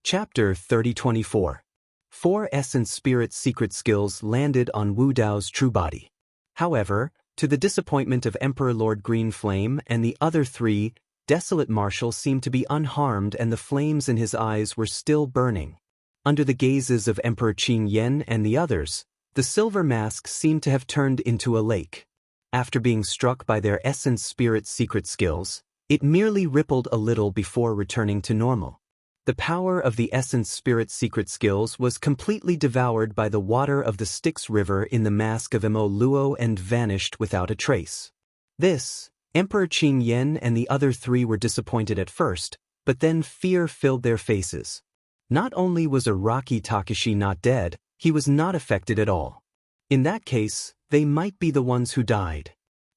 Chapter 3024. 4 Essence Spirit Secret Skills landed on Wu Dao's true body. However, to the disappointment of Emperor Lord Green Flame and the other 3, Desolate Marshal seemed to be unharmed and the flames in his eyes were still burning. Under the gazes of Emperor Qin Yen and the others, the silver mask seemed to have turned into a lake. After being struck by their Essence Spirit Secret Skills, it merely rippled a little before returning to normal. The power of the Essence Spirit Secret Skills was completely devoured by the water of the Styx River in the mask of Mo Luo and vanished without a trace. This, Emperor Qin Yen and the other 3 were disappointed at first, but then fear filled their faces. Not only was Araki Takashi not dead, he was not affected at all. In that case, they might be the ones who died.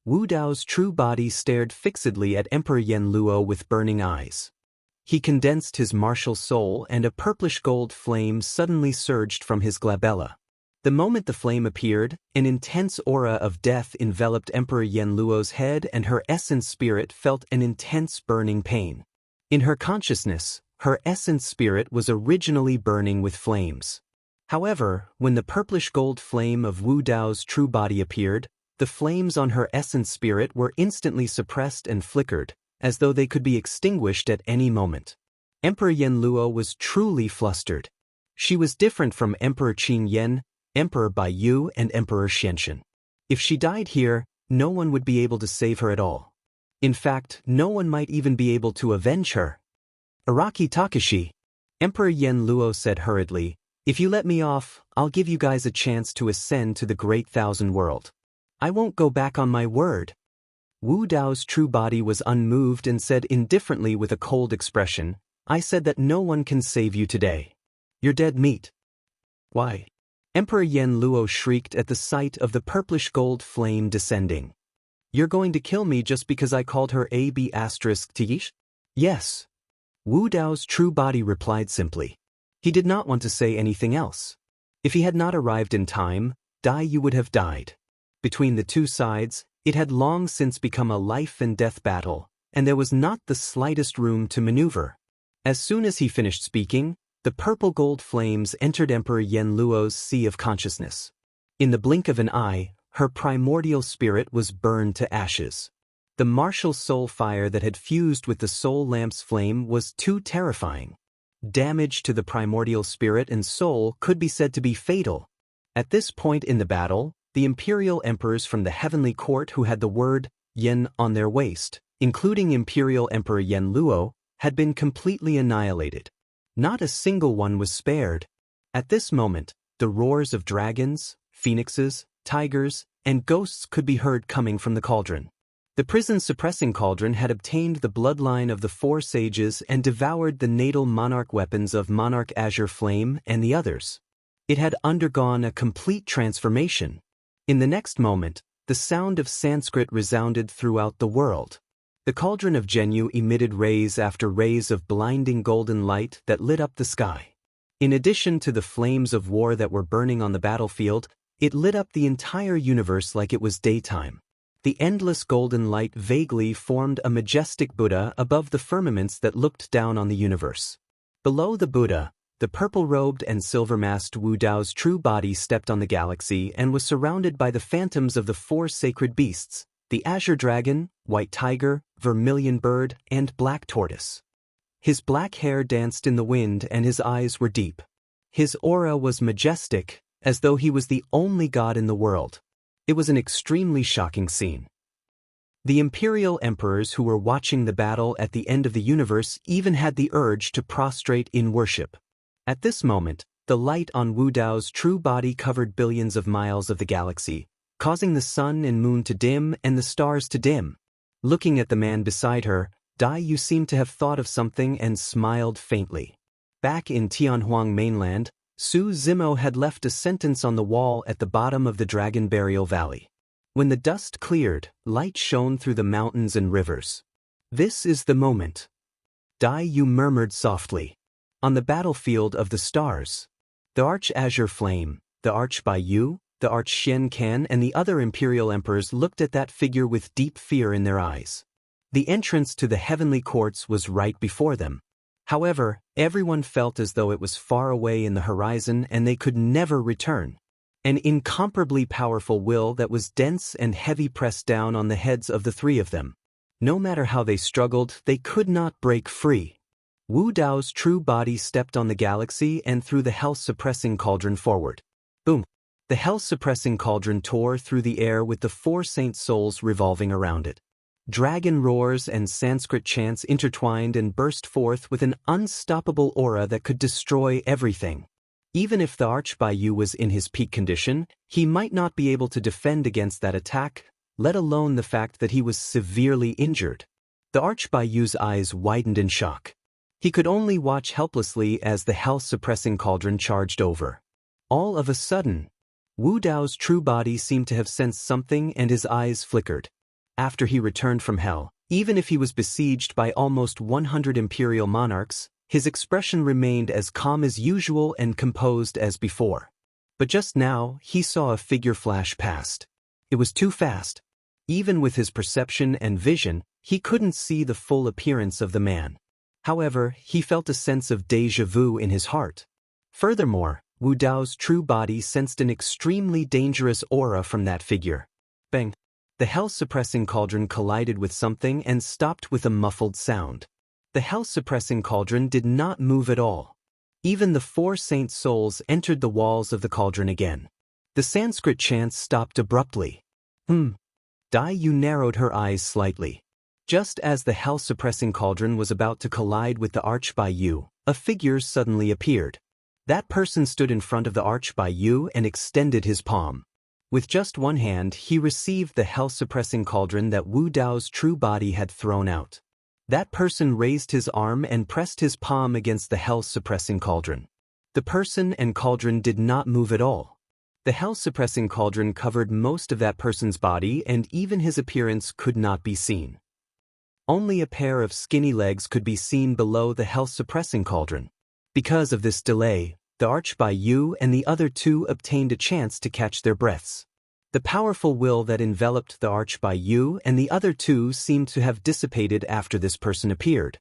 Wu Dao's true body stared fixedly at Emperor Yen Luo with burning eyes. He condensed his martial soul and a purplish-gold flame suddenly surged from his glabella. The moment the flame appeared, an intense aura of death enveloped Emperor Yen Luo's head and her essence spirit felt an intense burning pain. In her consciousness, her essence spirit was originally burning with flames. However, when the purplish-gold flame of Wu Dao's true body appeared, the flames on her essence spirit were instantly suppressed and flickered, as though they could be extinguished at any moment. Emperor Yen Luo was truly flustered. She was different from Emperor Qin Yen, Emperor Bai Yu and Emperor Xianxian. If she died here, no one would be able to save her at all. In fact, no one might even be able to avenge her. Araki Takashi, Emperor Yen Luo said hurriedly, if you let me off, I'll give you guys a chance to ascend to the Great Thousand World. I won't go back on my word. Wu Dao's true body was unmoved and said indifferently with a cold expression, I said that no one can save you today. You're dead meat. Why? Emperor Yen Luo shrieked at the sight of the purplish gold flame descending. You're going to kill me just because I called her AB*Tish? Yes. Wu Dao's true body replied simply. He did not want to say anything else. If he had not arrived in time, Dai Yu would have died. Between the two sides, it had long since become a life-and-death battle, and there was not the slightest room to maneuver. As soon as he finished speaking, the purple-gold flames entered Emperor Yen Luo's sea of consciousness. In the blink of an eye, her primordial spirit was burned to ashes. The martial soul fire that had fused with the soul lamp's flame was too terrifying. Damage to the primordial spirit and soul could be said to be fatal. At this point in the battle, the imperial emperors from the heavenly court who had the word Yen on their waist, including Imperial Emperor Yen Luo, had been completely annihilated. Not a single one was spared. At this moment, the roars of dragons, phoenixes, tigers, and ghosts could be heard coming from the cauldron. The prison-suppressing cauldron had obtained the bloodline of the 4 sages and devoured the natal monarch weapons of Monarch Azure Flame and the others. It had undergone a complete transformation. In the next moment, the sound of Sanskrit resounded throughout the world. The cauldron of Zhenyu emitted rays after rays of blinding golden light that lit up the sky. In addition to the flames of war that were burning on the battlefield, it lit up the entire universe like it was daytime. The endless golden light vaguely formed a majestic Buddha above the firmaments that looked down on the universe. Below the Buddha, the purple-robed and silver-masked Wu Dao's true body stepped on the galaxy and was surrounded by the phantoms of the 4 sacred beasts, the azure dragon, white tiger, vermilion bird, and black tortoise. His black hair danced in the wind and his eyes were deep. His aura was majestic, as though he was the only god in the world. It was an extremely shocking scene. The imperial emperors who were watching the battle at the end of the universe even had the urge to prostrate in worship. At this moment, the light on Wu Dao's true body covered billions of miles of the galaxy, causing the sun and moon to dim and the stars to dim. Looking at the man beside her, Dai Yu seemed to have thought of something and smiled faintly. Back in Tianhuang mainland, Su Zimo had left a sentence on the wall at the bottom of the Dragon Burial Valley. When the dust cleared, light shone through the mountains and rivers. This is the moment. Dai Yu murmured softly. On the battlefield of the stars, the Arch-Azure Flame, the Arch-Bai Yu, the Arch-Shen Kan and the other imperial emperors looked at that figure with deep fear in their eyes. The entrance to the heavenly courts was right before them. However, everyone felt as though it was far away in the horizon and they could never return. An incomparably powerful will that was dense and heavy pressed down on the heads of the three of them. No matter how they struggled, they could not break free. Wu Dao's true body stepped on the galaxy and threw the health-suppressing cauldron forward. Boom! The health-suppressing cauldron tore through the air with the 4 saint souls revolving around it. Dragon roars and Sanskrit chants intertwined and burst forth with an unstoppable aura that could destroy everything. Even if the Archbayou was in his peak condition, he might not be able to defend against that attack, let alone the fact that he was severely injured. The Archbayou's eyes widened in shock. He could only watch helplessly as the health-suppressing cauldron charged over. All of a sudden, Wu Dao's true body seemed to have sensed something and his eyes flickered. After he returned from hell, even if he was besieged by almost 100 imperial monarchs, his expression remained as calm as usual and composed as before. But just now, he saw a figure flash past. It was too fast. Even with his perception and vision, he couldn't see the full appearance of the man. However, he felt a sense of déjà vu in his heart. Furthermore, Wu Dao's true body sensed an extremely dangerous aura from that figure. Bang! The health-suppressing cauldron collided with something and stopped with a muffled sound. The health-suppressing cauldron did not move at all. Even the 4 saint souls entered the walls of the cauldron again. The Sanskrit chants stopped abruptly. Dai Yu narrowed her eyes slightly. Just as the health-suppressing cauldron was about to collide with the Archbayou, a figure suddenly appeared. That person stood in front of the Archbayou and extended his palm. With just one hand, he received the health-suppressing cauldron that Wu Dao's true body had thrown out. That person raised his arm and pressed his palm against the health-suppressing cauldron. The person and cauldron did not move at all. The health-suppressing cauldron covered most of that person's body and even his appearance could not be seen. Only a pair of skinny legs could be seen below the health-suppressing cauldron. Because of this delay, the Archbayou and the other 2 obtained a chance to catch their breaths. The powerful will that enveloped the Archbayou and the other 2 seemed to have dissipated after this person appeared.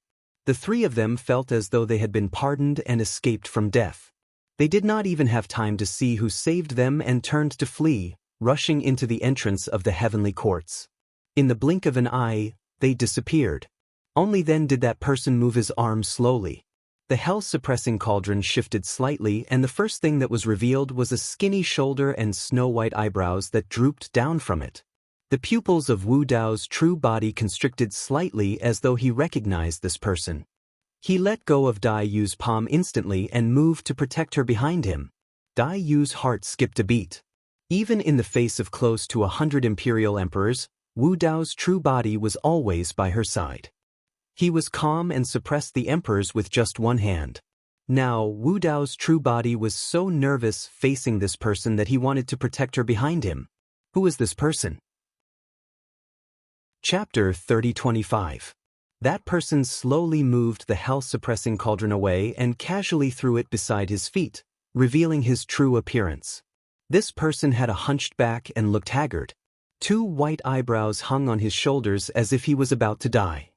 The 3 of them felt as though they had been pardoned and escaped from death. They did not even have time to see who saved them and turned to flee, rushing into the entrance of the heavenly courts. In the blink of an eye, they disappeared. Only then did that person move his arm slowly. The health-suppressing cauldron shifted slightly and the first thing that was revealed was a skinny shoulder and snow-white eyebrows that drooped down from it. The pupils of Wu Dao's true body constricted slightly as though he recognized this person. He let go of Dai Yu's palm instantly and moved to protect her behind him. Dai Yu's heart skipped a beat. Even in the face of close to 100 imperial emperors, Wu Dao's true body was always by her side. He was calm and suppressed the emperors with just one hand. Now, Wu Dao's true body was so nervous facing this person that he wanted to protect her behind him. Who was this person? Chapter 30:25. That person slowly moved the health-suppressing cauldron away and casually threw it beside his feet, revealing his true appearance. This person had a hunched back and looked haggard. 2 white eyebrows hung on his shoulders as if he was about to die.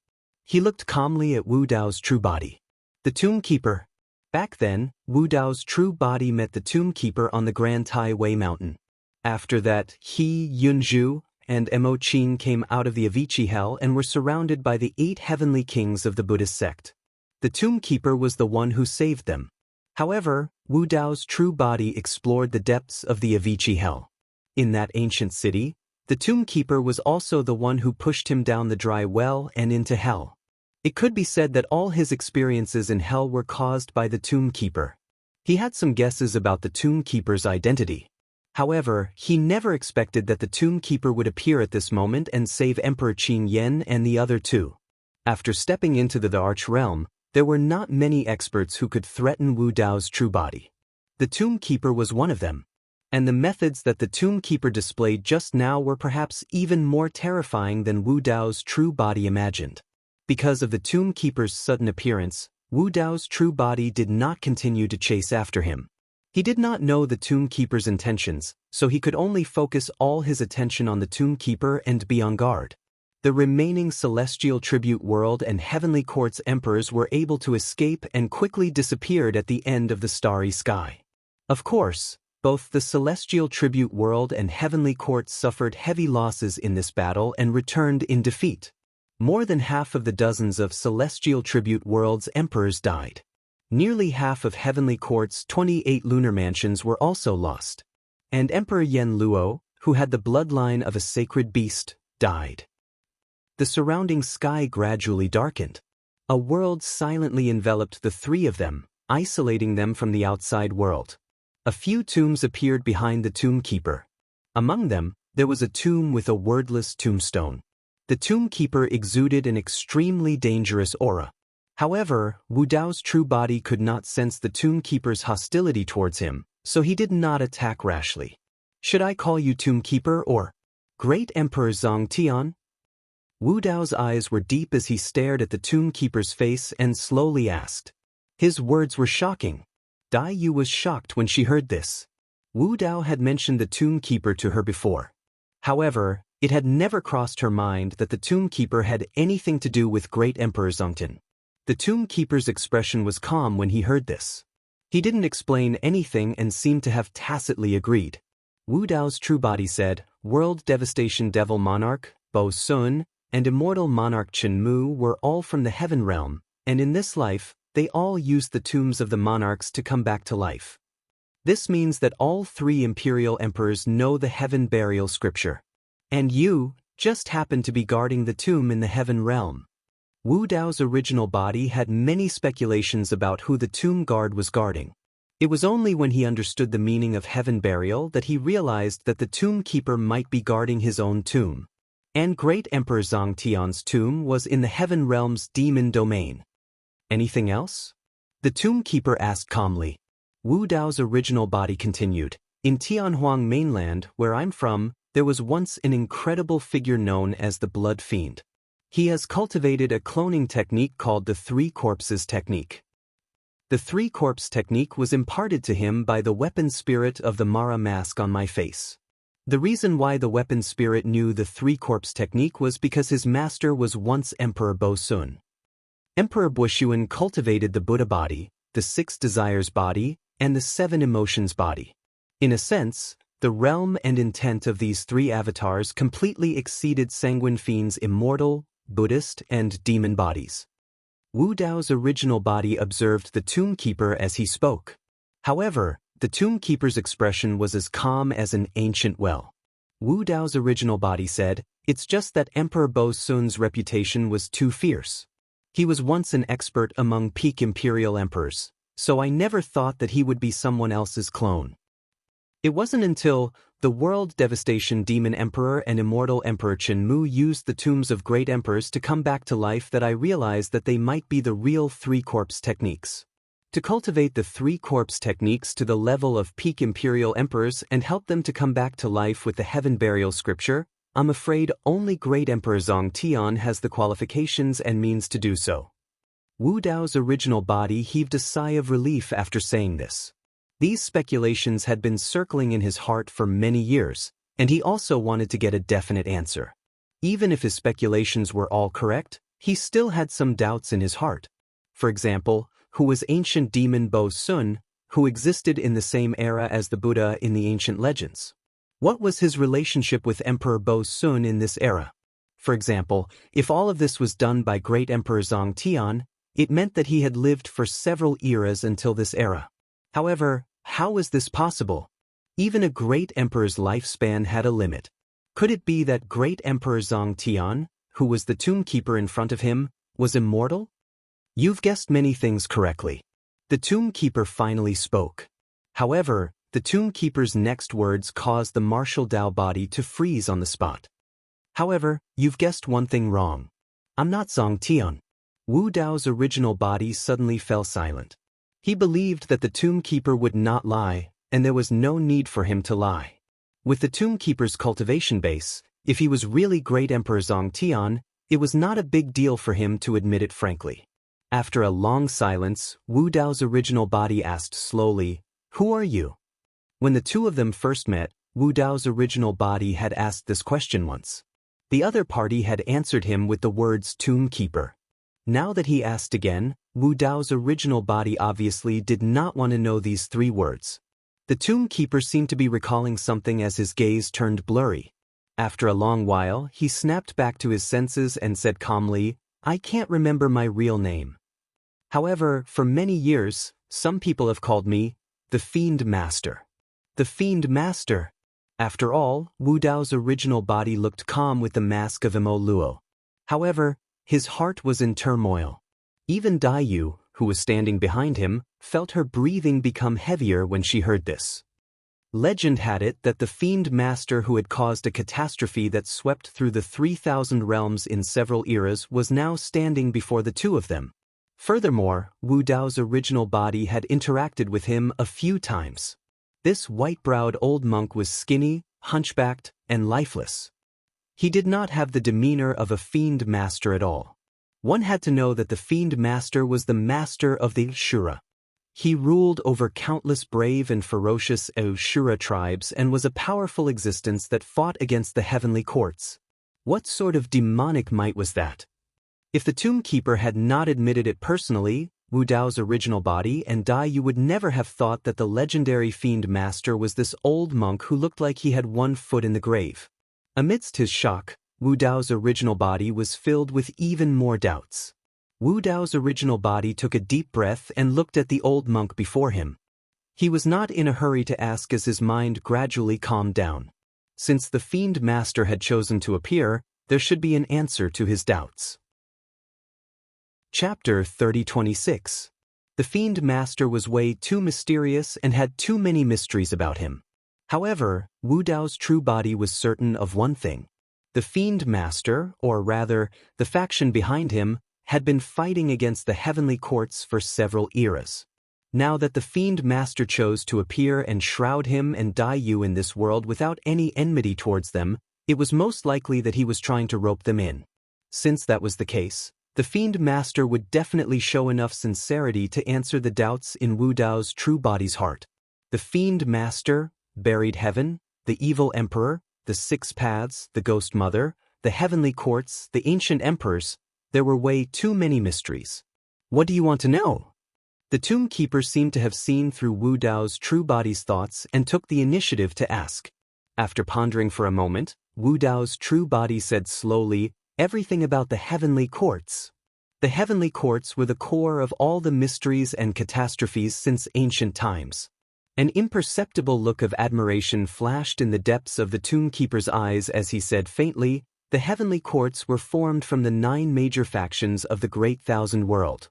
He looked calmly at Wu Dao's true body. The Tomb Keeper. Back then, Wu Dao's true body met the Tomb Keeper on the Grand Tai Wei mountain. After that, he, Yunzhu, and Mo Qin came out of the Avicii Hell and were surrounded by the 8 heavenly kings of the Buddhist sect. The Tomb Keeper was the one who saved them. However, Wu Dao's true body explored the depths of the Avicii Hell. In that ancient city, the Tomb Keeper was also the one who pushed him down the dry well and into hell. It could be said that all his experiences in hell were caused by the Tomb Keeper. He had some guesses about the Tomb Keeper's identity. However, he never expected that the Tomb Keeper would appear at this moment and save Emperor Qin Yan and the other 2. After stepping into the Arch Realm, there were not many experts who could threaten Wu Dao's true body. The Tomb Keeper was one of them. And the methods that the Tomb Keeper displayed just now were perhaps even more terrifying than Wu Dao's true body imagined. Because of the Tomb Keeper's sudden appearance, Wu Dao's true body did not continue to chase after him. He did not know the Tomb Keeper's intentions, so he could only focus all his attention on the Tomb Keeper and be on guard. The remaining celestial tribute world and heavenly court's emperors were able to escape and quickly disappeared at the end of the starry sky. Of course, both the celestial tribute world and heavenly courts suffered heavy losses in this battle and returned in defeat. More than half of the dozens of celestial tribute world's emperors died. Nearly half of heavenly court's 28 lunar mansions were also lost. And Emperor Yen Luo, who had the bloodline of a sacred beast, died. The surrounding sky gradually darkened. A world silently enveloped the three of them, isolating them from the outside world. A few tombs appeared behind the tomb keeper. Among them, there was a tomb with a wordless tombstone. The tomb keeper exuded an extremely dangerous aura. However, Wu Dao's true body could not sense the tomb keeper's hostility towards him, so he did not attack rashly. Should I call you tomb keeper or Great Emperor Zhang Tian? Wu Dao's eyes were deep as he stared at the tomb keeper's face and slowly asked. His words were shocking. Dai Yu was shocked when she heard this. Wu Dao had mentioned the tomb keeper to her before. However, it had never crossed her mind that the tomb keeper had anything to do with Great Emperor Zongtian. The tomb keeper's expression was calm when he heard this. He didn't explain anything and seemed to have tacitly agreed. Wu Dao's true body said, World Devastation Devil Monarch, Bo Sun, and Immortal Monarch Chen Mu were all from the heaven realm, and in this life, they all used the tombs of the monarchs to come back to life. This means that all three imperial emperors know the heaven burial scripture. And you just happen to be guarding the tomb in the heaven realm. Wu Dao's original body had many speculations about who the tomb guard was guarding. It was only when he understood the meaning of heaven burial that he realized that the tomb keeper might be guarding his own tomb. And Great Emperor Zhang Tian's tomb was in the heaven realm's demon domain. Anything else? The tomb keeper asked calmly. Wu Dao's original body continued. In Tianhuang mainland, where I'm from, there was once an incredible figure known as the Blood Fiend. He has cultivated a cloning technique called the Three Corpses Technique. The Three Corpse Technique was imparted to him by the weapon spirit of the Mara mask on my face. The reason why the weapon spirit knew the Three Corpse Technique was because his master was once Emperor Bo Sun. Emperor Boxuan cultivated the Buddha body, the Six Desires body, and the Seven Emotions body. In a sense, the realm and intent of these three avatars completely exceeded Sanguine Fiend's immortal, Buddhist, and demon bodies. Wu Dao's original body observed the tomb keeper as he spoke. However, the tomb keeper's expression was as calm as an ancient well. Wu Dao's original body said, It's just that Emperor Bo Sun's reputation was too fierce. He was once an expert among peak imperial emperors, so I never thought that he would be someone else's clone. It wasn't until the World Devastation Demon Emperor and Immortal Emperor Chen Mu used the tombs of great emperors to come back to life that I realized that they might be the real Three Corpse techniques. To cultivate the Three Corpse techniques to the level of peak imperial emperors and help them to come back to life with the heaven burial scripture, I'm afraid only Great Emperor Zhang Tian has the qualifications and means to do so. Wu Dao's original body heaved a sigh of relief after saying this. These speculations had been circling in his heart for many years, and he also wanted to get a definite answer. Even if his speculations were all correct, he still had some doubts in his heart. For example, who was ancient demon Bo Sun, who existed in the same era as the Buddha in the ancient legends? What was his relationship with Emperor Bo Sun in this era? For example, if all of this was done by Great Emperor Zhang Tian, it meant that he had lived for several eras until this era. However, how was this possible? Even a great emperor's lifespan had a limit. Could it be that Great Emperor Zhang Tian, who was the tomb keeper in front of him, was immortal? You've guessed many things correctly. The tomb keeper finally spoke. However, the tomb keeper's next words caused the martial Dao body to freeze on the spot. However, you've guessed one thing wrong. I'm not Zhang Tian. Wu Dao's original body suddenly fell silent. He believed that the tomb keeper would not lie, and there was no need for him to lie. With the tomb keeper's cultivation base, if he was really Great Emperor Zhang Tian, it was not a big deal for him to admit it frankly. After a long silence, Wu Dao's original body asked slowly, Who are you? When the two of them first met, Wu Dao's original body had asked this question once. The other party had answered him with the words Tomb Keeper. Now that he asked again, Wu Dao's original body obviously did not want to know these 3 words. The Tomb Keeper seemed to be recalling something as his gaze turned blurry. After a long while, he snapped back to his senses and said calmly, "I can't remember my real name. However, for many years, some people have called me the Fiend Master." The Fiend Master. After all, Wu Dao's original body looked calm with the mask of Imo Luo. However, his heart was in turmoil. Even Dai Yu, who was standing behind him, felt her breathing become heavier when she heard this. Legend had it that the Fiend Master who had caused a catastrophe that swept through the 3,000 realms in several eras was now standing before the 2 of them. Furthermore, Wu Dao's original body had interacted with him a few times. This white-browed old monk was skinny, hunchbacked, and lifeless. He did not have the demeanor of a Fiend Master at all. One had to know that the Fiend Master was the master of the Shura. He ruled over countless brave and ferocious Shura tribes and was a powerful existence that fought against the heavenly courts. What sort of demonic might was that? If the Tomb Keeper had not admitted it personally, Wu Dao's original body and Dai Yu would never have thought that the legendary Fiend Master was this old monk who looked like he had 1 foot in the grave. Amidst his shock, Wu Dao's original body was filled with even more doubts. Wu Dao's original body took a deep breath and looked at the old monk before him. He was not in a hurry to ask as his mind gradually calmed down. Since the Fiend Master had chosen to appear, there should be an answer to his doubts. Chapter 3026. The Fiend Master was way too mysterious and had too many mysteries about him. However, Wu Dao's true body was certain of one thing. The Fiend Master, or rather, the faction behind him, had been fighting against the heavenly courts for several eras. Now that the Fiend Master chose to appear and shroud him and Dai Yu in this world without any enmity towards them, it was most likely that he was trying to rope them in. Since that was the case, the Fiend Master would definitely show enough sincerity to answer the doubts in Wu Dao's true body's heart. The Fiend Master, buried heaven, the evil emperor, the 6 paths, the ghost mother, the heavenly courts, the ancient emperors, there were way too many mysteries. What do you want to know? The Tomb Keeper seemed to have seen through Wu Dao's true body's thoughts and took the initiative to ask. After pondering for a moment, Wu Dao's true body said slowly, "Everything about the heavenly courts." The heavenly courts were the core of all the mysteries and catastrophes since ancient times. An imperceptible look of admiration flashed in the depths of the Tomb Keeper's eyes as he said faintly, "The heavenly courts were formed from the 9 major factions of the Great Thousand World.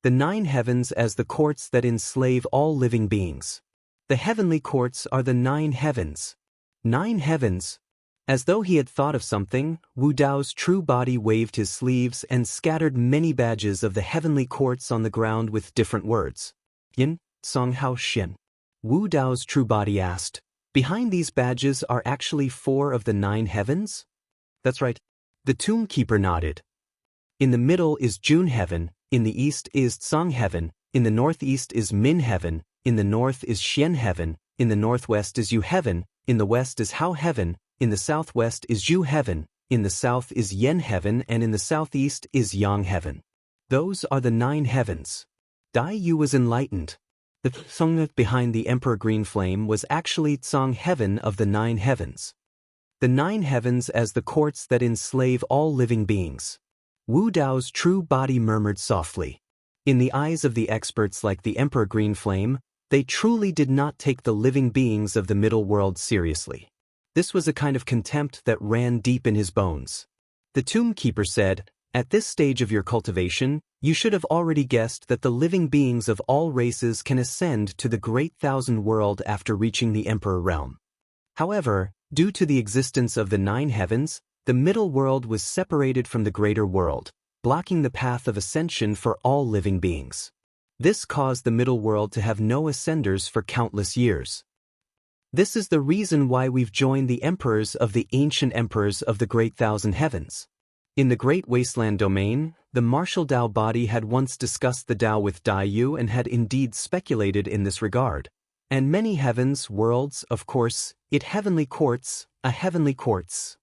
The 9 heavens as the courts that enslave all living beings. The heavenly courts are the 9 heavens. 9 heavens." As though he had thought of something, Wu Dao's true body waved his sleeves and scattered many badges of the heavenly courts on the ground with different words. "Yin, Song Hao Xin." Wu Dao's true body asked, "Behind these badges are actually 4 of the 9 heavens?" "That's right." The Tomb Keeper nodded. "In the middle is June Heaven, in the east is Tsang Heaven, in the northeast is Min Heaven, in the north is Xian Heaven, in the northwest is Yu Heaven, in the west is Hao Heaven, in the southwest is Yu Heaven, in the south is Yen Heaven, and in the southeast is Yang Heaven. Those are the 9 heavens." Dai Yu was enlightened. The Tsang behind the Emperor Green Flame was actually Tsang Heaven of the 9 heavens. The 9 heavens as the courts that enslave all living beings. Wu Dao's true body murmured softly. In the eyes of the experts like the Emperor Green Flame, they truly did not take the living beings of the middle world seriously. This was a kind of contempt that ran deep in his bones. The Tomb Keeper said, "At this stage of your cultivation, you should have already guessed that the living beings of all races can ascend to the Great Thousand World after reaching the Emperor Realm. However, due to the existence of the 9 heavens, the middle world was separated from the greater world, blocking the path of ascension for all living beings. This caused the middle world to have no ascenders for countless years. This is the reason why we've joined the emperors of the ancient emperors of the Great Thousand Heavens. In the Great Wasteland domain, the martial Dao body had once discussed the Dao with Dai Yu and had indeed speculated in this regard. And many heavens, worlds, of course, it heavenly courts, a heavenly courts.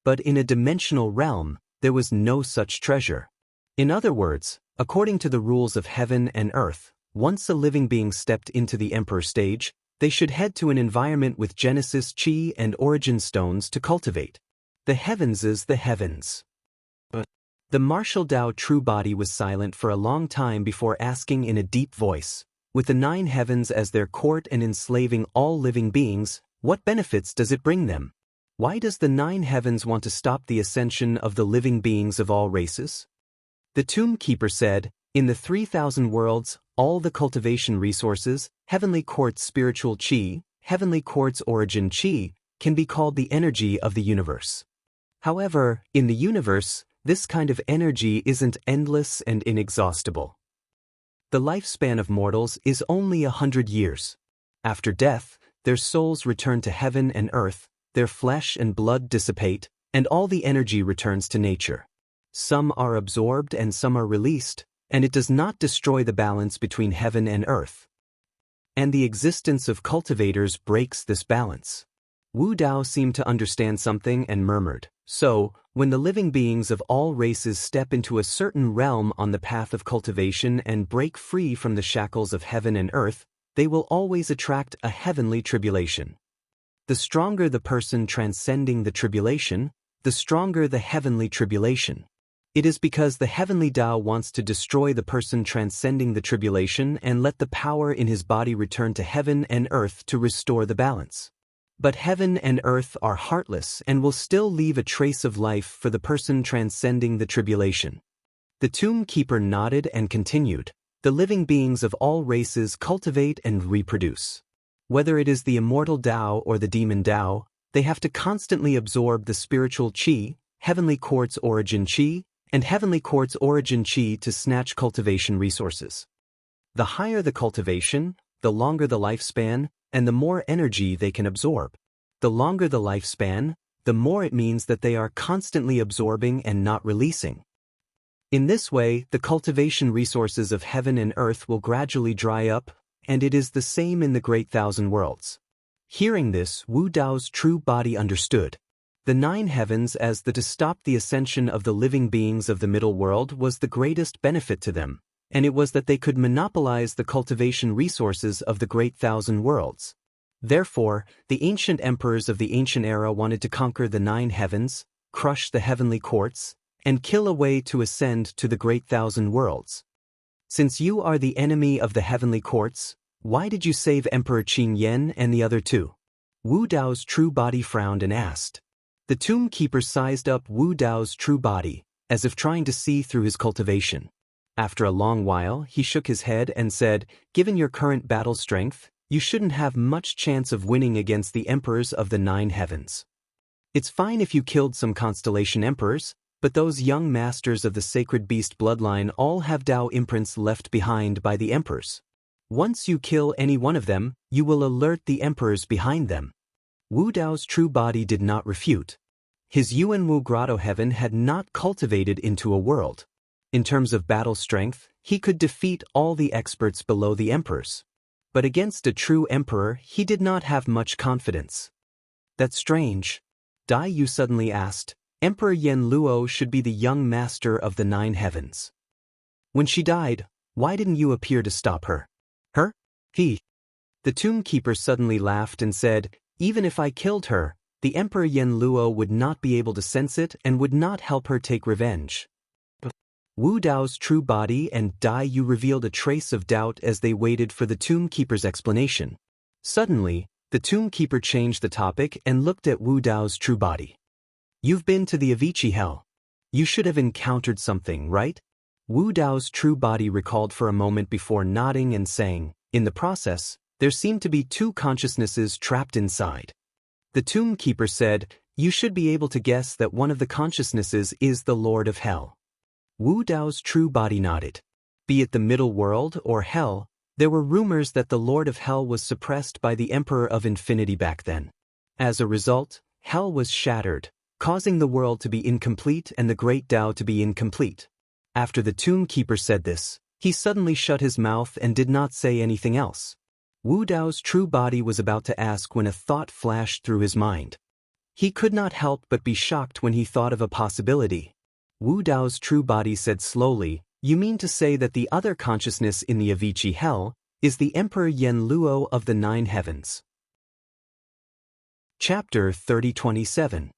But in a dimensional realm, there was no such treasure. In other words, according to the rules of heaven and earth, once a living being stepped into the emperor stage, they should head to an environment with Genesis chi and origin stones to cultivate. The heavens is the heavens. The martial Tao true body was silent for a long time before asking in a deep voice, with the 9 heavens as their court and enslaving all living beings, what benefits does it bring them? Why does the 9 heavens want to stop the ascension of the living beings of all races? The tomb keeper said, in the 3,000 worlds, all the cultivation resources, heavenly quartz spiritual chi, heavenly quartz origin chi, can be called the energy of the universe. However, in the universe, this kind of energy isn't endless and inexhaustible. The lifespan of mortals is only 100 years. After death, their souls return to heaven and earth, their flesh and blood dissipate, and all the energy returns to nature. Some are absorbed and some are released, and it does not destroy the balance between heaven and earth. And the existence of cultivators breaks this balance. Wu Dao seemed to understand something and murmured, so, when the living beings of all races step into a certain realm on the path of cultivation and break free from the shackles of heaven and earth, they will always attract a heavenly tribulation. The stronger the person transcending the tribulation, the stronger the heavenly tribulation. It is because the heavenly Tao wants to destroy the person transcending the tribulation and let the power in his body return to heaven and earth to restore the balance. But heaven and earth are heartless and will still leave a trace of life for the person transcending the tribulation. The tomb keeper nodded and continued, the living beings of all races cultivate and reproduce. Whether it is the immortal Tao or the demon Tao, they have to constantly absorb the spiritual chi, heavenly quartz origin chi, and heavenly quartz origin chi to snatch cultivation resources. The higher the cultivation, the longer the lifespan, and the more energy they can absorb. The longer the lifespan, the more it means that they are constantly absorbing and not releasing. In this way, the cultivation resources of heaven and earth will gradually dry up, and it is the same in the great 1,000 worlds. Hearing this, Wu Dao's true body understood. The 9 heavens as the to stop the ascension of the living beings of the middle world was the greatest benefit to them, and it was that they could monopolize the cultivation resources of the great 1,000 worlds. Therefore, the ancient emperors of the ancient era wanted to conquer the 9 heavens, crush the heavenly courts, and kill a way to ascend to the great 1,000 worlds. Since you are the enemy of the heavenly courts, why did you save Emperor Qin Yen and the other 2? Wu Dao's true body frowned and asked. The tomb keeper sized up Wu Dao's true body, as if trying to see through his cultivation. After a long while, he shook his head and said, given your current battle strength, you shouldn't have much chance of winning against the emperors of the 9 heavens. It's fine if you killed some constellation emperors, but those young masters of the sacred beast bloodline all have Tao imprints left behind by the emperors. Once you kill any one of them, you will alert the emperors behind them. Wu Dao's true body did not refute. His Yuanwu grotto heaven had not cultivated into a world. In terms of battle strength, he could defeat all the experts below the emperors. But against a true emperor, he did not have much confidence. That's strange. Dai Yu suddenly asked, Emperor Yen Luo should be the young master of the 9 heavens. When she died, why didn't you appear to stop her? Her? He. The tomb keeper suddenly laughed and said, even if I killed her, the Emperor Yen Luo would not be able to sense it and would not help her take revenge. Wu Dao's true body and Dai Yu revealed a trace of doubt as they waited for the tomb keeper's explanation. Suddenly, the tomb keeper changed the topic and looked at Wu Dao's true body. You've been to the Avicii hell. You should have encountered something, right? Wu Dao's true body recalled for a moment before nodding and saying, in the process, there seemed to be 2 consciousnesses trapped inside. The tomb keeper said, you should be able to guess that one of the consciousnesses is the Lord of Hell. Wu Dao's true body nodded. Be it the middle world or hell, there were rumors that the Lord of Hell was suppressed by the Emperor of Infinity back then. As a result, hell was shattered, causing the world to be incomplete and the great Tao to be incomplete. After the tomb keeper said this, he suddenly shut his mouth and did not say anything else. Wu Dao's true body was about to ask when a thought flashed through his mind. He could not help but be shocked when he thought of a possibility. Wu Dao's true body said slowly, "You mean to say that the other consciousness in the Avicii hell is the Emperor Yen Luo of the Nine Heavens?" Chapter 30:27.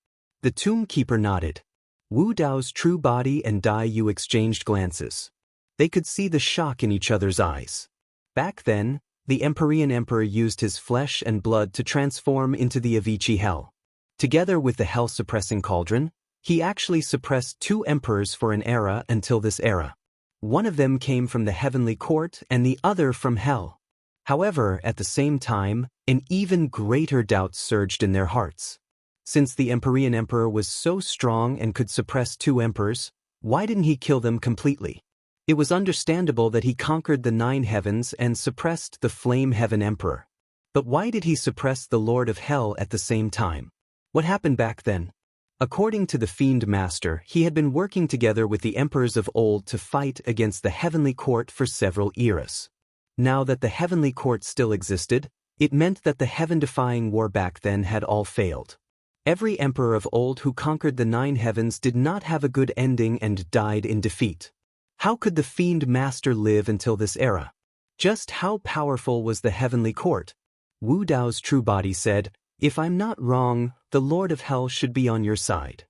The Tomb Keeper nodded. Wu Dao's true body and Dai Yu exchanged glances. They could see the shock in each other's eyes. Back then, the Empyrean Emperor used his flesh and blood to transform into the Avicii hell. Together with the hell-suppressing cauldron, he actually suppressed two emperors for an era until this era. One of them came from the heavenly court and the other from hell. However, at the same time, an even greater doubt surged in their hearts. Since the Empyrean Emperor was so strong and could suppress two emperors, why didn't he kill them completely? It was understandable that he conquered the Nine Heavens and suppressed the Flame Heaven Emperor. But why did he suppress the Lord of Hell at the same time? What happened back then? According to the Fiend Master, he had been working together with the emperors of old to fight against the Heavenly Court for several eras. Now that the Heavenly Court still existed, it meant that the heaven-defying war back then had all failed. Every emperor of old who conquered the Nine Heavens did not have a good ending and died in defeat. How could the Fiend Master live until this era? Just how powerful was the Heavenly Court? Wu Dao's true body said, "If I'm not wrong, the Lord of Hell should be on your side."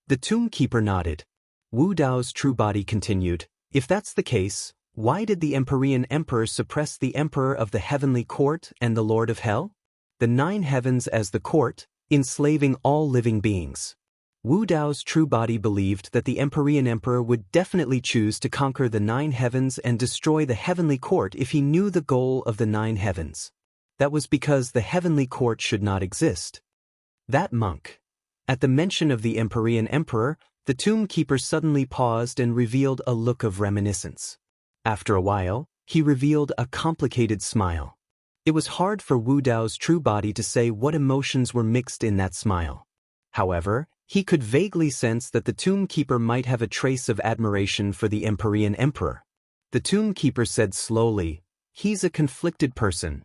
The Tomb Keeper nodded. Wu Dao's true body continued, "If that's the case, why did the Empyrean Emperor suppress the Emperor of the Heavenly Court and the Lord of Hell? The Nine Heavens as the court, enslaving all living beings." Wu Dao's true body believed that the Empyrean Emperor would definitely choose to conquer the Nine Heavens and destroy the Heavenly Court if he knew the goal of the Nine Heavens. That was because the Heavenly Court should not exist. That monk. At the mention of the Empyrean Emperor, the Tomb Keeper suddenly paused and revealed a look of reminiscence. After a while, he revealed a complicated smile. It was hard for Wu Dao's true body to say what emotions were mixed in that smile. However, he could vaguely sense that the Tomb Keeper might have a trace of admiration for the Empyrean Emperor. The Tomb Keeper said slowly, "He's a conflicted person."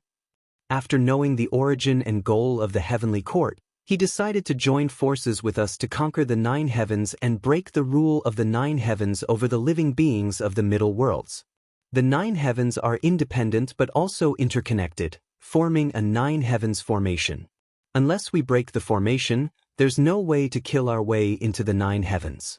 After knowing the origin and goal of the Heavenly Court, he decided to join forces with us to conquer the Nine Heavens and break the rule of the Nine Heavens over the living beings of the Middle Worlds. The Nine Heavens are independent but also interconnected, forming a Nine Heavens formation. Unless we break the formation, there's no way to kill our way into the Nine Heavens.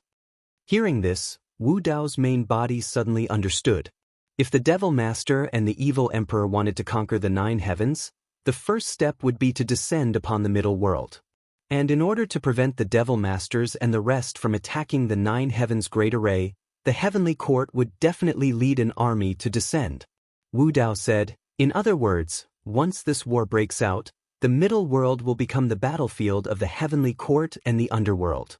Hearing this, Wu Dao's main body suddenly understood. If the Devil Master and the Evil Emperor wanted to conquer the Nine Heavens, the first step would be to descend upon the Middle World. And in order to prevent the Devil Masters and the rest from attacking the Nine Heavens' great array, the Heavenly Court would definitely lead an army to descend. Wu Dao said, "In other words, once this war breaks out, the Middle World will become the battlefield of the Heavenly Court and the Underworld."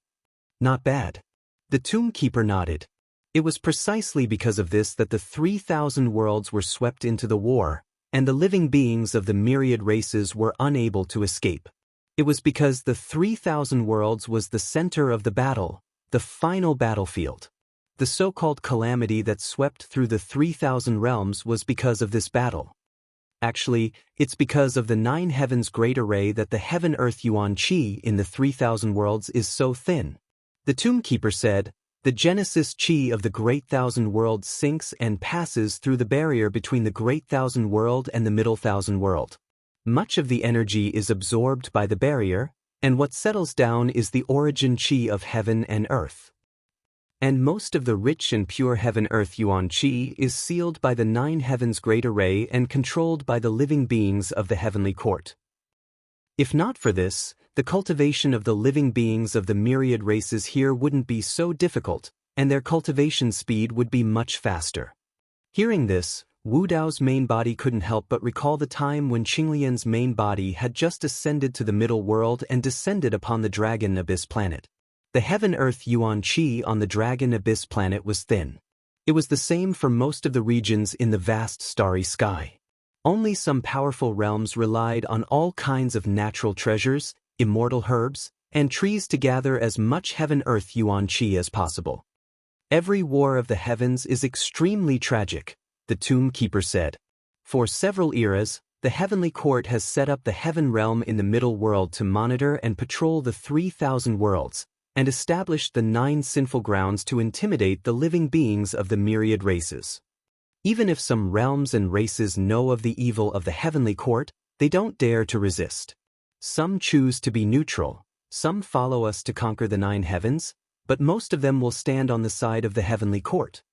Not bad. The Tomb Keeper nodded. It was precisely because of this that the 3,000 worlds were swept into the war, and the living beings of the myriad races were unable to escape. It was because the 3,000 worlds was the center of the battle, the final battlefield. The so-called calamity that swept through the 3,000 realms was because of this battle. Actually, it's because of the Nine Heavens' great array that the Heaven-Earth Yuan Qi in the 3,000 worlds is so thin. The Tomb Keeper said, "The Genesis Qi of the Great Thousand World sinks and passes through the barrier between the Great Thousand World and the Middle Thousand World. Much of the energy is absorbed by the barrier, and what settles down is the origin Qi of heaven and earth. And most of the rich and pure Heaven-Earth Yuan Qi is sealed by the Nine Heavens' great array and controlled by the living beings of the Heavenly Court. If not for this, the cultivation of the living beings of the myriad races here wouldn't be so difficult, and their cultivation speed would be much faster." Hearing this, Wu Dao's main body couldn't help but recall the time when Qinglian's main body had just ascended to the Middle World and descended upon the Dragon Abyss planet. The Heaven-Earth Yuan Qi on the Dragon Abyss planet was thin. It was the same for most of the regions in the vast starry sky. Only some powerful realms relied on all kinds of natural treasures, immortal herbs, and trees to gather as much Heaven-Earth Yuan Qi as possible. "Every war of the heavens is extremely tragic," the Tomb Keeper said. "For several eras, the heavenly court has set up the heaven realm in the middle world to monitor and patrol the 3,000 worlds, and established the 9 sinful grounds to intimidate the living beings of the myriad races. Even if some realms and races know of the evil of the heavenly court, they don't dare to resist. Some choose to be neutral, some follow us to conquer the 9 heavens, but most of them will stand on the side of the heavenly court.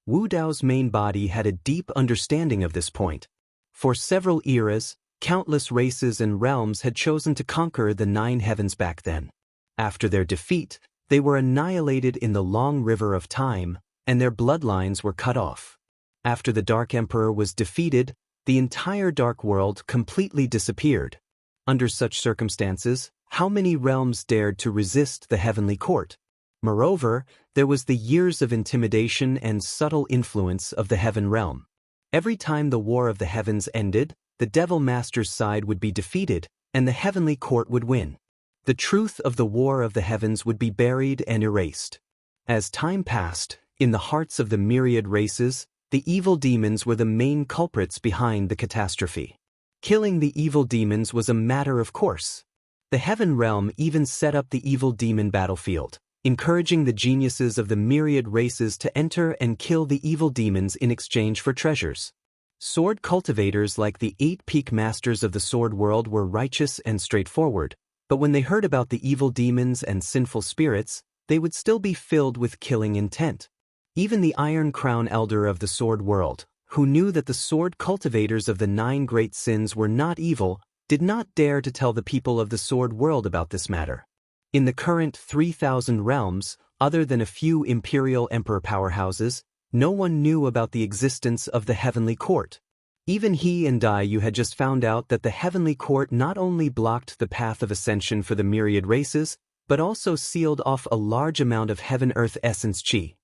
Wu Dao's main body had a deep understanding of this point. For several eras, countless races and realms had chosen to conquer the 9 heavens back then. After their defeat, they were annihilated in the long river of time, and their bloodlines were cut off. After the Dark Emperor was defeated, the entire Dark World completely disappeared. Under such circumstances, how many realms dared to resist the heavenly court? Moreover, there was the years of intimidation and subtle influence of the heaven realm. Every time the War of the Heavens ended, the Devil Master's side would be defeated, and the heavenly court would win. The truth of the War of the Heavens would be buried and erased. As time passed, in the hearts of the myriad races, the evil demons were the main culprits behind the catastrophe. Killing the evil demons was a matter of course. The heaven realm even set up the evil demon battlefield, encouraging the geniuses of the myriad races to enter and kill the evil demons in exchange for treasures. Sword cultivators like the 8 peak masters of the sword world were righteous and straightforward, but when they heard about the evil demons and sinful spirits, they would still be filled with killing intent. Even the Iron Crown Elder of the sword world, who knew that the sword cultivators of the 9 great sins were not evil, did not dare to tell the people of the sword world about this matter. In the current 3,000 realms, other than a few imperial emperor powerhouses, no one knew about the existence of the heavenly court. Even he and Dai Yu had just found out that the heavenly court not only blocked the path of ascension for the myriad races, but also sealed off a large amount of heaven-earth essence chi.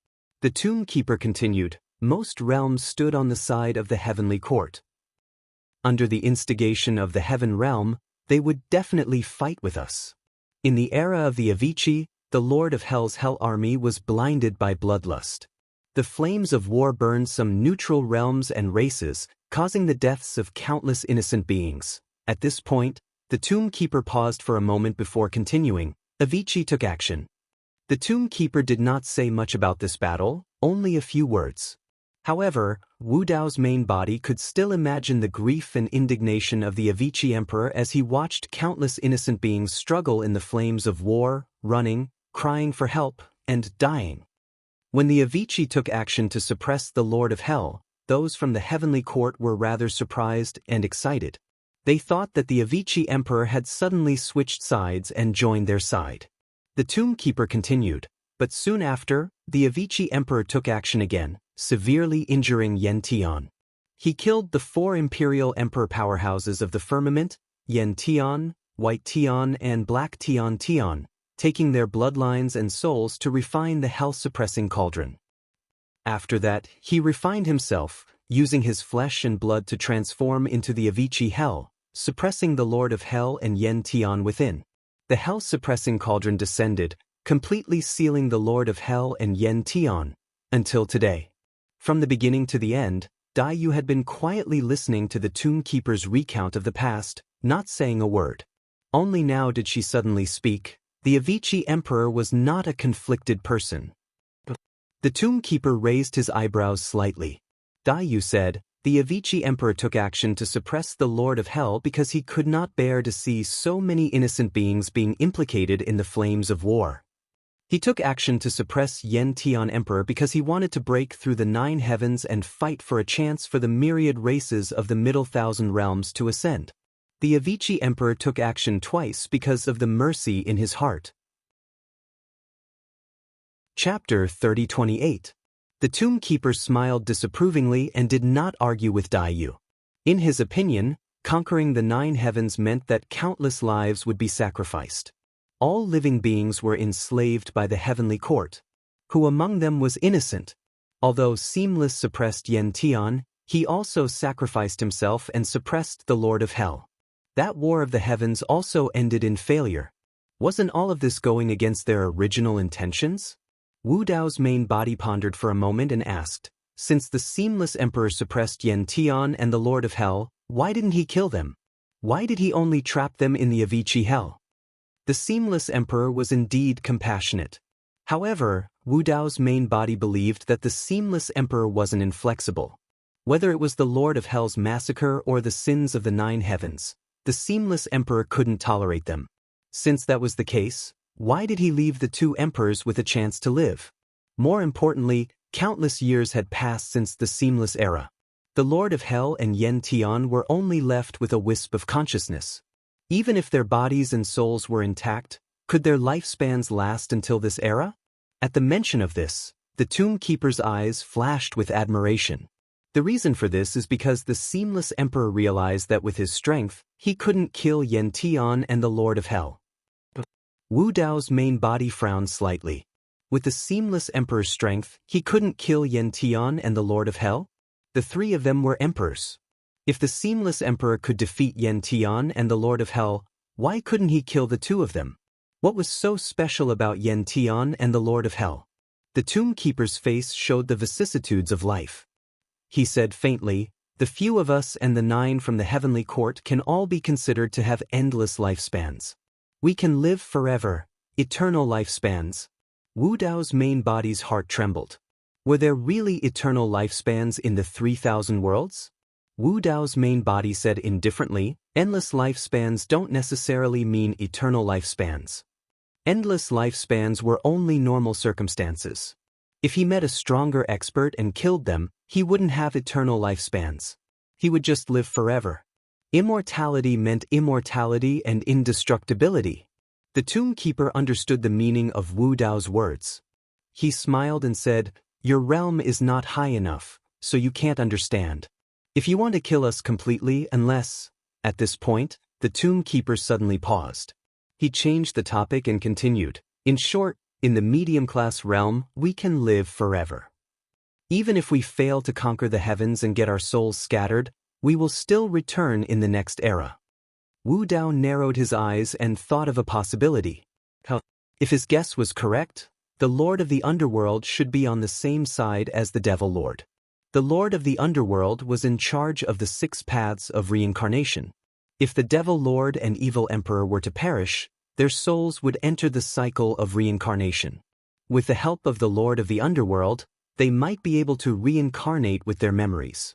The Tomb Keeper continued, most realms stood on the side of the heavenly court. Under the instigation of the heaven realm, they would definitely fight with us. In the era of the Avicii, the Lord of Hell's Hell Army was blinded by bloodlust. The flames of war burned some neutral realms and races, causing the deaths of countless innocent beings. At this point, the Tomb Keeper paused for a moment before continuing. Avicii took action. The Tomb Keeper did not say much about this battle, only a few words. However, Wu Dao's main body could still imagine the grief and indignation of the Avicii Emperor as he watched countless innocent beings struggle in the flames of war, running, crying for help, and dying. When the Avicii took action to suppress the Lord of Hell, those from the heavenly court were rather surprised and excited. They thought that the Avicii Emperor had suddenly switched sides and joined their side. The Tomb Keeper continued, but soon after, the Avicii Emperor took action again, severely injuring Yen Tian. He killed the 4 imperial emperor powerhouses of the firmament, Yen Tian, White Tian and Black Tian, taking their bloodlines and souls to refine the hell-suppressing cauldron. After that, he refined himself, using his flesh and blood to transform into the Avicii Hell, suppressing the Lord of Hell and Yen Tian within. The hell-suppressing cauldron descended, completely sealing the Lord of Hell and Yen Tian, until today. From the beginning to the end, Dai Yu had been quietly listening to the Tomb Keeper's recount of the past, not saying a word. Only now did she suddenly speak. The Avicii Emperor was not a conflicted person. The Tomb Keeper raised his eyebrows slightly. Dai Yu said, the Avicii Emperor took action to suppress the Lord of Hell because he could not bear to see so many innocent beings being implicated in the flames of war. He took action to suppress Yen Tian Emperor because he wanted to break through the 9 heavens and fight for a chance for the myriad races of the middle 1,000 realms to ascend. The Avicii Emperor took action twice because of the mercy in his heart. Chapter 30:28. The Tomb Keeper smiled disapprovingly and did not argue with Dai Yu. In his opinion, conquering the 9 heavens meant that countless lives would be sacrificed. All living beings were enslaved by the heavenly court. Who among them was innocent? Although Seamless suppressed Yen Tian, he also sacrificed himself and suppressed the Lord of Hell. That War of the Heavens also ended in failure. Wasn't all of this going against their original intentions? Wu Dao's main body pondered for a moment and asked, Since the Seamless Emperor suppressed Yen Tian and the Lord of Hell, why didn't he kill them? Why did he only trap them in the Avicii Hell? The Seamless Emperor was indeed compassionate. However, Wu Dao's main body believed that the Seamless Emperor wasn't inflexible. Whether it was the Lord of Hell's massacre or the sins of the 9 heavens, the Seamless Emperor couldn't tolerate them. Since that was the case, why did he leave the 2 emperors with a chance to live? More importantly, countless years had passed since the Seamless era. The Lord of Hell and Yen Tian were only left with a wisp of consciousness. Even if their bodies and souls were intact, could their lifespans last until this era? At the mention of this, the Tomb Keeper's eyes flashed with admiration. The reason for this is because the Seamless Emperor realized that with his strength, he couldn't kill Yen Tian and the Lord of Hell. Wu Dao's main body frowned slightly. With the Seamless Emperor's strength, he couldn't kill Yen Tian and the Lord of Hell? The 3 of them were emperors. If the Seamless Emperor could defeat Yen Tian and the Lord of Hell, why couldn't he kill the 2 of them? What was so special about Yen Tian and the Lord of Hell? The Tomb Keeper's face showed the vicissitudes of life. He said faintly, "The few of us and the 9 from the heavenly court can all be considered to have endless lifespans. We can live forever, eternal lifespans." Wu Dao's main body's heart trembled. Were there really eternal lifespans in the 3,000 worlds? Wu Dao's main body said indifferently, "Endless lifespans don't necessarily mean eternal lifespans. Endless lifespans were only normal circumstances. If he met a stronger expert and killed them, he wouldn't have eternal lifespans. He would just live forever." Immortality meant immortality and indestructibility. The Tomb Keeper understood the meaning of Wu Dao's words. He smiled and said, "Your realm is not high enough, so you can't understand. If you want to kill us completely unless—" At this point, the Tomb Keeper suddenly paused. He changed the topic and continued, "In short, in the medium-class realm, we can live forever. Even if we fail to conquer the heavens and get our souls scattered, we will still return in the next era." Wu Dao narrowed his eyes and thought of a possibility. If his guess was correct, the Lord of the Underworld should be on the same side as the Devil Lord. The Lord of the Underworld was in charge of the 6 paths of reincarnation. If the Devil Lord and Evil Emperor were to perish, their souls would enter the cycle of reincarnation. With the help of the Lord of the Underworld, they might be able to reincarnate with their memories.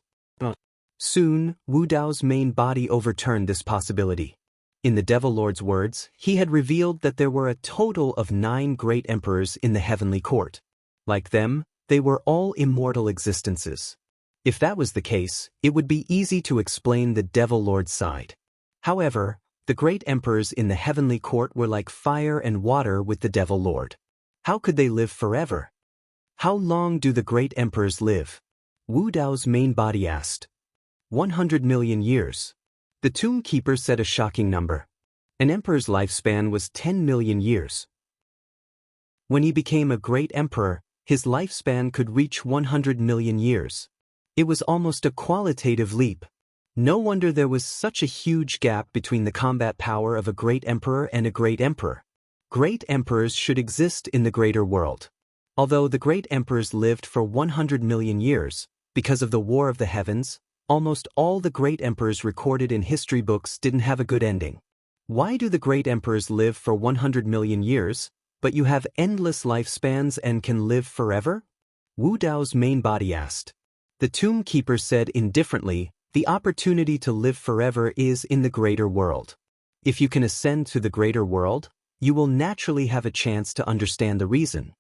Soon, Wu Dao's main body overturned this possibility. In the Devil Lord's words, he had revealed that there were a total of 9 great emperors in the heavenly court. Like them, they were all immortal existences. If that was the case, it would be easy to explain the Devil Lord's side. However, the great emperors in the heavenly court were like fire and water with the Devil Lord. How could they live forever? How long do the great emperors live? Wu Dao's main body asked. 100 million years. The Tomb Keeper said a shocking number. An emperor's lifespan was 10 million years. When he became a great emperor, his lifespan could reach 100 million years. It was almost a qualitative leap. No wonder there was such a huge gap between the combat power of a great emperor and a great emperor. Great emperors should exist in the greater world. Although the great emperors lived for 100 million years, because of the War of the Heavens, almost all the great emperors recorded in history books didn't have a good ending. Why do the great emperors live for 100 million years, but you have endless lifespans and can live forever? Wu Dao's main body asked. The Tomb Keeper said indifferently, "The opportunity to live forever is in the greater world. If you can ascend to the greater world, you will naturally have a chance to understand the reason.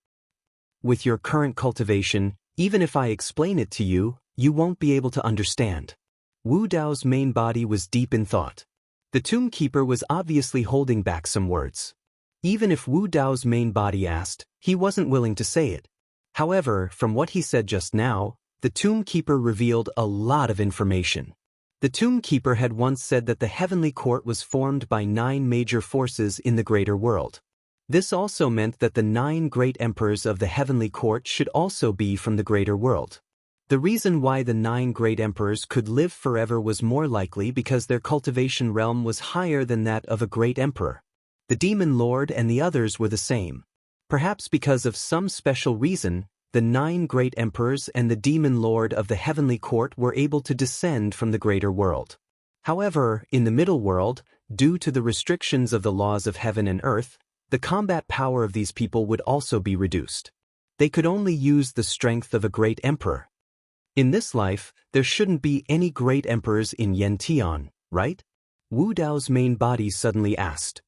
With your current cultivation, even if I explain it to you, you won't be able to understand." Wu Dao's main body was deep in thought. The Tomb Keeper was obviously holding back some words. Even if Wu Dao's main body asked, he wasn't willing to say it. However, from what he said just now, the Tomb Keeper revealed a lot of information. The Tomb Keeper had once said that the heavenly court was formed by 9 major forces in the greater world. This also meant that the 9 great emperors of the heavenly court should also be from the greater world. The reason why the 9 great emperors could live forever was more likely because their cultivation realm was higher than that of a great emperor. The Demon Lord and the others were the same. Perhaps because of some special reason, the 9 great emperors and the demon lord of the heavenly court were able to descend from the greater world. However, in the middle world, due to the restrictions of the laws of heaven and earth, the combat power of these people would also be reduced. They could only use the strength of a great emperor. In this life, there shouldn't be any great emperors in Yantian, right? Wu Dao's main body suddenly asked.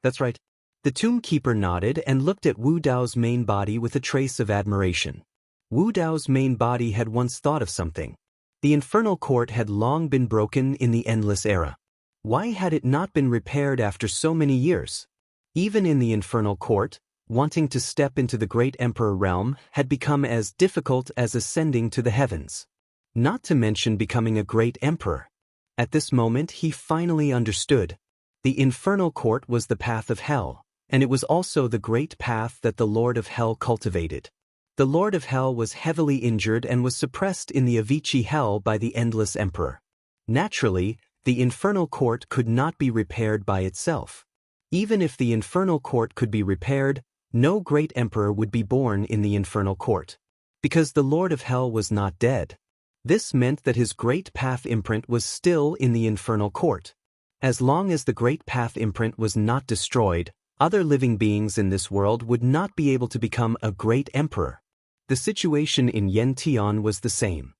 That's right. The tomb keeper nodded and looked at Wu Dao's main body with a trace of admiration. Wu Dao's main body had once thought of something. The infernal court had long been broken in the endless era. Why had it not been repaired after so many years? Even in the infernal court, wanting to step into the great emperor realm had become as difficult as ascending to the heavens. Not to mention becoming a great emperor. At this moment he finally understood. The infernal court was the path of hell, and it was also the great path that the Lord of Hell cultivated. The Lord of Hell was heavily injured and was suppressed in the Avicii Hell by the Endless Emperor. Naturally, the infernal court could not be repaired by itself. Even if the infernal court could be repaired, no great emperor would be born in the infernal court. Because the Lord of Hell was not dead. This meant that his great path imprint was still in the infernal court. As long as the great path imprint was not destroyed, other living beings in this world would not be able to become a great emperor. The situation in Yantian was the same.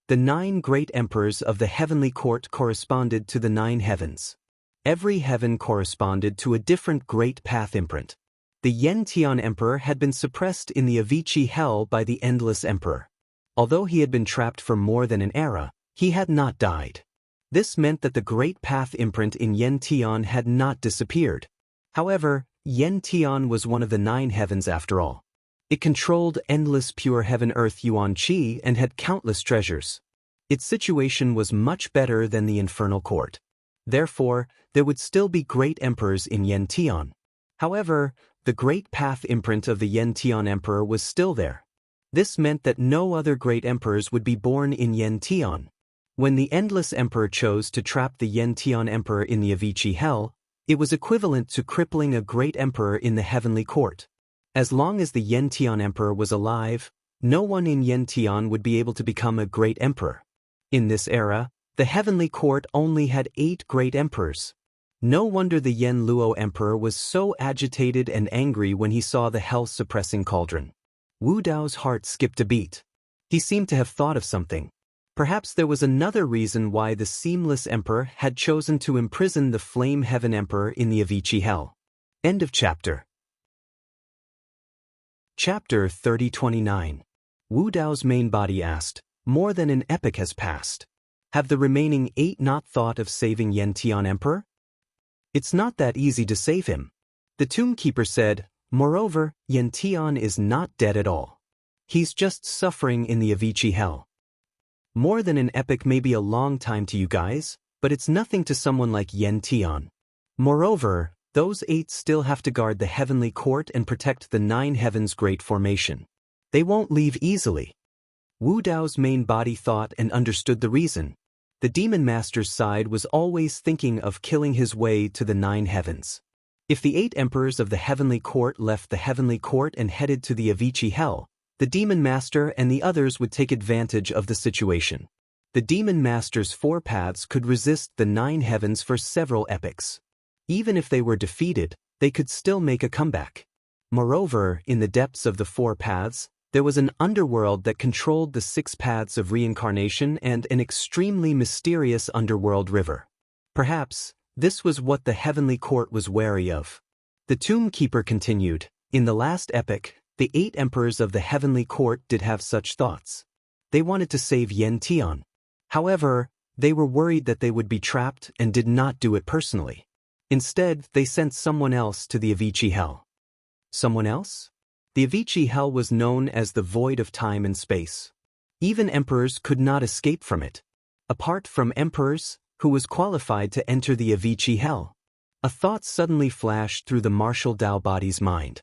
The 9 great emperors of the heavenly court corresponded to the 9 heavens. Every heaven corresponded to a different great path imprint. The Yantian emperor had been suppressed in the Avicii Hell by the Endless Emperor. Although he had been trapped for more than an era, he had not died. This meant that the great path imprint in Yantian had not disappeared. However, Yantian was one of the 9 heavens after all. It controlled endless pure heaven earth Yuan Qi and had countless treasures. Its situation was much better than the infernal court. Therefore, there would still be great emperors in Yantian. However, the great path imprint of the Yantian emperor was still there. This meant that no other great emperors would be born in Yantian. When the Endless Emperor chose to trap the Yantian emperor in the Avicii Hell, it was equivalent to crippling a great emperor in the heavenly court. As long as the Yantian emperor was alive, no one in Yantian would be able to become a great emperor. In this era, the heavenly court only had 8 great emperors. No wonder the Yen Luo emperor was so agitated and angry when he saw the hell-suppressing cauldron. Wu Dao's heart skipped a beat. He seemed to have thought of something. Perhaps there was another reason why the Seamless Emperor had chosen to imprison the Flame Heaven Emperor in the Avicii Hell. End of chapter. Chapter 3029. Wu Dao's main body asked, more than an epoch has passed. Have the remaining 8 not thought of saving Yantian Emperor? It's not that easy to save him. The tomb keeper said, moreover, Yantian is not dead at all. He's just suffering in the Avicii Hell. More than an epoch may be a long time to you guys, but it's nothing to someone like Yantian. Moreover, those 8 still have to guard the heavenly court and protect the 9 heavens' great formation. They won't leave easily. Wu Dao's main body thought and understood the reason. The demon master's side was always thinking of killing his way to the 9 heavens. If the 8 emperors of the heavenly court left the heavenly court and headed to the Avicii Hell, the demon master and the others would take advantage of the situation. The demon master's 4 paths could resist the 9 heavens for several epochs. Even if they were defeated, they could still make a comeback. Moreover, in the depths of the 4 paths, there was an underworld that controlled the 6 paths of reincarnation and an extremely mysterious underworld river. Perhaps, this was what the heavenly court was wary of. The tomb keeper continued, in the last epoch, the 8 emperors of the heavenly court did have such thoughts. They wanted to save Yantian. However, they were worried that they would be trapped and did not do it personally. Instead, they sent someone else to the Avicii Hell. Someone else? The Avicii Hell was known as the void of time and space. Even emperors could not escape from it. Apart from emperors, who was qualified to enter the Avicii Hell? A thought suddenly flashed through the martial Dao body's mind.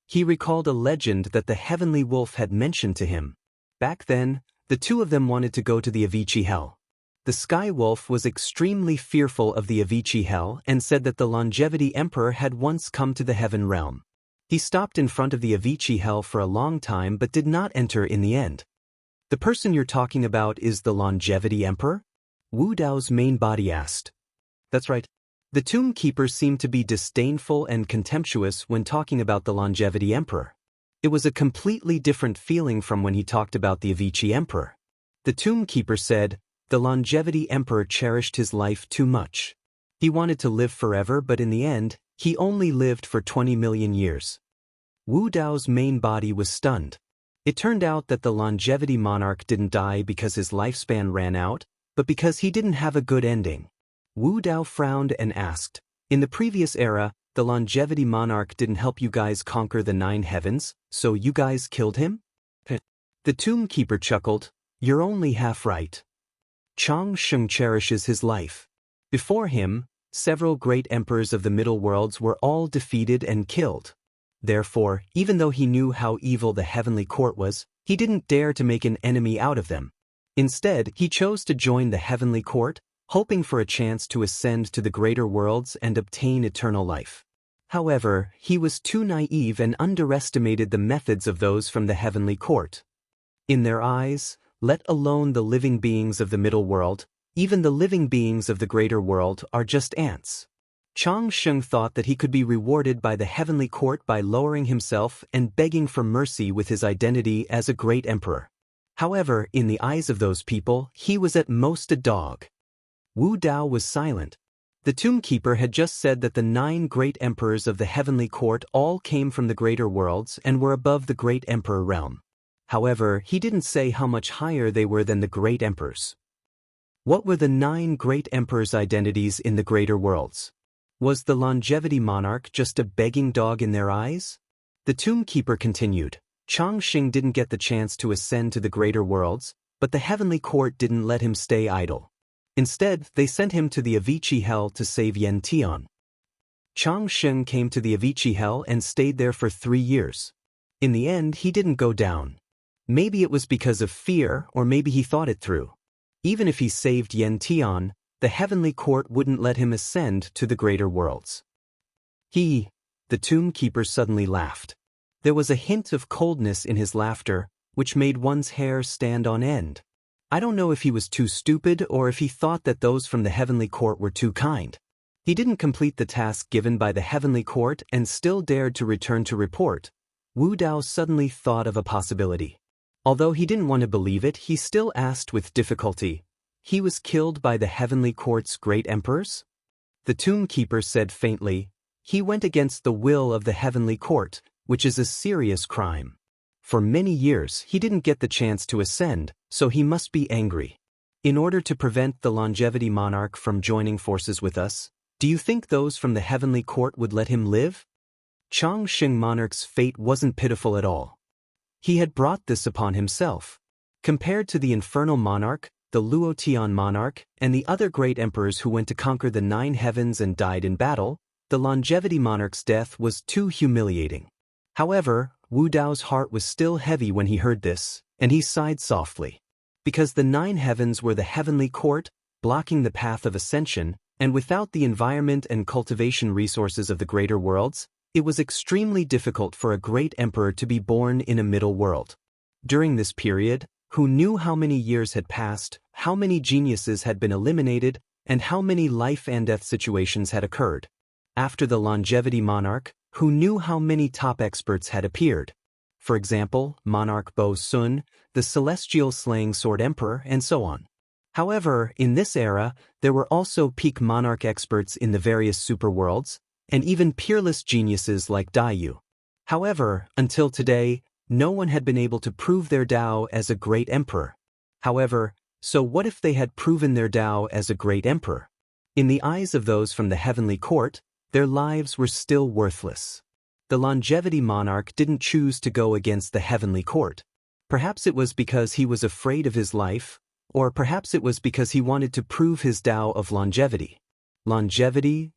He recalled a legend that the heavenly wolf had mentioned to him. Back then, the 2 of them wanted to go to the Avicii Hell. The Sky Wolf was extremely fearful of the Avicii Hell and said that the Longevity Emperor had once come to the heaven realm. He stopped in front of the Avicii hell for a long time but did not enter in the end. The person you're talking about is the Longevity Emperor? Wu Dao's main body asked. That's right. The tomb keeper seemed to be disdainful and contemptuous when talking about the Longevity Emperor. It was a completely different feeling from when he talked about the Avicii Emperor. The tomb keeper said, the Longevity Emperor cherished his life too much. He wanted to live forever, but in the end, he only lived for 20 million years. Wu Dao's main body was stunned. It turned out that the Longevity Monarch didn't die because his lifespan ran out, but because he didn't have a good ending. Wu Dao frowned and asked, in the previous era, the Longevity Monarch didn't help you guys conquer the 9 heavens, so you guys killed him? The tomb keeper chuckled, you're only half right. Chang Sheng cherishes his life. Before him, several great emperors of the Middle Worlds were all defeated and killed. Therefore, even though he knew how evil the heavenly court was, he didn't dare to make an enemy out of them. Instead, he chose to join the heavenly court, hoping for a chance to ascend to the greater worlds and obtain eternal life. However, he was too naive and underestimated the methods of those from the heavenly court. In their eyes, let alone the living beings of the middle world, even the living beings of the greater world are just ants. Chang Sheng thought that he could be rewarded by the heavenly court by lowering himself and begging for mercy with his identity as a great emperor. However, in the eyes of those people, he was at most a dog. Wu Dao was silent. The tomb keeper had just said that the 9 great emperors of the heavenly court all came from the greater worlds and were above the great emperor realm. However, he didn't say how much higher they were than the great emperors. What were the 9 great emperors' identities in the greater worlds? Was the Longevity Monarch just a begging dog in their eyes? The tomb keeper continued, Chang Sheng didn't get the chance to ascend to the greater worlds, but the heavenly court didn't let him stay idle. Instead, they sent him to the Avicii hell to save Yen Tian. Chang Sheng came to the Avicii hell and stayed there for 3 years. In the end, he didn't go down. Maybe it was because of fear, or maybe he thought it through. Even if he saved Yen Tian, the heavenly court wouldn't let him ascend to the greater worlds. The tomb keeper suddenly laughed. There was a hint of coldness in his laughter, which made one's hair stand on end. I don't know if he was too stupid or if he thought that those from the heavenly court were too kind. He didn't complete the task given by the heavenly court and still dared to return to report. Wu Dao suddenly thought of a possibility. Although he didn't want to believe it, he still asked with difficulty, he was killed by the heavenly court's great emperors? The tomb keeper said faintly, he went against the will of the heavenly court, which is a serious crime. For many years he didn't get the chance to ascend, so he must be angry. In order to prevent the Longevity Monarch from joining forces with us, do you think those from the heavenly court would let him live? Chang Sheng Monarch's fate wasn't pitiful at all. He had brought this upon himself. Compared to the Infernal Monarch, the Luotian Monarch, and the other great emperors who went to conquer the 9 heavens and died in battle, the Longevity Monarch's death was too humiliating. However, Wu Dao's heart was still heavy when he heard this, and he sighed softly. Because the 9 heavens were the heavenly court, blocking the path of ascension, and without the environment and cultivation resources of the greater worlds, it was extremely difficult for a great emperor to be born in a middle world. During this period, who knew how many years had passed, how many geniuses had been eliminated, and how many life and death situations had occurred? After the Longevity Monarch, who knew how many top experts had appeared? For example, Monarch Bo Sun, the Celestial Slaying Sword Emperor, and so on. However, in this era, there were also peak monarch experts in the various superworlds, and even peerless geniuses like Daiyu. However, until today, no one had been able to prove their Dao as a great emperor. However, so what if they had proven their Dao as a great emperor? In the eyes of those from the heavenly court, their lives were still worthless. The Longevity Monarch didn't choose to go against the heavenly court. Perhaps it was because he was afraid of his life, or perhaps it was because he wanted to prove his Dao of longevity. Longevity.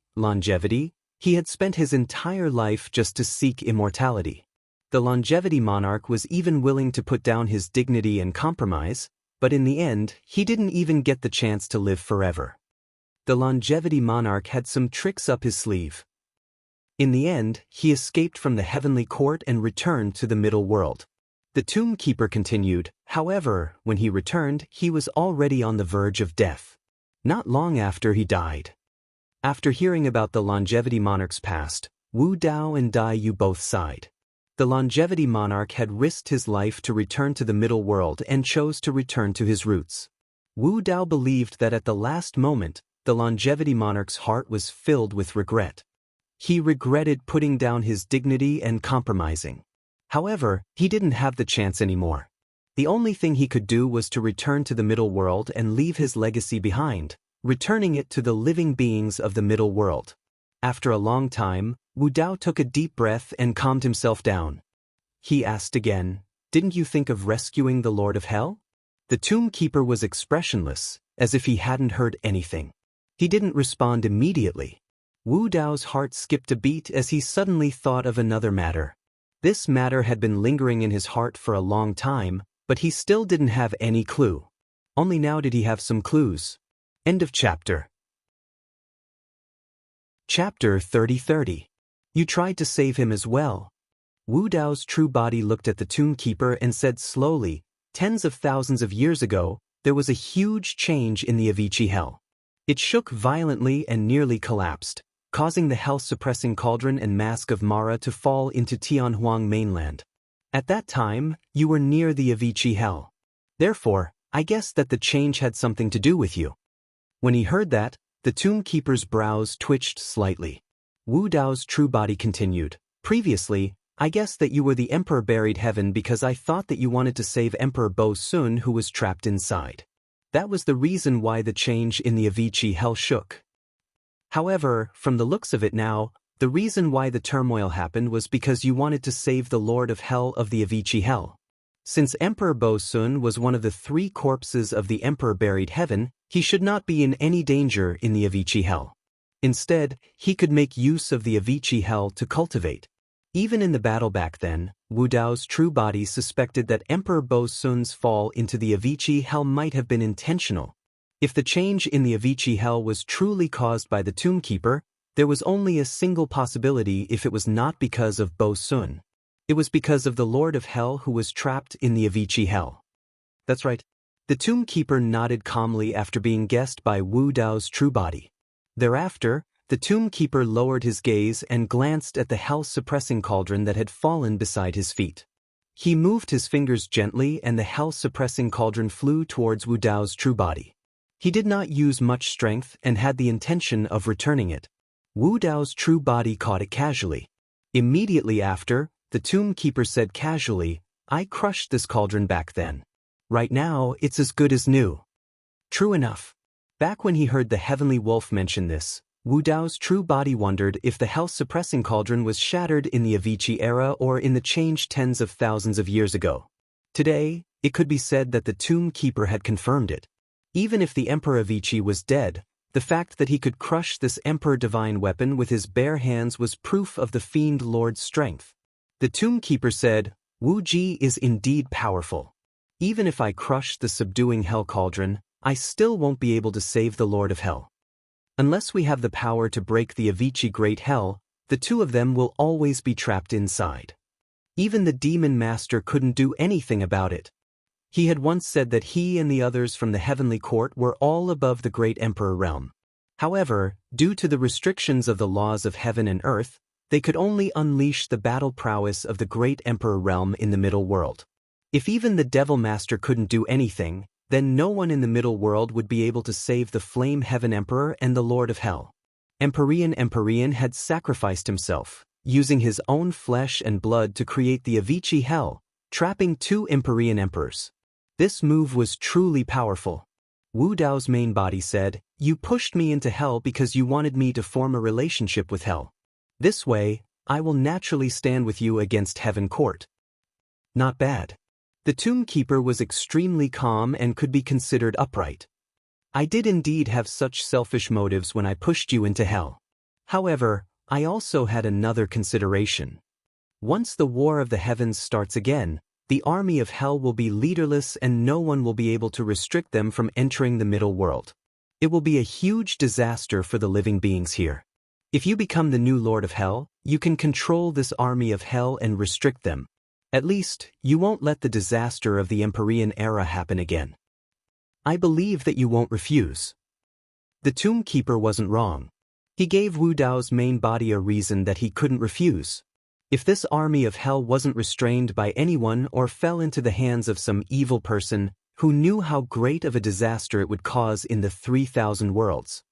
He had spent his entire life just to seek immortality. The Longevity Monarch was even willing to put down his dignity and compromise, but in the end, he didn't even get the chance to live forever. The Longevity Monarch had some tricks up his sleeve. In the end, he escaped from the heavenly court and returned to the middle world. The tomb keeper continued, however, when he returned, he was already on the verge of death. Not long after he died. After hearing about the longevity monarch's past, Wu Dao and Dai Yu both sighed. The longevity monarch had risked his life to return to the middle world and chose to return to his roots. Wu Dao believed that at the last moment, the longevity monarch's heart was filled with regret. He regretted putting down his dignity and compromising. However, he didn't have the chance anymore. The only thing he could do was to return to the middle world and leave his legacy behind, returning it to the living beings of the middle world. After a long time, Wu Dao took a deep breath and calmed himself down. He asked again, "Didn't you think of rescuing the Lord of Hell?" The tomb keeper was expressionless, as if he hadn't heard anything. He didn't respond immediately. Wu Dao's heart skipped a beat as he suddenly thought of another matter. This matter had been lingering in his heart for a long time, but he still didn't have any clue. Only now did he have some clues. End of chapter. Chapter 30:30. You tried to save him as well. Wu Dao's true body looked at the tomb keeper and said slowly, "Tens of thousands of years ago, there was a huge change in the Avicii hell. It shook violently and nearly collapsed, causing the hell-suppressing cauldron and mask of Mara to fall into Tianhuang mainland. At that time, you were near the Avicii hell. Therefore, I guess that the change had something to do with you." When he heard that, the tomb keeper's brows twitched slightly. Wu Dao's true body continued, "Previously, I guess that you were the emperor buried heaven because I thought that you wanted to save Emperor Bo Sun who was trapped inside. That was the reason why the change in the Avicii hell shook. However, from the looks of it now, the reason why the turmoil happened was because you wanted to save the Lord of Hell of the Avicii hell. Since Emperor Bo Sun was one of the 3 corpses of the emperor buried heaven, he should not be in any danger in the Avicii hell. Instead, he could make use of the Avicii hell to cultivate. Even in the battle back then, Wu Dao's true body suspected that Emperor Bo Sun's fall into the Avicii hell might have been intentional. If the change in the Avicii hell was truly caused by the tomb keeper, there was only a single possibility if it was not because of Bo Sun. It was because of the Lord of Hell who was trapped in the Avicii hell. That's right. The tomb keeper nodded calmly after being guessed by Wu Dao's true body. Thereafter, the tomb keeper lowered his gaze and glanced at the hell-suppressing cauldron that had fallen beside his feet. He moved his fingers gently and the hell-suppressing cauldron flew towards Wu Dao's true body. He did not use much strength and had the intention of returning it. Wu Dao's true body caught it casually. Immediately after, the tomb keeper said casually, "I crushed this cauldron back then. Right now, it's as good as new." True enough. Back when he heard the heavenly wolf mention this, Wu Dao's true body wondered if the hell-suppressing cauldron was shattered in the Avicii era or in the change tens of thousands of years ago. Today, it could be said that the tomb keeper had confirmed it. Even if the Emperor Avicii was dead, the fact that he could crush this Emperor divine weapon with his bare hands was proof of the Fiend Lord's strength. The tomb keeper said, "Wu Ji is indeed powerful. Even if I crush the subduing hell cauldron, I still won't be able to save the Lord of Hell. Unless we have the power to break the Avicii Great Hell, the 2 of them will always be trapped inside." Even the demon master couldn't do anything about it. He had once said that he and the others from the heavenly court were all above the great emperor realm. However, due to the restrictions of the laws of heaven and earth, they could only unleash the battle prowess of the great emperor realm in the middle world. If even the devil master couldn't do anything, then no one in the middle world would be able to save the flame heaven emperor and the Lord of Hell. Empyrean had sacrificed himself, using his own flesh and blood to create the Avicii hell, trapping 2 Empyrean emperors. This move was truly powerful. Wu Dao's main body said, "You pushed me into hell because you wanted me to form a relationship with hell. This way, I will naturally stand with you against heaven court." Not bad. The tomb keeper was extremely calm and could be considered upright. "I did indeed have such selfish motives when I pushed you into hell. However, I also had another consideration. Once the war of the heavens starts again, the army of hell will be leaderless and no one will be able to restrict them from entering the middle world. It will be a huge disaster for the living beings here. If you become the new Lord of Hell, you can control this army of hell and restrict them. At least, you won't let the disaster of the Empyrean era happen again. I believe that you won't refuse. The Tomb Keeper wasn't wrong. He gave Wu Dao's main body a reason that he couldn't refuse. If this army of hell wasn't restrained by anyone or fell into the hands of some evil person who knew how great of a disaster it would cause in the 3,000 worlds.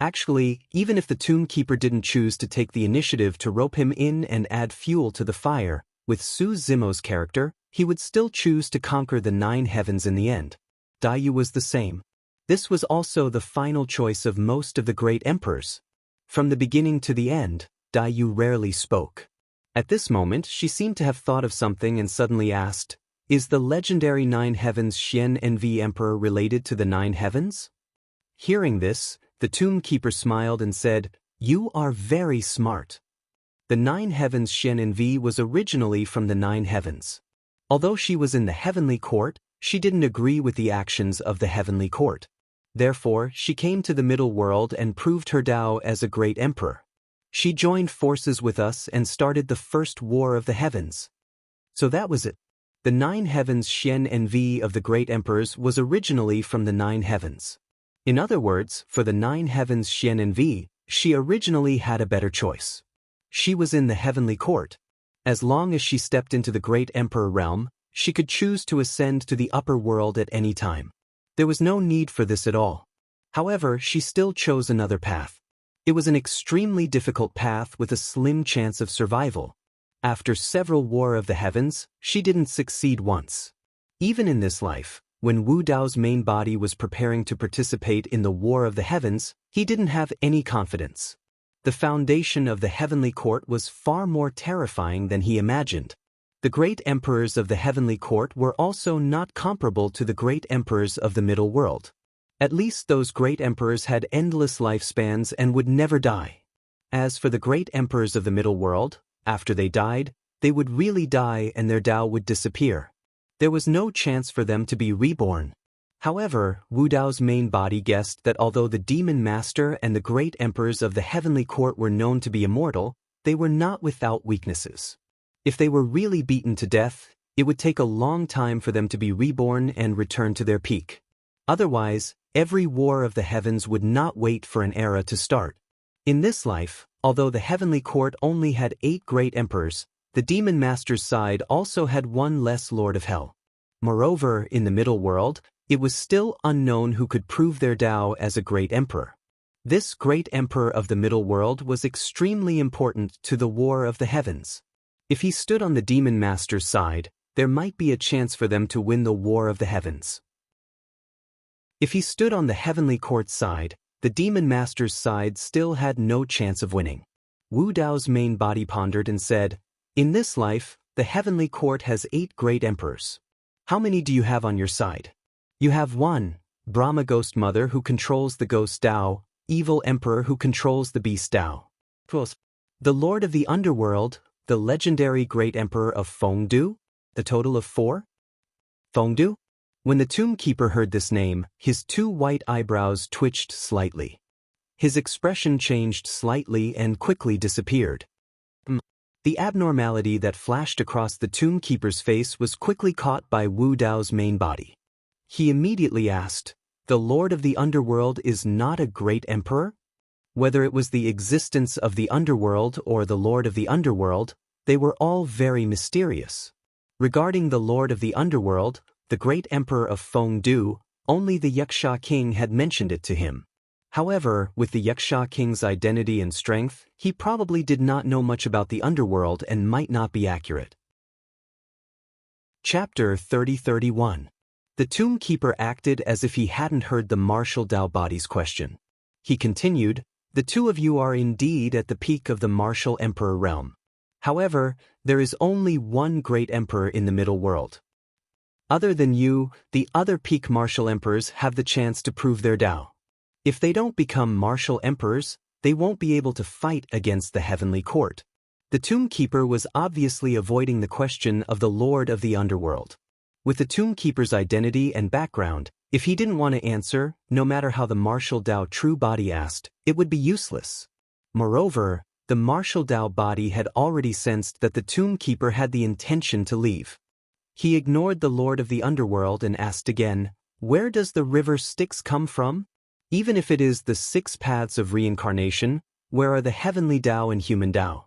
Actually, even if the Tomb Keeper didn't choose to take the initiative to rope him in and add fuel to the fire, with Su Zimo's character, he would still choose to conquer the 9 heavens in the end. Daiyu was the same. This was also the final choice of most of the great emperors. From the beginning to the end, Daiyu rarely spoke. At this moment, she seemed to have thought of something and suddenly asked, "Is the legendary 9 heavens Xian Envi Emperor related to the 9 heavens?" Hearing this, the Tomb Keeper smiled and said, "You are very smart." The 9 heavens Xian Envi was originally from the 9 heavens. Although she was in the heavenly court, she didn't agree with the actions of the heavenly court. Therefore, she came to the middle world and proved her Tao as a great emperor. She joined forces with us and started the first war of the heavens. So that was it. The 9 heavens Xian Envi of the great emperors was originally from the 9 heavens. In other words, for the 9 heavens Xian Envi, she originally had a better choice. She was in the heavenly court. As long as she stepped into the great emperor realm, she could choose to ascend to the upper world at any time. There was no need for this at all. However, she still chose another path. It was an extremely difficult path with a slim chance of survival. After several War of the Heavens, she didn't succeed once. Even in this life, when Wu Dao's main body was preparing to participate in the War of the Heavens, he didn't have any confidence. The foundation of the heavenly court was far more terrifying than he imagined. The great emperors of the heavenly court were also not comparable to the great emperors of the middle world. At least those great emperors had endless lifespans and would never die. As for the great emperors of the middle world, after they died, they would really die and their Tao would disappear. There was no chance for them to be reborn. However, Wu Dao's main body guessed that although the Demon Master and the great emperors of the heavenly court were known to be immortal, they were not without weaknesses. If they were really beaten to death, it would take a long time for them to be reborn and return to their peak. Otherwise, every war of the heavens would not wait for an era to start. In this life, although the heavenly court only had 8 great emperors, the Demon Master's side also had 1 less Lord of Hell. Moreover, in the middle world, it was still unknown who could prove their Tao as a great emperor. This great emperor of the middle world was extremely important to the War of the Heavens. If he stood on the Demon Master's side, there might be a chance for them to win the War of the Heavens. If he stood on the heavenly court side, the Demon Master's side still had no chance of winning. Wu Dao's main body pondered and said, "In this life, the heavenly court has 8 great emperors. How many do you have on your side?" "You have 1, Brahma Ghost Mother who controls the Ghost Tao, Evil Emperor who controls the Beast Tao. The Lord of the Underworld, the legendary Great Emperor of Fengdu, the total of 4? Fengdu?" When the Tomb Keeper heard this name, his 2 white eyebrows twitched slightly. His expression changed slightly and quickly disappeared. The abnormality that flashed across the Tomb Keeper's face was quickly caught by Wu Dao's main body. He immediately asked, "The Lord of the Underworld is not a great emperor?" Whether it was the existence of the underworld or the Lord of the Underworld, they were all very mysterious. Regarding the Lord of the Underworld, the great emperor of Fengdu, only the Yaksha king had mentioned it to him. However, with the Yaksha king's identity and strength, he probably did not know much about the underworld and might not be accurate. Chapter 30-31. The Tomb Keeper acted as if he hadn't heard the martial Dao body's question. He continued, "The 2 of you are indeed at the peak of the martial emperor realm. However, there is only 1 great emperor in the middle world. Other than you, the other peak martial emperors have the chance to prove their Tao. If they don't become martial emperors, they won't be able to fight against the heavenly court." The Tomb Keeper was obviously avoiding the question of the Lord of the Underworld. With the Tomb Keeper's identity and background, if he didn't want to answer, no matter how the martial Tao true body asked, it would be useless. Moreover, the martial Dao body had already sensed that the tomb keeper had the intention to leave. He ignored the Lord of the Underworld and asked again, "Where does the river Styx come from? Even if it is the 6 paths of reincarnation, where are the heavenly Dao and human Dao?"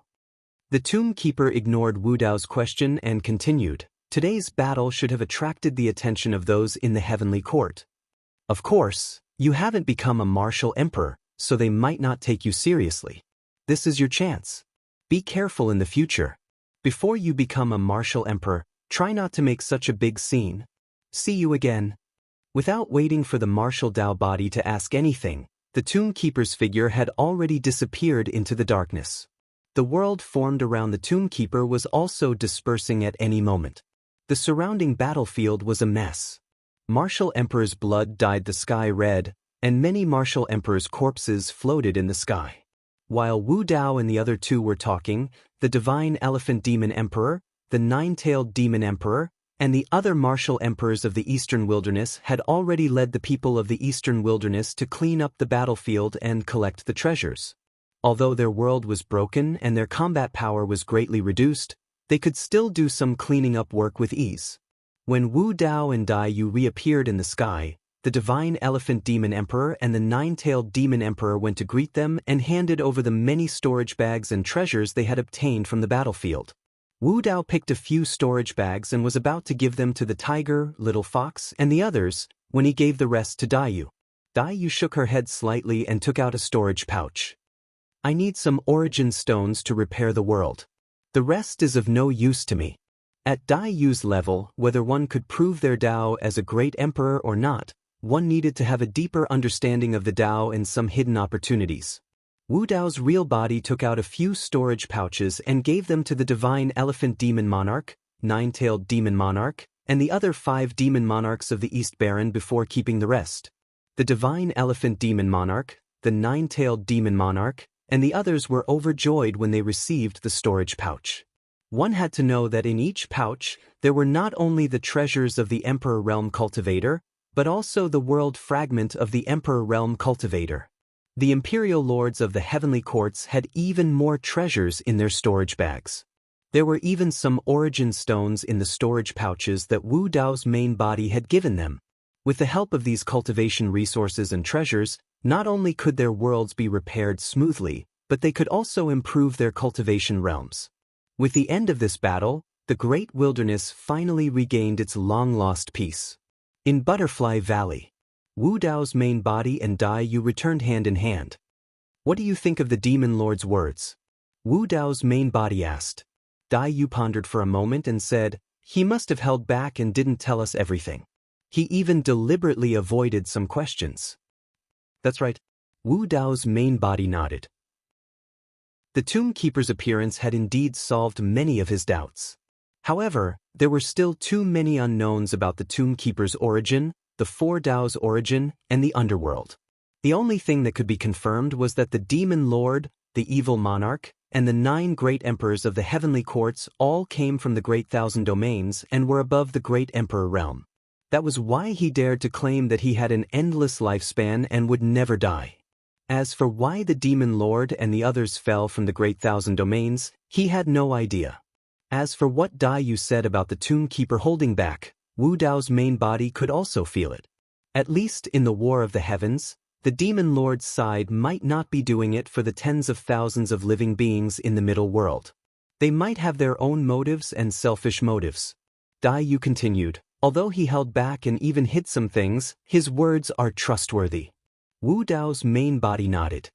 The tomb keeper ignored Wu Dao's question and continued, "Today's battle should have attracted the attention of those in the heavenly court. Of course, you haven't become a martial emperor, so they might not take you seriously. This is your chance. Be careful in the future. Before you become a martial emperor, try not to make such a big scene. See you again." Without waiting for the martial Dao body to ask anything, the tomb keeper's figure had already disappeared into the darkness. The world formed around the tomb keeper was also dispersing at any moment. The surrounding battlefield was a mess. Martial emperor's blood dyed the sky red, and many martial emperor's corpses floated in the sky. While Wu Dao and the other two were talking, the divine elephant demon emperor, the 9-tailed demon emperor, and the other martial emperors of the eastern wilderness had already led the people of the eastern wilderness to clean up the battlefield and collect the treasures. Although their world was broken and their combat power was greatly reduced, they could still do some cleaning up work with ease. When Wu Dao and Dai Yu reappeared in the sky, the divine elephant demon emperor and the 9-tailed demon emperor went to greet them and handed over the many storage bags and treasures they had obtained from the battlefield. Wu Dao picked a few storage bags and was about to give them to the tiger, little fox, and the others, when he gave the rest to Dai Yu. Dai Yu shook her head slightly and took out a storage pouch. "I need some origin stones to repair the world. The rest is of no use to me." At Dai Yu's level, whether one could prove their Dao as a great emperor or not, one needed to have a deeper understanding of the Dao and some hidden opportunities. Wu Dao's real body took out a few storage pouches and gave them to the divine elephant demon monarch, 9-tailed demon monarch, and the other 5 demon monarchs of the East Baron before keeping the rest. The divine elephant demon monarch, the 9-tailed demon monarch, and the others were overjoyed when they received the storage pouch. One had to know that in each pouch, there were not only the treasures of the Emperor Realm Cultivator, but also the world fragment of the Emperor Realm Cultivator. The Imperial Lords of the Heavenly Courts had even more treasures in their storage bags. There were even some origin stones in the storage pouches that Wu Dao's main body had given them. With the help of these cultivation resources and treasures, not only could their worlds be repaired smoothly, but they could also improve their cultivation realms. With the end of this battle, the great wilderness finally regained its long-lost peace. In Butterfly Valley, Wu Dao's main body and Dai Yu returned hand in hand. "What do you think of the Demon Lord's words?" Wu Dao's main body asked. Dai Yu pondered for a moment and said, "He must have held back and didn't tell us everything. He even deliberately avoided some questions." "That's right." Wu Dao's main body nodded. The Tomb Keeper's appearance had indeed solved many of his doubts. However, there were still too many unknowns about the Tomb Keeper's origin, the 4 Dao's origin, and the underworld. The only thing that could be confirmed was that the Demon Lord, the Evil Monarch, and the 9 Great Emperors of the Heavenly Courts all came from the Great Thousand Domains and were above the Great Emperor realm. That was why he dared to claim that he had an endless lifespan and would never die. As for why the Demon Lord and the others fell from the Great Thousand Domains, he had no idea. As for what Dai Yu said about the Tomb Keeper holding back, Wu Dao's main body could also feel it. At least in the War of the Heavens, the Demon Lord's side might not be doing it for the tens of thousands of living beings in the middle world. They might have their own motives and selfish motives. Dai Yu continued, although he held back and even hid some things, his words are trustworthy. Wu Dao's main body nodded.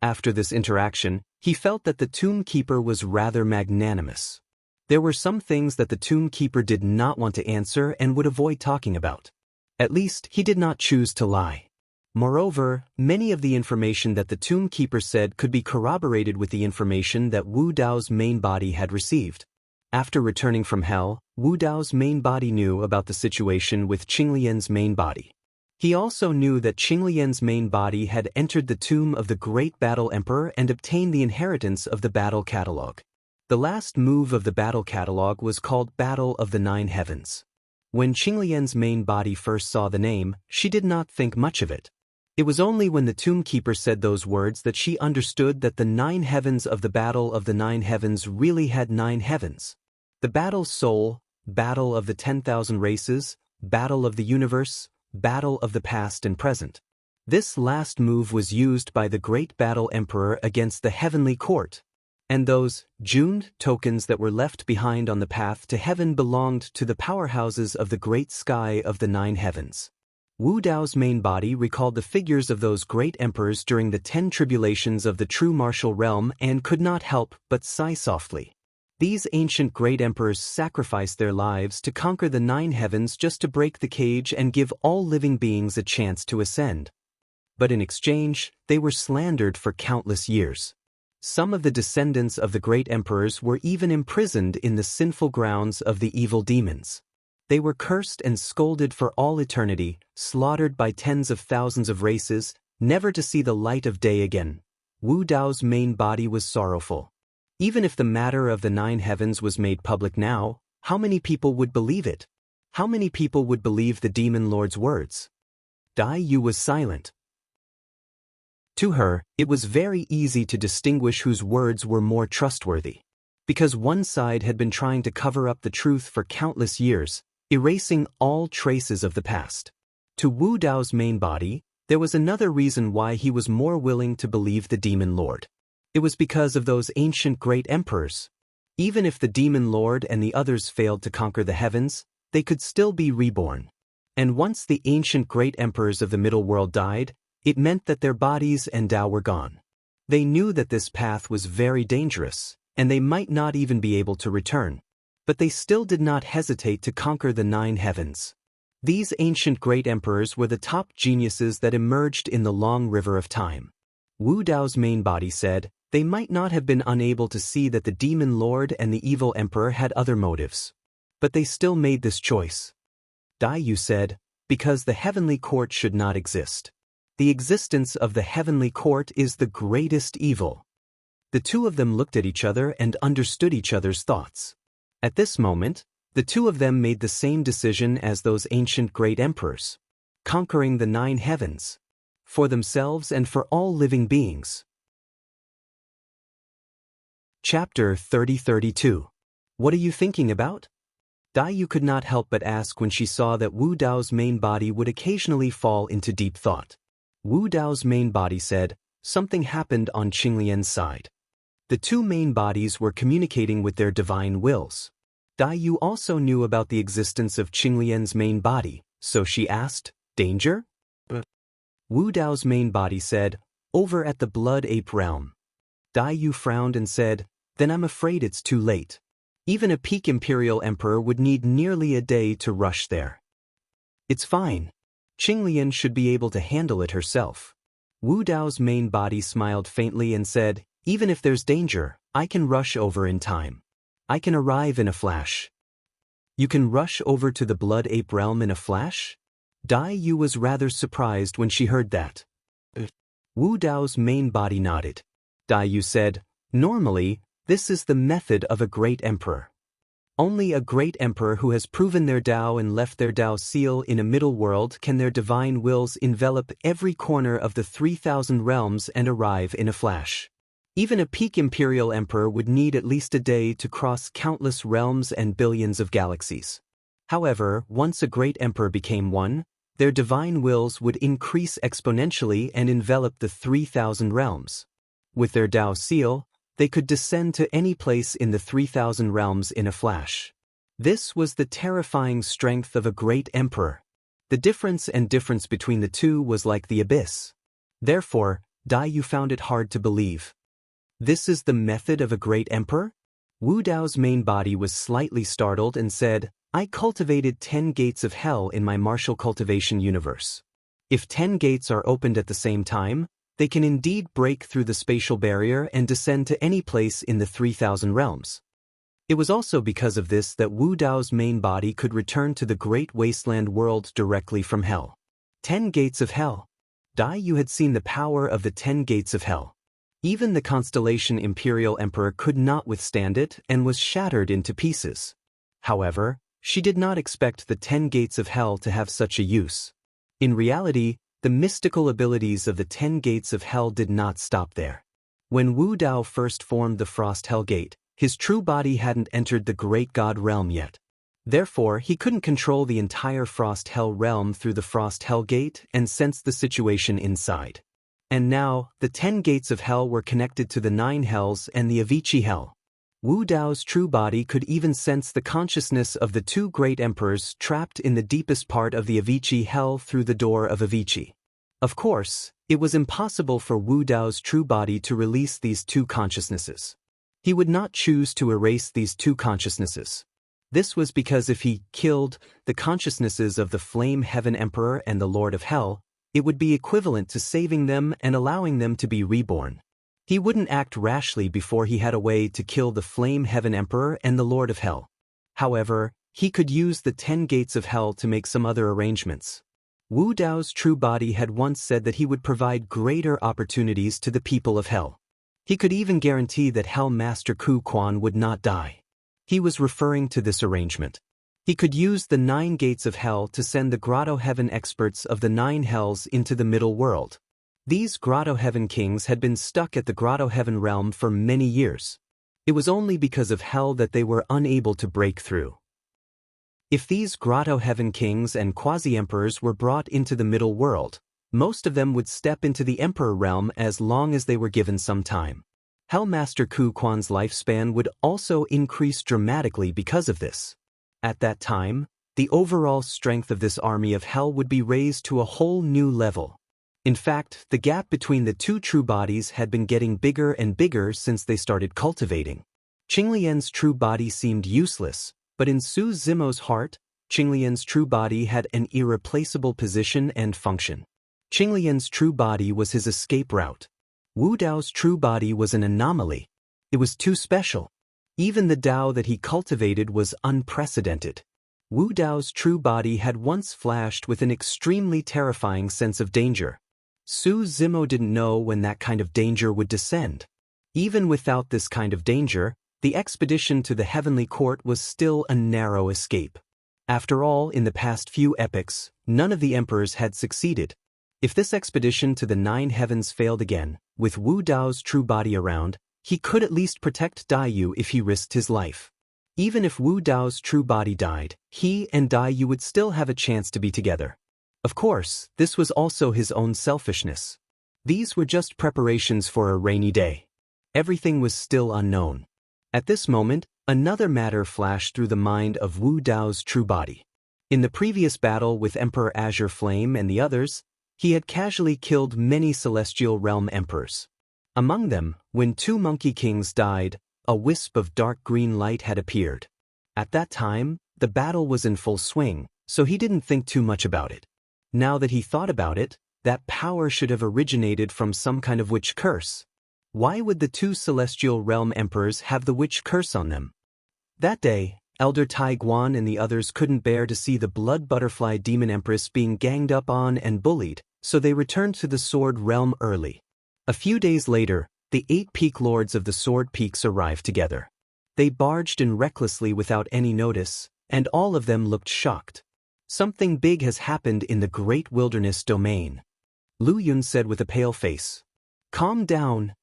After this interaction, he felt that the Tomb Keeper was rather magnanimous. There were some things that the Tomb Keeper did not want to answer and would avoid talking about. At least, he did not choose to lie. Moreover, many of the information that the Tomb Keeper said could be corroborated with the information that Wu Dao's main body had received. After returning from hell, Wu Dao's main body knew about the situation with Qinglian's main body. He also knew that Qinglian's main body had entered the tomb of the Great Battle Emperor and obtained the inheritance of the Battle Catalog. The last move of the Battle Catalog was called Battle of the 9 Heavens. When Qinglian's main body first saw the name, she did not think much of it. It was only when the tomb keeper said those words that she understood that the 9 heavens of the Battle of the 9 Heavens really had 9 heavens. The battle's soul, battle of the 10,000 races, battle of the universe, battle of the past and present. This last move was used by the great battle emperor against the heavenly court. And those June tokens that were left behind on the path to heaven belonged to the powerhouses of the great sky of the 9 heavens. Wu Dao's main body recalled the figures of those great emperors during the 10 tribulations of the true martial realm and could not help but sigh softly. These ancient great emperors sacrificed their lives to conquer the 9 heavens just to break the cage and give all living beings a chance to ascend. But in exchange, they were slandered for countless years. Some of the descendants of the great emperors were even imprisoned in the sinful grounds of the evil demons. They were cursed and scolded for all eternity, slaughtered by tens of thousands of races, never to see the light of day again. Wu Dao's main body was sorrowful. Even if the matter of the 9 heavens was made public now, how many people would believe it? How many people would believe the demon lord's words? Dai Yu was silent. To her, it was very easy to distinguish whose words were more trustworthy. Because one side had been trying to cover up the truth for countless years, erasing all traces of the past. To Wu Dao's main body, there was another reason why he was more willing to believe the demon lord. It was because of those ancient great emperors. Even if the demon lord and the others failed to conquer the heavens, they could still be reborn. And once the ancient great emperors of the middle world died, it meant that their bodies and Dao were gone. They knew that this path was very dangerous, and they might not even be able to return. But they still did not hesitate to conquer the 9 heavens. These ancient great emperors were the top geniuses that emerged in the long river of time. Wu Dao's main body said, they might not have been unable to see that the demon lord and the evil emperor had other motives. But they still made this choice. Dai Yu said, because the heavenly court should not exist. The existence of the heavenly court is the greatest evil. The two of them looked at each other and understood each other's thoughts. At this moment, the two of them made the same decision as those ancient great emperors, conquering the 9 heavens, for themselves and for all living beings. Chapter 30-32. What are you thinking about? Dai Yu could not help but ask when she saw that Wu Dao's main body would occasionally fall into deep thought. Wu Dao's main body said, something happened on Qinglian's side. The two main bodies were communicating with their divine wills. Dai Yu also knew about the existence of Qinglian's main body, so she asked, danger? Wu Dao's main body said, over at the Blood Ape realm. Dai Yu frowned and said, then I'm afraid it's too late. Even a peak imperial emperor would need nearly a day to rush there. It's fine. Qinglian should be able to handle it herself. Wu Dao's main body smiled faintly and said, even if there's danger, I can rush over in time. I can arrive in a flash. You can rush over to the Blood Ape realm in a flash? Dai Yu was rather surprised when she heard that. Wu Dao's main body nodded. Dai Yu said, normally, this is the method of a great emperor. Only a great emperor who has proven their Dao and left their Dao seal in a middle world can their divine wills envelop every corner of the 3,000 realms and arrive in a flash. Even a peak imperial emperor would need at least a day to cross countless realms and billions of galaxies. However, once a great emperor became one, their divine wills would increase exponentially and envelop the 3,000 realms. With their Dao seal, they could descend to any place in the 3,000 realms in a flash. This was the terrifying strength of a great emperor. The difference between the two was like the abyss. Therefore, Dai Yu found it hard to believe. This is the method of a great emperor? Wu Dao's main body was slightly startled and said, I cultivated 10 gates of hell in my martial cultivation universe. If 10 gates are opened at the same time, they can indeed break through the spatial barrier and descend to any place in the 3,000 realms. It was also because of this that Wu Dao's main body could return to the great wasteland world directly from hell. 10 gates of hell. Dai Yu had seen the power of the 10 gates of hell. Even the constellation Imperial Emperor could not withstand it and was shattered into pieces. However, she did not expect the 10 gates of hell to have such a use. In reality, the mystical abilities of the 10 gates of hell did not stop there. When Wu Dao first formed the Frost Hell Gate, his true body hadn't entered the Great God realm yet. Therefore, he couldn't control the entire Frost Hell realm through the Frost Hell Gate and sense the situation inside. And now, the 10 gates of hell were connected to the 9 hells and the Avicii hell. Wu Dao's true body could even sense the consciousness of the 2 great emperors trapped in the deepest part of the Avicii hell through the door of Avicii. Of course, it was impossible for Wu Dao's true body to release these 2 consciousnesses. He would not choose to erase these 2 consciousnesses. This was because if he killed the consciousnesses of the Flame Heaven Emperor and the Lord of Hell, it would be equivalent to saving them and allowing them to be reborn. He wouldn't act rashly before he had a way to kill the Flame Heaven Emperor and the Lord of Hell. However, he could use the 10 gates of hell to make some other arrangements. Wu Dao's true body had once said that he would provide greater opportunities to the people of hell. He could even guarantee that Hell Master Ku Quan would not die. He was referring to this arrangement. He could use the 9 gates of hell to send the Grotto Heaven experts of the 9 hells into the middle world. These Grotto Heaven kings had been stuck at the Grotto Heaven realm for many years. It was only because of hell that they were unable to break through. If these Grotto Heaven kings and quasi-emperors were brought into the middle world, most of them would step into the emperor realm as long as they were given some time. Hellmaster Ku Quan's lifespan would also increase dramatically because of this. At that time, the overall strength of this army of hell would be raised to a whole new level. In fact, the gap between the 2 true bodies had been getting bigger and bigger since they started cultivating. Qinglian's true body seemed useless, but in Su Zimo's heart, Qinglian's true body had an irreplaceable position and function. Qinglian's true body was his escape route. Wu Dao's true body was an anomaly. It was too special. Even the Dao that he cultivated was unprecedented. Wu Dao's true body had once flashed with an extremely terrifying sense of danger. Su Zimo didn't know when that kind of danger would descend. Even without this kind of danger, the expedition to the heavenly court was still a narrow escape. After all, in the past few epochs, none of the emperors had succeeded. If this expedition to the 9 heavens failed again, with Wu Dao's true body around, he could at least protect Daiyu if he risked his life. Even if Wu Dao's true body died, he and Daiyu would still have a chance to be together. Of course, this was also his own selfishness. These were just preparations for a rainy day. Everything was still unknown. At this moment, another matter flashed through the mind of Wu Dao's true body. In the previous battle with Emperor Azure Flame and the others, he had casually killed many celestial realm emperors. Among them, when 2 monkey kings died, a wisp of dark green light had appeared. At that time, the battle was in full swing, so he didn't think too much about it. Now that he thought about it, that power should have originated from some kind of witch curse. Why would the 2 celestial realm emperors have the witch curse on them? That day, Elder Tai Guan and the others couldn't bear to see the blood butterfly demon empress being ganged up on and bullied, so they returned to the Sword Realm early. A few days later, the 8 peak lords of the Sword Peaks arrived together. They barged in recklessly without any notice, and all of them looked shocked. Something big has happened in the Great Wilderness Domain. Lu Yun said with a pale face. Calm down.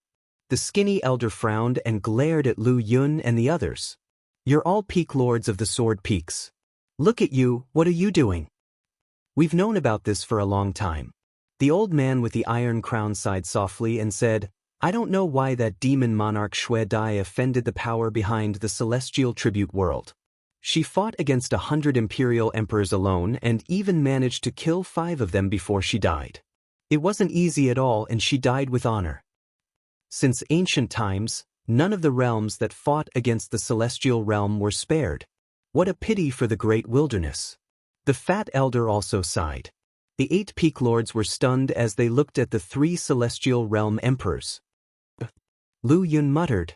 The skinny elder frowned and glared at Lu Yun and the others. You're all peak lords of the Sword Peaks. Look at you, what are you doing? We've known about this for a long time. The old man with the iron crown sighed softly and said, I don't know why that demon monarch Xue Dai offended the power behind the celestial tribute world. She fought against 100 imperial emperors alone and even managed to kill 5 of them before she died. It wasn't easy at all, and she died with honor. Since ancient times, none of the realms that fought against the celestial realm were spared. What a pity for the great wilderness. The fat elder also sighed. The 8 peak lords were stunned as they looked at the 3 celestial realm emperors. Lu Yun muttered.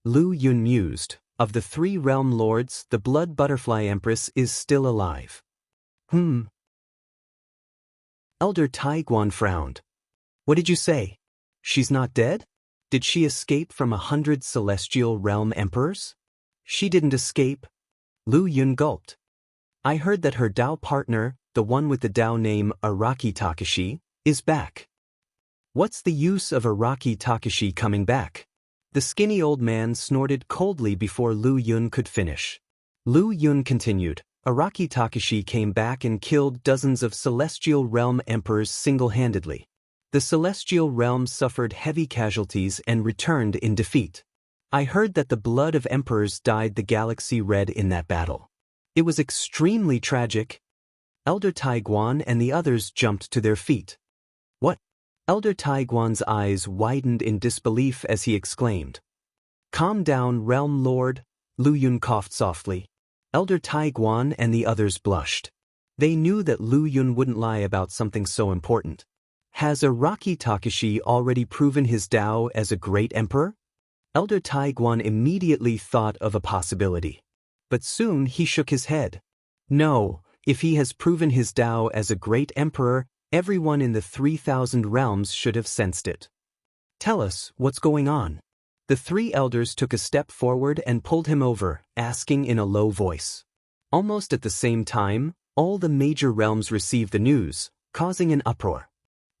Lu Yun mused. Of the 3 realm lords, the blood butterfly empress is still alive. Elder Tai Guan frowned. What did you say? She's not dead? Did she escape from 100 celestial realm emperors? She didn't escape. Lu Yun gulped. I heard that her Dao partner, the one with the Dao name Araki Takashi, is back. What's the use of Araki Takashi coming back? The skinny old man snorted coldly before Lu Yun could finish. Lu Yun continued, Araki Takashi came back and killed dozens of Celestial Realm emperors single-handedly. The Celestial Realm suffered heavy casualties and returned in defeat. I heard that the blood of emperors dyed the galaxy red in that battle. It was extremely tragic. Elder Taiguan and the others jumped to their feet. What? Elder Taiguan's eyes widened in disbelief as he exclaimed. Calm down, Realm Lord, Lu Yun coughed softly. Elder Taiguan and the others blushed. They knew that Lu Yun wouldn't lie about something so important. Has Araki Takashi already proven his Tao as a great emperor? Elder Taiguan immediately thought of a possibility. But soon he shook his head. No, if he has proven his Tao as a great emperor, everyone in the 3,000 realms should have sensed it. Tell us, what's going on? The three elders took a step forward and pulled him over, asking in a low voice. Almost at the same time, all the major realms received the news, causing an uproar.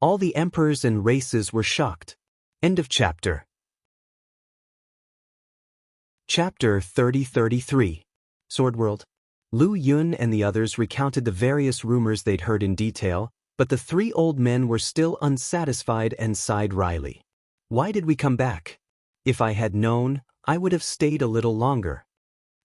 All the emperors and races were shocked. End of chapter. Chapter 30-33. Sword World. Lu Yun and the others recounted the various rumors they'd heard in detail, but the three old men were still unsatisfied and sighed wryly. Why did we come back? If I had known, I would have stayed a little longer.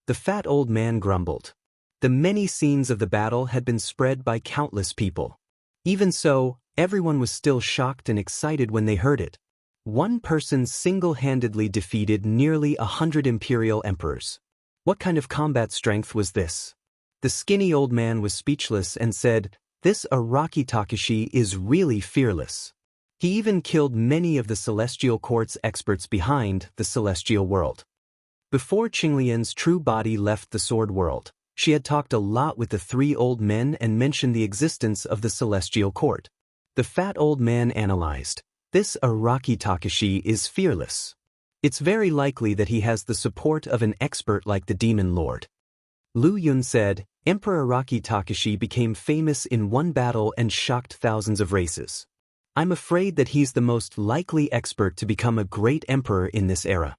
The fat old man grumbled. The many scenes of the battle had been spread by countless people. Even so, everyone was still shocked and excited when they heard it. One person single-handedly defeated nearly 100 imperial emperors. What kind of combat strength was this? The skinny old man was speechless and said, This Araki Takashi is really fearless. He even killed many of the Celestial Court's experts behind the Celestial World. Before Qinglian's true body left the Sword World, she had talked a lot with the three old men and mentioned the existence of the Celestial Court. The fat old man analyzed. This Araki Takashi is fearless. It's very likely that he has the support of an expert like the Demon Lord. Lu Yun said, Emperor Araki Takashi became famous in one battle and shocked thousands of races. I'm afraid that he's the most likely expert to become a great emperor in this era.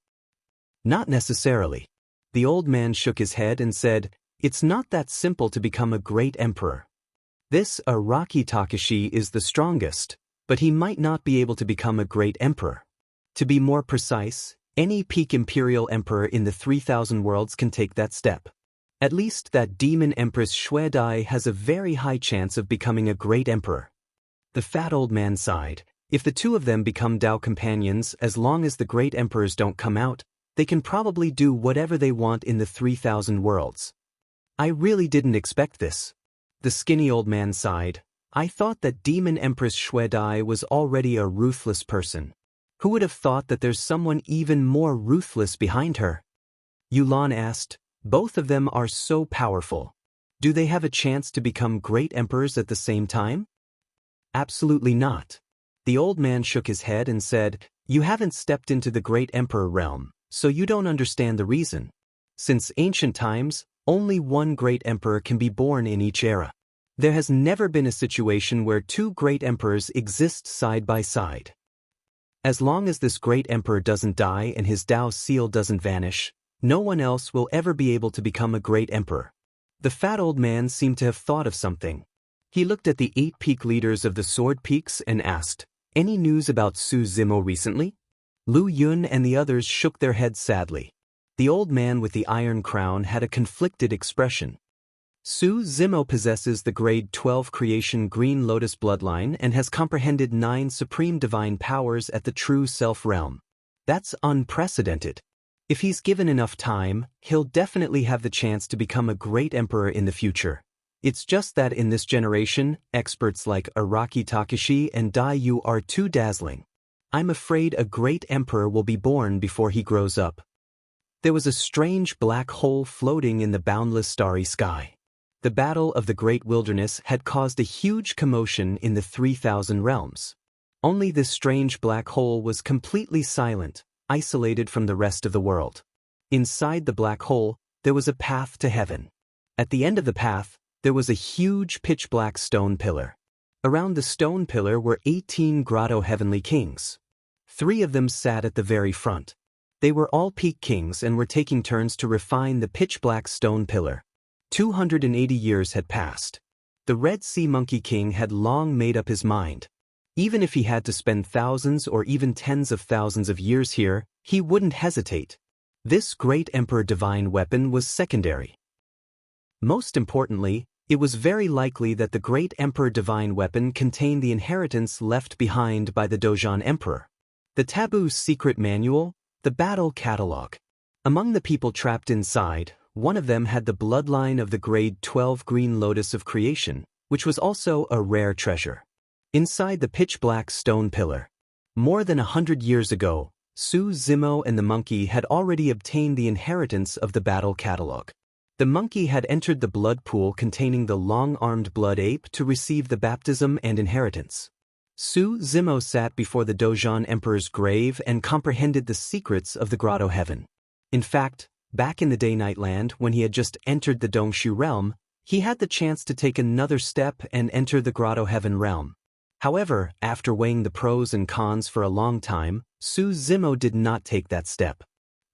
Not necessarily. The old man shook his head and said, It's not that simple to become a great emperor. This Araki Takashi is the strongest, but he might not be able to become a great emperor. To be more precise, any peak imperial emperor in the 3,000 worlds can take that step. At least that demon empress Xue Dai has a very high chance of becoming a great emperor. The fat old man sighed. If the two of them become Tao companions, as long as the great emperors don't come out, they can probably do whatever they want in the 3,000 worlds. I really didn't expect this. The skinny old man sighed. I thought that Demon Empress Xue Dai was already a ruthless person. Who would have thought that there's someone even more ruthless behind her? Yulan asked. Both of them are so powerful. Do they have a chance to become great emperors at the same time? Absolutely not. The old man shook his head and said, You haven't stepped into the great emperor realm, so you don't understand the reason. Since ancient times, only one great emperor can be born in each era. There has never been a situation where two great emperors exist side by side. As long as this great emperor doesn't die and his Tao seal doesn't vanish, no one else will ever be able to become a great emperor. The fat old man seemed to have thought of something. He looked at the 8 peak leaders of the Sword Peaks and asked, Any news about Su Zimo recently? Lu Yun and the others shook their heads sadly. The old man with the iron crown had a conflicted expression. Su Zimo possesses the grade 12 creation Green Lotus bloodline and has comprehended 9 supreme divine powers at the true self realm. That's unprecedented. If he's given enough time, he'll definitely have the chance to become a great emperor in the future. It's just that in this generation, experts like Araki Takashi and Dai Yu are too dazzling. I'm afraid a great emperor will be born before he grows up. There was a strange black hole floating in the boundless starry sky. The battle of the Great Wilderness had caused a huge commotion in the 3,000 realms. Only this strange black hole was completely silent, isolated from the rest of the world. Inside the black hole, there was a path to heaven. At the end of the path, there was a huge pitch-black stone pillar. Around the stone pillar were 18 grotto heavenly kings. 3 of them sat at the very front. They were all peak kings and were taking turns to refine the pitch-black stone pillar. 280 years had passed. The Red Sea Monkey King had long made up his mind. Even if he had to spend thousands or even tens of thousands of years here, he wouldn't hesitate. This great Emperor Divine weapon was secondary. Most importantly, it was very likely that the great Emperor Divine weapon contained the inheritance left behind by the Dojan Emperor. The Taboo's secret manual, the battle catalog. Among the people trapped inside, one of them had the bloodline of the grade 12 green lotus of creation, which was also a rare treasure. Inside the pitch-black stone pillar. More than 100 years ago, Su Zimo and the monkey had already obtained the inheritance of the battle catalog. The monkey had entered the blood pool containing the long-armed blood ape to receive the baptism and inheritance. Su Zimo sat before the Dojan Emperor's grave and comprehended the secrets of the grotto heaven. In fact, back in the Day-Night Land when he had just entered the Dongshu realm, he had the chance to take another step and enter the grotto heaven realm. However, after weighing the pros and cons for a long time, Su Zimo did not take that step.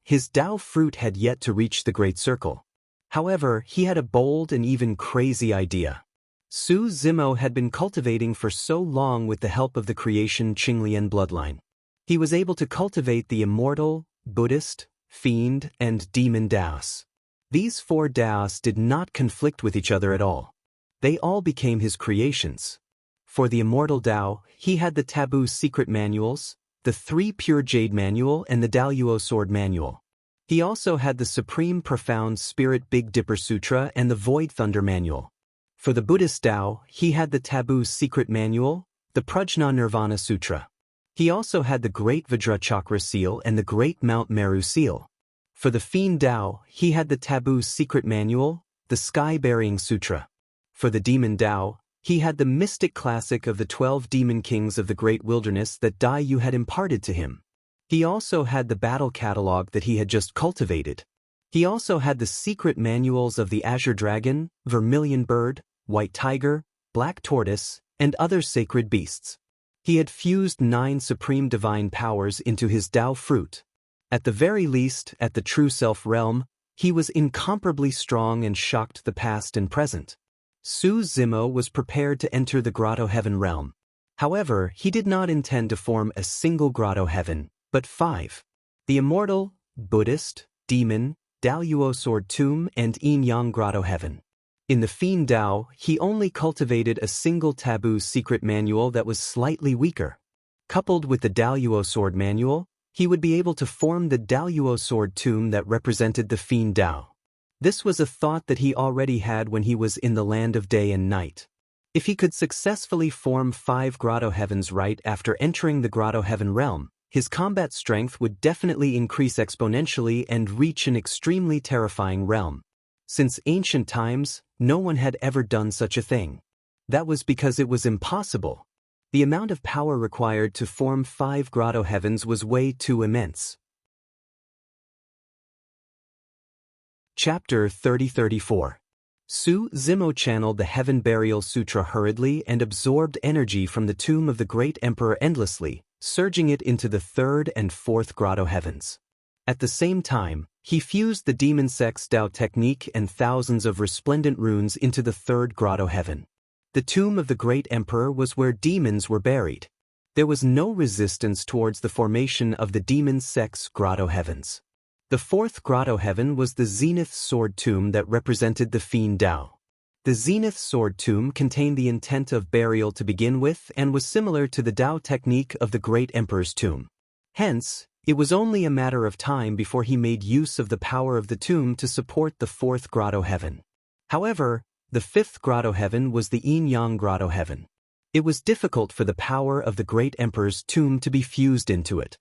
His Tao fruit had yet to reach the Great Circle. However, he had a bold and even crazy idea. Su Zimo had been cultivating for so long with the help of the creation Qinglian bloodline. He was able to cultivate the immortal, Buddhist, fiend, and demon Taos. These 4 Taos did not conflict with each other at all. They all became his creations. For the immortal Tao, he had the Taboo secret manuals, the 3 pure jade manual and the Daluo sword manual. He also had the Supreme Profound Spirit Big Dipper Sutra and the Void Thunder Manual. For the Buddhist Tao, he had the Taboo Secret Manual, the Prajna Nirvana Sutra. He also had the Great Vajra Chakra Seal and the Great Mount Meru Seal. For the Fiend Tao, he had the Taboo Secret Manual, the Sky Burying Sutra. For the Demon Tao, he had the Mystic Classic of the 12 Demon Kings of the Great Wilderness that Dai Yu had imparted to him. He also had the battle catalog that he had just cultivated. He also had the secret manuals of the Azure Dragon, Vermilion Bird, White Tiger, Black Tortoise, and other sacred beasts. He had fused 9 supreme divine powers into his Tao fruit. At the very least, at the True Self realm, he was incomparably strong and shocked the past and present. Su Zimo was prepared to enter the Grotto Heaven realm. However, he did not intend to form a single Grotto Heaven, but 5. The immortal, Buddhist, demon, Daluo sword tomb and Yin Yang Grotto Heaven. In the Fiend Tao, he only cultivated a single Taboo secret manual that was slightly weaker. Coupled with the Daluo sword manual, he would be able to form the Daluo sword tomb that represented the Fiend Tao. This was a thought that he already had when he was in the land of day and night. If he could successfully form 5 Grotto Heavens right after entering the Grotto Heaven realm, his combat strength would definitely increase exponentially and reach an extremely terrifying realm. Since ancient times, no one had ever done such a thing. That was because it was impossible. The amount of power required to form 5 Grotto Heavens was way too immense. Chapter 30-34. Su Zimo channeled the Heaven Burial Sutra hurriedly and absorbed energy from the tomb of the great emperor endlessly, surging it into the 3rd and 4th Grotto Heavens. At the same time, he fused the Demon Sex Tao technique and thousands of resplendent runes into the 3rd Grotto Heaven. The tomb of the great emperor was where demons were buried. There was no resistance towards the formation of the Demon Sex Grotto Heavens. The 4th Grotto Heaven was the Zenith Sword Tomb that represented the Fiend Tao. The Zenith Sword Tomb contained the intent of burial to begin with and was similar to the Tao technique of the Great Emperor's tomb. Hence, it was only a matter of time before he made use of the power of the tomb to support the 4th Grotto Heaven. However, the 5th Grotto Heaven was the Yin Yang Grotto Heaven. It was difficult for the power of the Great Emperor's tomb to be fused into it.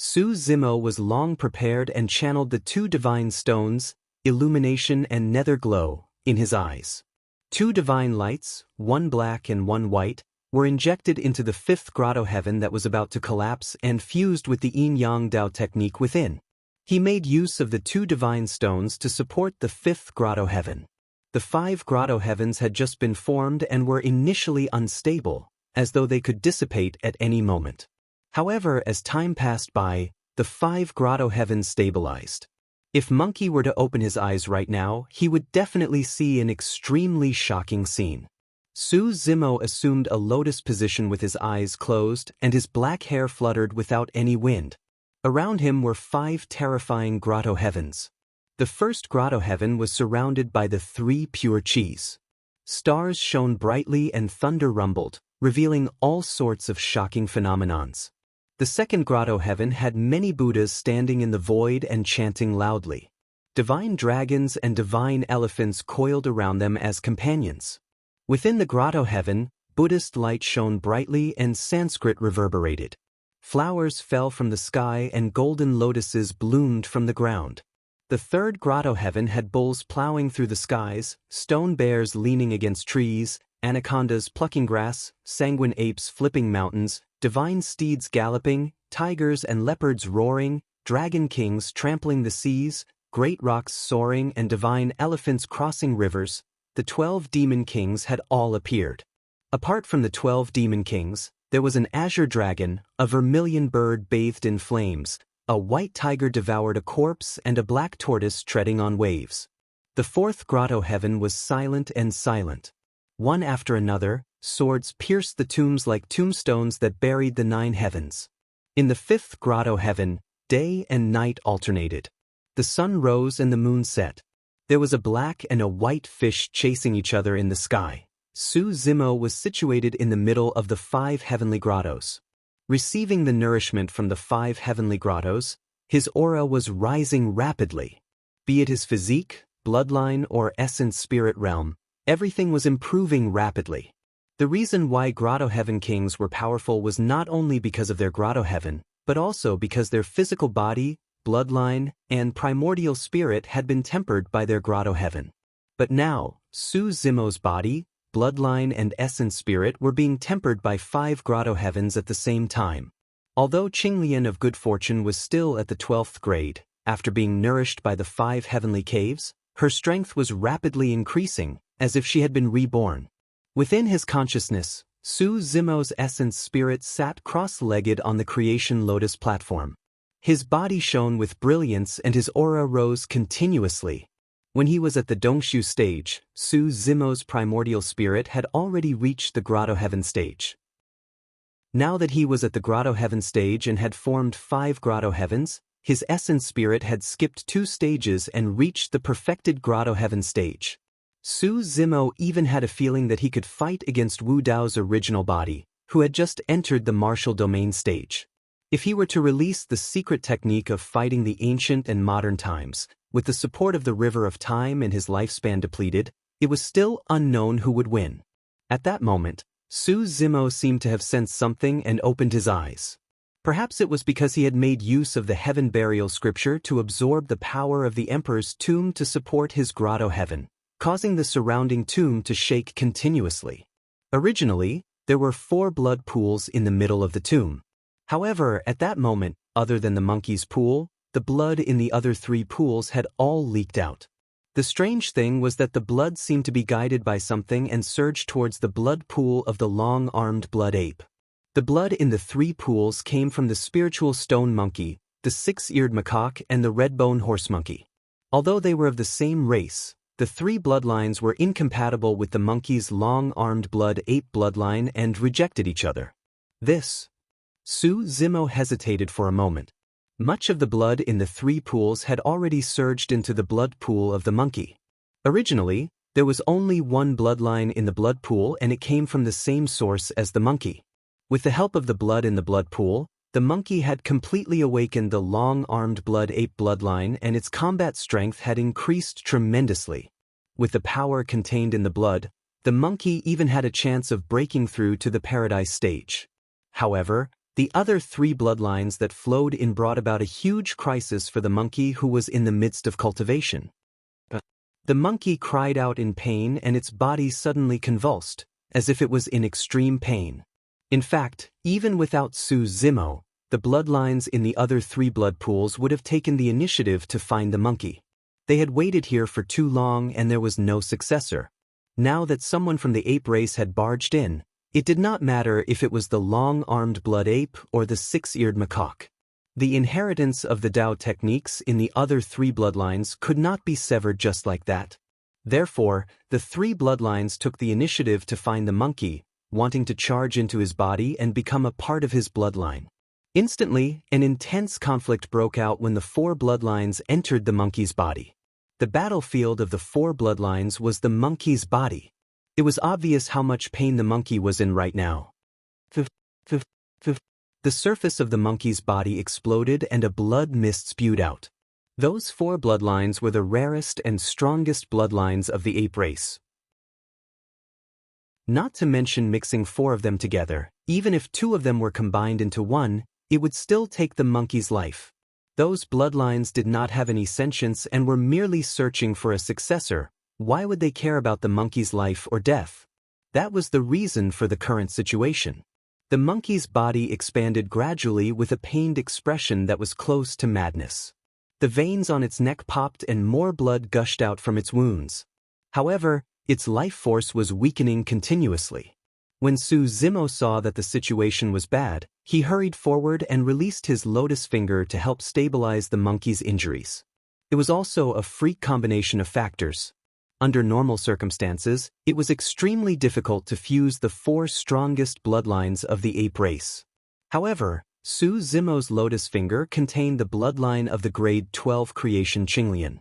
Su Zimo was long prepared and channeled the 2 divine stones, illumination and nether glow, in his eyes. 2 divine lights, one black and one white, were injected into the 5th Grotto Heaven that was about to collapse and fused with the Yin-Yang Tao technique within. He made use of the 2 divine stones to support the 5th Grotto Heaven. The 5 grotto heavens had just been formed and were initially unstable, as though they could dissipate at any moment. However, as time passed by, the 5 grotto heavens stabilized. If Monkey were to open his eyes right now, he would definitely see an extremely shocking scene. Su Zimo assumed a lotus position with his eyes closed and his black hair fluttered without any wind. Around him were 5 terrifying grotto heavens. The first grotto heaven was surrounded by the 3 pure chis. Stars shone brightly and thunder rumbled, revealing all sorts of shocking phenomenons. The second grotto heaven had many Buddhas standing in the void and chanting loudly. Divine dragons and divine elephants coiled around them as companions. Within the grotto heaven, Buddhist light shone brightly and Sanskrit reverberated. Flowers fell from the sky and golden lotuses bloomed from the ground. The third grotto heaven had bulls plowing through the skies, stone bears leaning against trees, anacondas plucking grass, sanguine apes flipping mountains, divine steeds galloping, tigers and leopards roaring, dragon kings trampling the seas, great rocks soaring and divine elephants crossing rivers. The 12 demon kings had all appeared. Apart from the 12 demon kings, there was an azure dragon, a vermilion bird bathed in flames, a white tiger devoured a corpse and a black tortoise treading on waves. The fourth grotto heaven was silent and silent. One after another, swords pierced the tombs like tombstones that buried the 9 heavens. In the fifth grotto heaven, day and night alternated. The sun rose and the moon set. There was a black and a white fish chasing each other in the sky. Su Zimo was situated in the middle of the 5 heavenly grottos. Receiving the nourishment from the 5 heavenly grottos, his aura was rising rapidly. Be it his physique, bloodline, or essence spirit realm, everything was improving rapidly. The reason why grotto heaven kings were powerful was not only because of their grotto heaven, but also because their physical body, bloodline, and primordial spirit had been tempered by their grotto heaven. But now, Su Zimo's body, bloodline and essence spirit were being tempered by 5 grotto heavens at the same time. Although Qinglian of good fortune was still at the 12th grade, after being nourished by the 5 heavenly caves, her strength was rapidly increasing, as if she had been reborn. Within his consciousness, Su Zimo's essence spirit sat cross-legged on the creation lotus platform. His body shone with brilliance and his aura rose continuously. When he was at the Dongshu stage, Su Zimo's primordial spirit had already reached the grotto heaven stage. Now that he was at the grotto heaven stage and had formed 5 grotto heavens, his essence spirit had skipped 2 stages and reached the perfected grotto heaven stage. Su Zimo even had a feeling that he could fight against Wu Dao's original body, who had just entered the martial domain stage. If he were to release the secret technique of fighting the ancient and modern times, with the support of the river of time and his lifespan depleted, it was still unknown who would win. At that moment, Su Zimo seemed to have sensed something and opened his eyes. Perhaps it was because he had made use of the heaven burial scripture to absorb the power of the emperor's tomb to support his grotto heaven, causing the surrounding tomb to shake continuously. Originally, there were 4 blood pools in the middle of the tomb. However, at that moment, other than the monkey's pool, the blood in the other 3 pools had all leaked out. The strange thing was that the blood seemed to be guided by something and surged towards the blood pool of the long-armed blood ape. The blood in the 3 pools came from the spiritual stone monkey, the 6-eared macaque, and the red-bone horse monkey. Although they were of the same race, the 3 bloodlines were incompatible with the monkey's long-armed blood ape bloodline and rejected each other. Su Zimo hesitated for a moment. Much of the blood in the 3 pools had already surged into the blood pool of the monkey. Originally, there was only one bloodline in the blood pool and it came from the same source as the monkey. With the help of the blood in the blood pool, the monkey had completely awakened the long-armed blood ape bloodline and its combat strength had increased tremendously. With the power contained in the blood, the monkey even had a chance of breaking through to the paradise stage. However, the other 3 bloodlines that flowed in brought about a huge crisis for the monkey who was in the midst of cultivation. The monkey cried out in pain and its body suddenly convulsed, as if it was in extreme pain. In fact, even without Su Zimo, the bloodlines in the other 3 blood pools would have taken the initiative to find the monkey. They had waited here for too long and there was no successor. Now that someone from the ape race had barged in, it did not matter if it was the long-armed blood ape or the six-eared macaque. The inheritance of the Tao techniques in the other three bloodlines could not be severed just like that. Therefore, the three bloodlines took the initiative to find the monkey, wanting to charge into his body and become a part of his bloodline. Instantly, an intense conflict broke out when the four bloodlines entered the monkey's body. The battlefield of the four bloodlines was the monkey's body. It was obvious how much pain the monkey was in right now. The surface of the monkey's body exploded and a blood mist spewed out. Those four bloodlines were the rarest and strongest bloodlines of the ape race. Not to mention mixing four of them together, even if two of them were combined into one, it would still take the monkey's life. Those bloodlines did not have any sentience and were merely searching for a successor. Why would they care about the monkey's life or death? That was the reason for the current situation. The monkey's body expanded gradually with a pained expression that was close to madness. The veins on its neck popped and more blood gushed out from its wounds. However, its life force was weakening continuously. When Su Zimo saw that the situation was bad, he hurried forward and released his lotus finger to help stabilize the monkey's injuries. It was also a freak combination of factors. Under normal circumstances, it was extremely difficult to fuse the four strongest bloodlines of the ape race. However, Su Zimo's lotus finger contained the bloodline of the grade 12 creation Qinglian.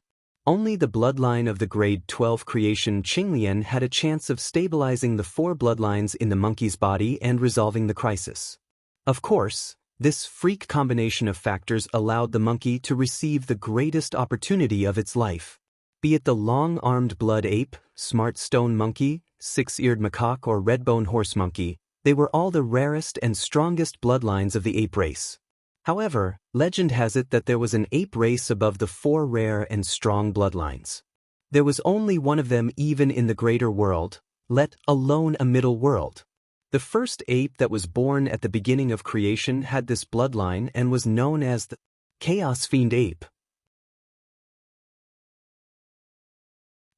Only the bloodline of the grade 12 creation Qinglian had a chance of stabilizing the four bloodlines in the monkey's body and resolving the crisis. Of course, this freak combination of factors allowed the monkey to receive the greatest opportunity of its life. Be it the long-armed blood ape, smart stone monkey, six-eared macaque or red-bone horse monkey, they were all the rarest and strongest bloodlines of the ape race. However, legend has it that there was an ape race above the four rare and strong bloodlines. There was only one of them even in the greater world, let alone a middle world. The first ape that was born at the beginning of creation had this bloodline and was known as the Chaos Fiend Ape.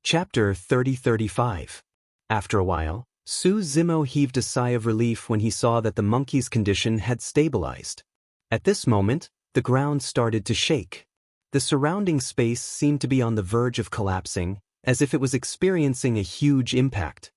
Chapter 30-35. After a while, Su Zimo heaved a sigh of relief when he saw that the monkey's condition had stabilized. At this moment, the ground started to shake. The surrounding space seemed to be on the verge of collapsing, as if it was experiencing a huge impact.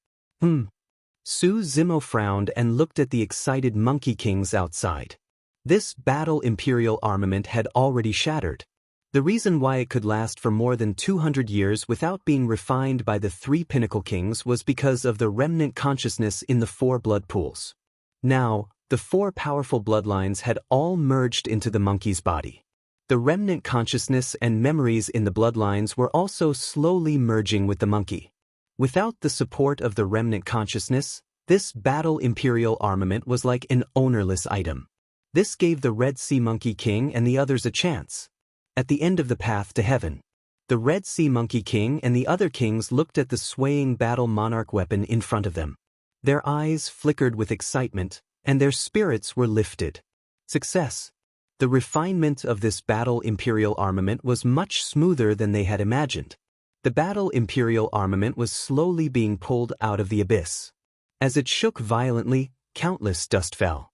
Su Zimo frowned and looked at the excited monkey kings outside. This battle imperial armament had already shattered. The reason why it could last for more than 200 years without being refined by the three pinnacle kings was because of the remnant consciousness in the four blood pools. Now, the four powerful bloodlines had all merged into the monkey's body. The remnant consciousness and memories in the bloodlines were also slowly merging with the monkey. Without the support of the remnant consciousness, this battle imperial armament was like an ownerless item. This gave the Red Sea Monkey King and the others a chance. At the end of the path to heaven, the Red Sea Monkey King and the other kings looked at the swaying battle monarch weapon in front of them. Their eyes flickered with excitement, and their spirits were lifted. Success. The refinement of this battle imperial armament was much smoother than they had imagined. The battle imperial armament was slowly being pulled out of the abyss. As it shook violently, countless dust fell.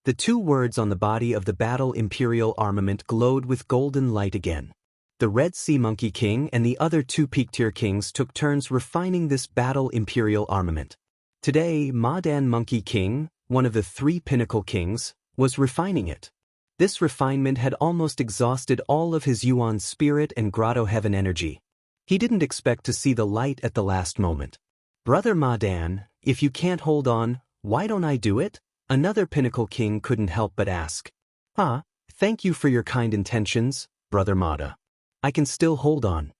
The two words on the body of the battle imperial armament glowed with golden light again. The Red Sea Monkey King and the other two peak-tier kings took turns refining this battle imperial armament. Today, Madan Monkey King, one of the three pinnacle kings, was refining it. This refinement had almost exhausted all of his Yuan spirit and Grotto Heaven energy. He didn't expect to see the light at the last moment. Brother Madan, if you can't hold on, why don't I do it? Another pinnacle king couldn't help but ask. Thank you for your kind intentions, Brother Mada. I can still hold on.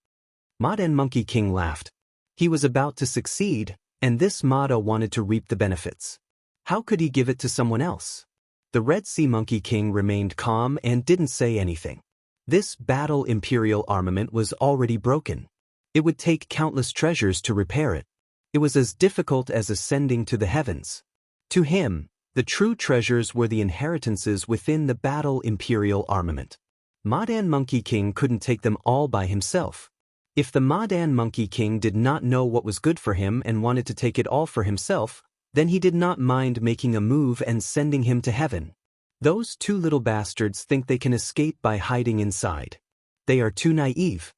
Madan Monkey King laughed. He was about to succeed, and this Mada wanted to reap the benefits. How could he give it to someone else? The Red Sea Monkey King remained calm and didn't say anything. This battle imperial armament was already broken. It would take countless treasures to repair it. It was as difficult as ascending to the heavens. To him, the true treasures were the inheritances within the battle imperial armament. Madan Monkey King couldn't take them all by himself. If the Madan Monkey King did not know what was good for him and wanted to take it all for himself, then he did not mind making a move and sending him to heaven. Those two little bastards think they can escape by hiding inside. They are too naive.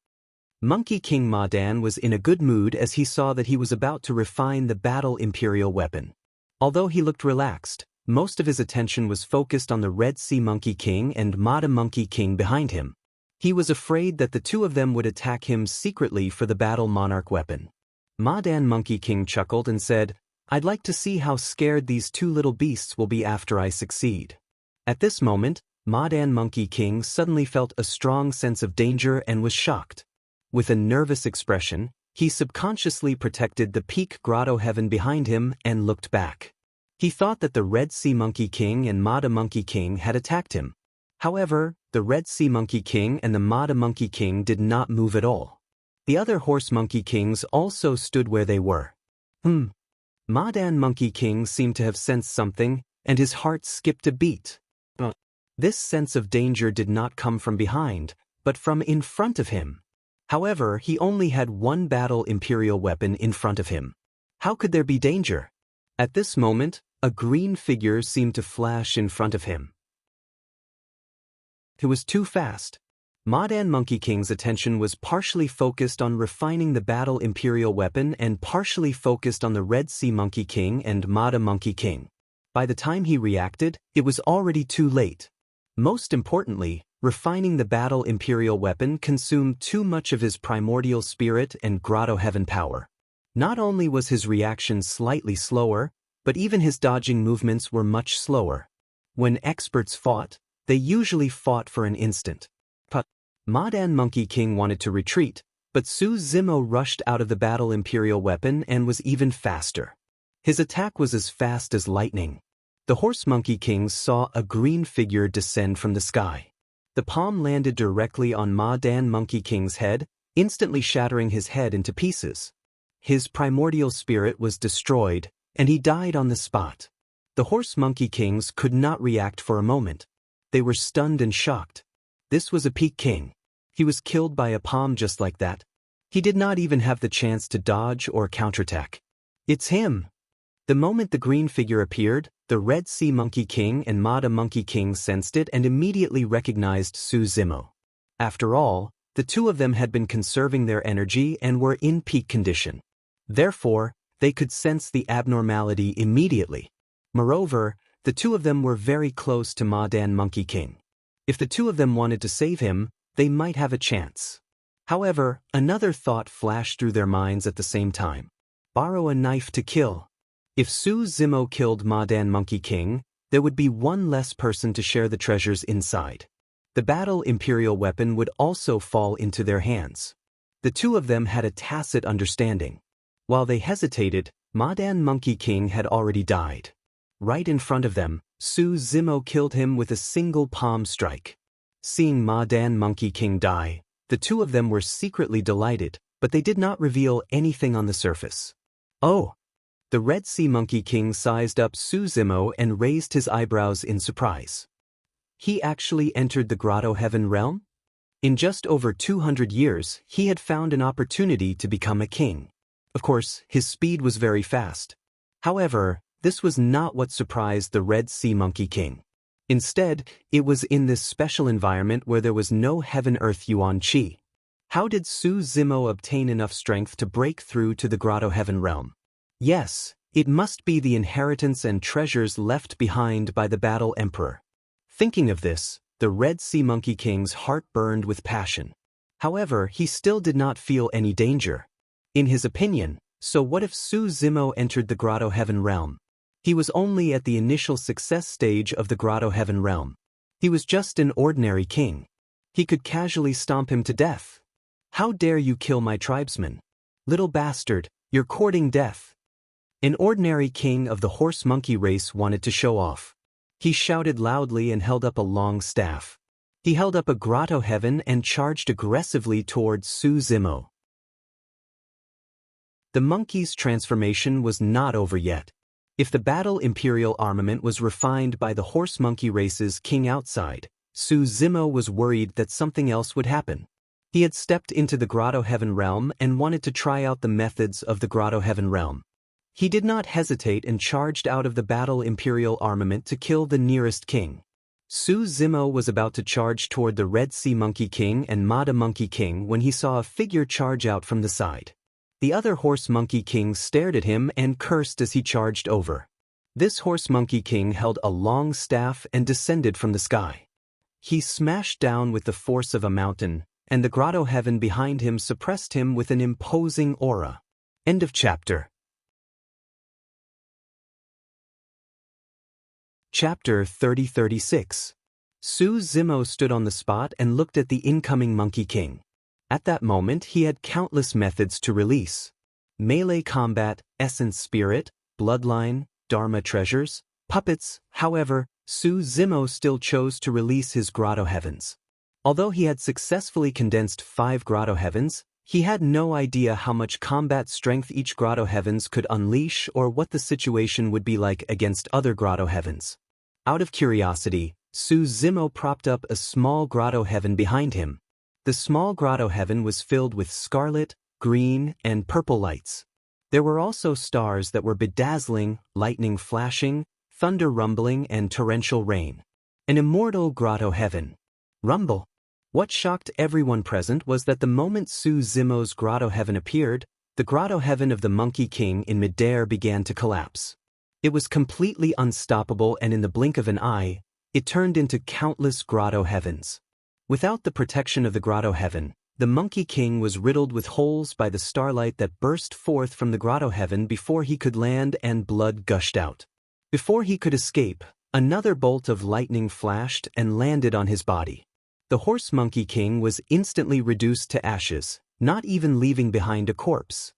Monkey King Madan was in a good mood as he saw that he was about to refine the battle imperial weapon. Although he looked relaxed, most of his attention was focused on the Red Sea Monkey King and Mada Monkey King behind him. He was afraid that the two of them would attack him secretly for the battle monarch weapon. Madan Monkey King chuckled and said, "I'd like to see how scared these two little beasts will be after I succeed." At this moment, Madan Monkey King suddenly felt a strong sense of danger and was shocked. With a nervous expression, he subconsciously protected the peak grotto heaven behind him and looked back. He thought that the Red Sea Monkey King and Mada Monkey King had attacked him. However, the Red Sea Monkey King and the Mada Monkey King did not move at all. The other Horse Monkey Kings also stood where they were. Madan Monkey King seemed to have sensed something, and his heart skipped a beat. This sense of danger did not come from behind, but from in front of him. However, he only had one battle imperial weapon in front of him. How could there be danger? At this moment, a green figure seemed to flash in front of him. It was too fast. Madan Monkey King's attention was partially focused on refining the battle imperial weapon and partially focused on the Red Sea Monkey King and Mada Monkey King. By the time he reacted, it was already too late. Most importantly, refining the battle imperial weapon consumed too much of his primordial spirit and grotto heaven power. Not only was his reaction slightly slower, but even his dodging movements were much slower. When experts fought, they usually fought for an instant. Madan Monkey King wanted to retreat, but Su Zimo rushed out of the battle imperial weapon and was even faster. His attack was as fast as lightning. The Horse Monkey Kings saw a green figure descend from the sky. The palm landed directly on Madan Monkey King's head, instantly shattering his head into pieces. His primordial spirit was destroyed, and he died on the spot. The Horse Monkey Kings could not react for a moment. They were stunned and shocked. This was a peak king. He was killed by a palm just like that. He did not even have the chance to dodge or counterattack. It's him! The moment the green figure appeared, the Red Sea Monkey King and Mada Monkey King sensed it and immediately recognized Su Zimo. After all, the two of them had been conserving their energy and were in peak condition. Therefore, they could sense the abnormality immediately. Moreover, the two of them were very close to Madan Monkey King. If the two of them wanted to save him, they might have a chance. However, another thought flashed through their minds at the same time. Borrow a knife to kill. If Su Zimo killed Madan Monkey King, there would be one less person to share the treasures inside. The battle imperial weapon would also fall into their hands. The two of them had a tacit understanding. While they hesitated, Madan Monkey King had already died. Right in front of them, Su Zimo killed him with a single palm strike. Seeing Madan Monkey King die, the two of them were secretly delighted, but they did not reveal anything on the surface. Oh! The Red Sea Monkey King sized up Su Zimo and raised his eyebrows in surprise. He actually entered the grotto heaven realm? In just over 200 years, he had found an opportunity to become a king. Of course, his speed was very fast. However, this was not what surprised the Red Sea Monkey King. Instead, it was in this special environment where there was no heaven-earth yuan qi. How did Su Zimo obtain enough strength to break through to the grotto heaven realm? Yes, it must be the inheritance and treasures left behind by the battle emperor. Thinking of this, the Red Sea Monkey King's heart burned with passion. However, he still did not feel any danger. In his opinion, so what if Su Zimo entered the grotto heaven realm? He was only at the initial success stage of the grotto heaven realm. He was just an ordinary king. He could casually stomp him to death. How dare you kill my tribesman? Little bastard, you're courting death. An ordinary king of the horse monkey race wanted to show off. He shouted loudly and held up a long staff. He held up a grotto heaven and charged aggressively towards Su Zimo. The monkey's transformation was not over yet. If the battle imperial armament was refined by the horse monkey race's king outside, Su Zimo was worried that something else would happen. He had stepped into the Grotto Heaven realm and wanted to try out the methods of the Grotto Heaven realm. He did not hesitate and charged out of the battle Imperial armament to kill the nearest king. Su Zimo was about to charge toward the Red Sea Monkey King and Mada Monkey King when he saw a figure charge out from the side. The other Horse Monkey King stared at him and cursed as he charged over. This Horse Monkey King held a long staff and descended from the sky. He smashed down with the force of a mountain, and the Grotto Heaven behind him suppressed him with an imposing aura. End of chapter. Chapter 30-36. Su Zimo stood on the spot and looked at the incoming Monkey King. At that moment he had countless methods to release. Melee combat, essence spirit, bloodline, dharma treasures, puppets. However, Su Zimo still chose to release his Grotto Heavens. Although he had successfully condensed 5 Grotto Heavens, he had no idea how much combat strength each Grotto Heavens could unleash or what the situation would be like against other Grotto Heavens. Out of curiosity, Su Zimo propped up a small Grotto Heaven behind him. The small Grotto Heaven was filled with scarlet, green, and purple lights. There were also stars that were bedazzling, lightning flashing, thunder rumbling, and torrential rain. An immortal Grotto Heaven. Rumble. What shocked everyone present was that the moment Su Zimo's Grotto Heaven appeared, the Grotto Heaven of the Monkey King in midair began to collapse. It was completely unstoppable, and in the blink of an eye, it turned into countless Grotto Heavens. Without the protection of the Grotto Heaven, the Monkey King was riddled with holes by the starlight that burst forth from the Grotto Heaven before he could land, and blood gushed out. Before he could escape, another bolt of lightning flashed and landed on his body. The Horse Monkey King was instantly reduced to ashes, not even leaving behind a corpse.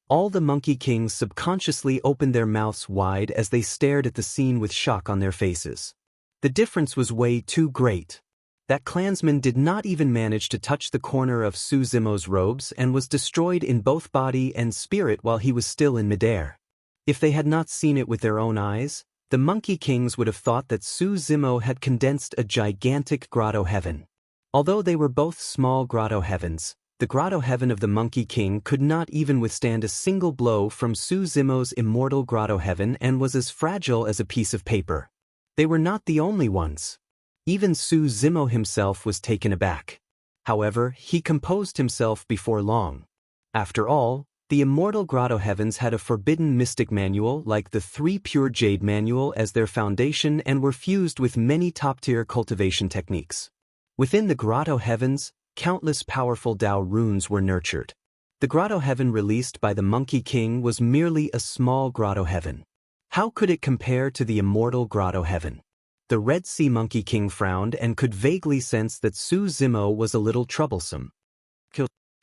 All the Monkey Kings subconsciously opened their mouths wide as they stared at the scene with shock on their faces. The difference was way too great. That clansman did not even manage to touch the corner of Su Zimo's robes and was destroyed in both body and spirit while he was still in midair. If they had not seen it with their own eyes, the Monkey Kings would have thought that Su Zimo had condensed a gigantic Grotto Heaven. Although they were both small Grotto Heavens, the Grotto Heaven of the Monkey King could not even withstand a single blow from Su Zimo's immortal Grotto Heaven and was as fragile as a piece of paper. They were not the only ones. Even Su Zimo himself was taken aback. However, he composed himself before long. After all, the immortal Grotto Heavens had a forbidden mystic manual like the 3 Pure Jade manual as their foundation and were fused with many top-tier cultivation techniques. Within the Grotto Heavens, countless powerful Tao runes were nurtured. The Grotto Heaven released by the Monkey King was merely a small Grotto Heaven. How could it compare to the immortal Grotto Heaven? The Red Sea Monkey King frowned and could vaguely sense that Su Zimo was a little troublesome.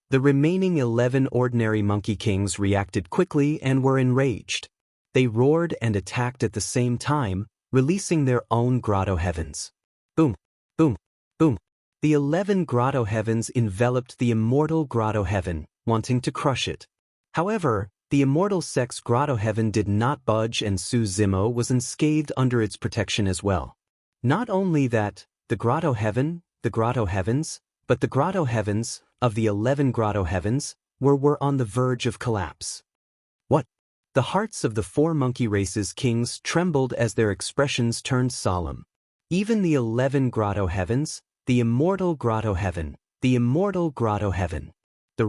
The remaining 11 ordinary Monkey Kings reacted quickly and were enraged. They roared and attacked at the same time, releasing their own Grotto Heavens. Boom, boom, boom. The 11 Grotto Heavens enveloped the immortal Grotto Heaven, wanting to crush it. However, the immortal Sex Grotto Heaven did not budge, and Su Zimo was unscathed under its protection as well. Not only that, the Grotto Heavens, but the Grotto Heavens, of the 11 Grotto Heavens, were on the verge of collapse. What? The hearts of the 4 monkey races kings trembled as their expressions turned solemn. Even the 11 Grotto Heavens, the immortal Grotto Heaven, the immortal Grotto Heaven, the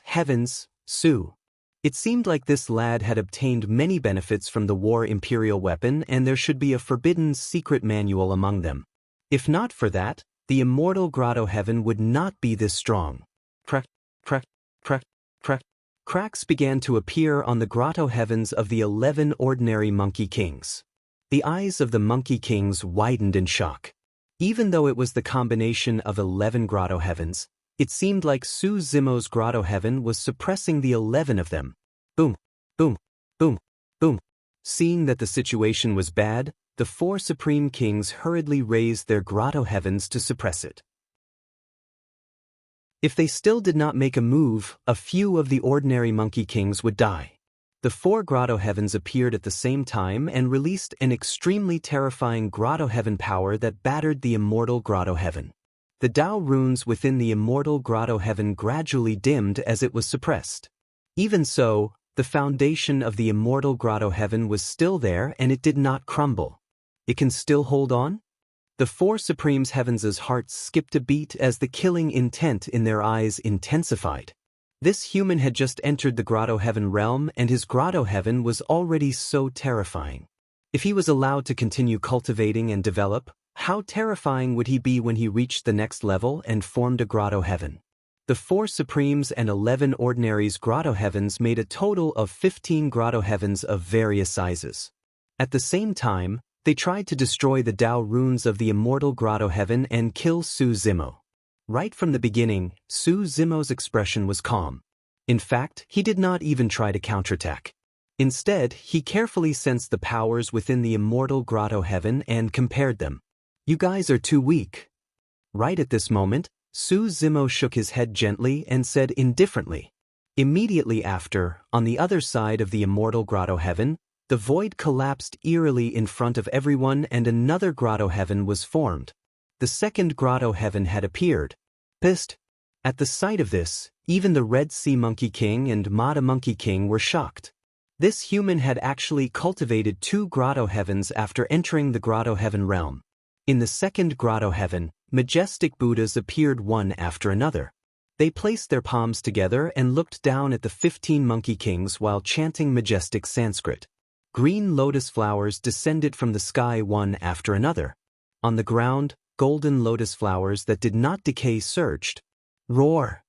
heavens, Su. It seemed like this lad had obtained many benefits from the War Imperial weapon, and there should be a forbidden secret manual among them. If not for that, the immortal Grotto Heaven would not be this strong. Crack, crack, crack, crack. Cracks began to appear on the Grotto Heavens of the 11 ordinary Monkey Kings. The eyes of the Monkey Kings widened in shock. Even though it was the combination of 11 Grotto Heavens, it seemed like Su Zimo's Grotto Heaven was suppressing the 11 of them. Boom, boom, boom, boom. Seeing that the situation was bad, the 4 Supreme Kings hurriedly raised their Grotto Heavens to suppress it. If they still did not make a move, a few of the ordinary Monkey Kings would die. The 4 grotto heavens appeared at the same time and released an extremely terrifying grotto heaven power that battered the immortal grotto heaven. The Tao runes within the immortal grotto heaven gradually dimmed as it was suppressed. Even so, the foundation of the immortal grotto heaven was still there and it did not crumble. It can still hold on? The 4 Supremes' heavens' hearts skipped a beat as the killing intent in their eyes intensified. This human had just entered the grotto heaven realm and his grotto heaven was already so terrifying. If he was allowed to continue cultivating and develop, how terrifying would he be when he reached the next level and formed a grotto heaven? The 4 Supremes and 11 Ordinaries' grotto heavens made a total of 15 grotto heavens of various sizes. At the same time, they tried to destroy the Tao runes of the immortal grotto heaven and kill Su Zimo. Right from the beginning, Su Zimo's expression was calm. In fact, he did not even try to counterattack. Instead, he carefully sensed the powers within the immortal grotto heaven and compared them. "You guys are too weak." Right at this moment, Su Zimo shook his head gently and said indifferently. Immediately after, on the other side of the immortal grotto heaven, the void collapsed eerily in front of everyone and another grotto heaven was formed. The second grotto heaven had appeared. Pissed. At the sight of this, even the Red Sea Monkey King and Mada Monkey King were shocked. This human had actually cultivated 2 grotto heavens after entering the grotto heaven realm. In the second grotto heaven, majestic Buddhas appeared one after another. They placed their palms together and looked down at the 15 Monkey Kings while chanting majestic Sanskrit. Green lotus flowers descended from the sky one after another. On the ground, golden lotus flowers that did not decay surged. Roar!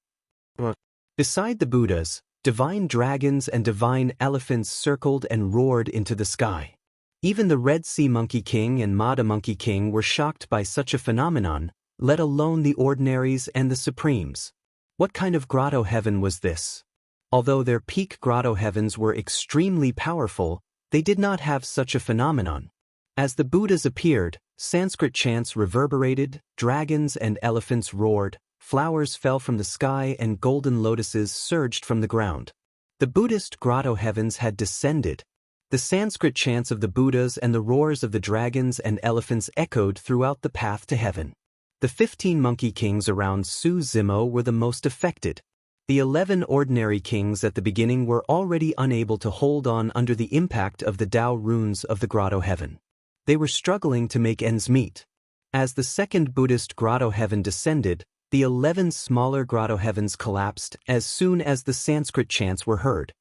Beside the Buddhas, divine dragons and divine elephants circled and roared into the sky. Even the Red Sea Monkey King and Mada Monkey King were shocked by such a phenomenon, let alone the Ordinaries and the Supremes. What kind of grotto heaven was this? Although their peak grotto heavens were extremely powerful, they did not have such a phenomenon. As the Buddhas appeared, Sanskrit chants reverberated, dragons and elephants roared, flowers fell from the sky and golden lotuses surged from the ground. The Buddhist grotto heavens had descended. The Sanskrit chants of the Buddhas and the roars of the dragons and elephants echoed throughout the path to heaven. The 15 Monkey Kings around Su Zimo were the most affected. The 11 Ordinary Kings at the beginning were already unable to hold on under the impact of the Tao runes of the grotto heaven. They were struggling to make ends meet. As the second Buddhist grotto heaven descended, the 11 smaller grotto heavens collapsed as soon as the Sanskrit chants were heard.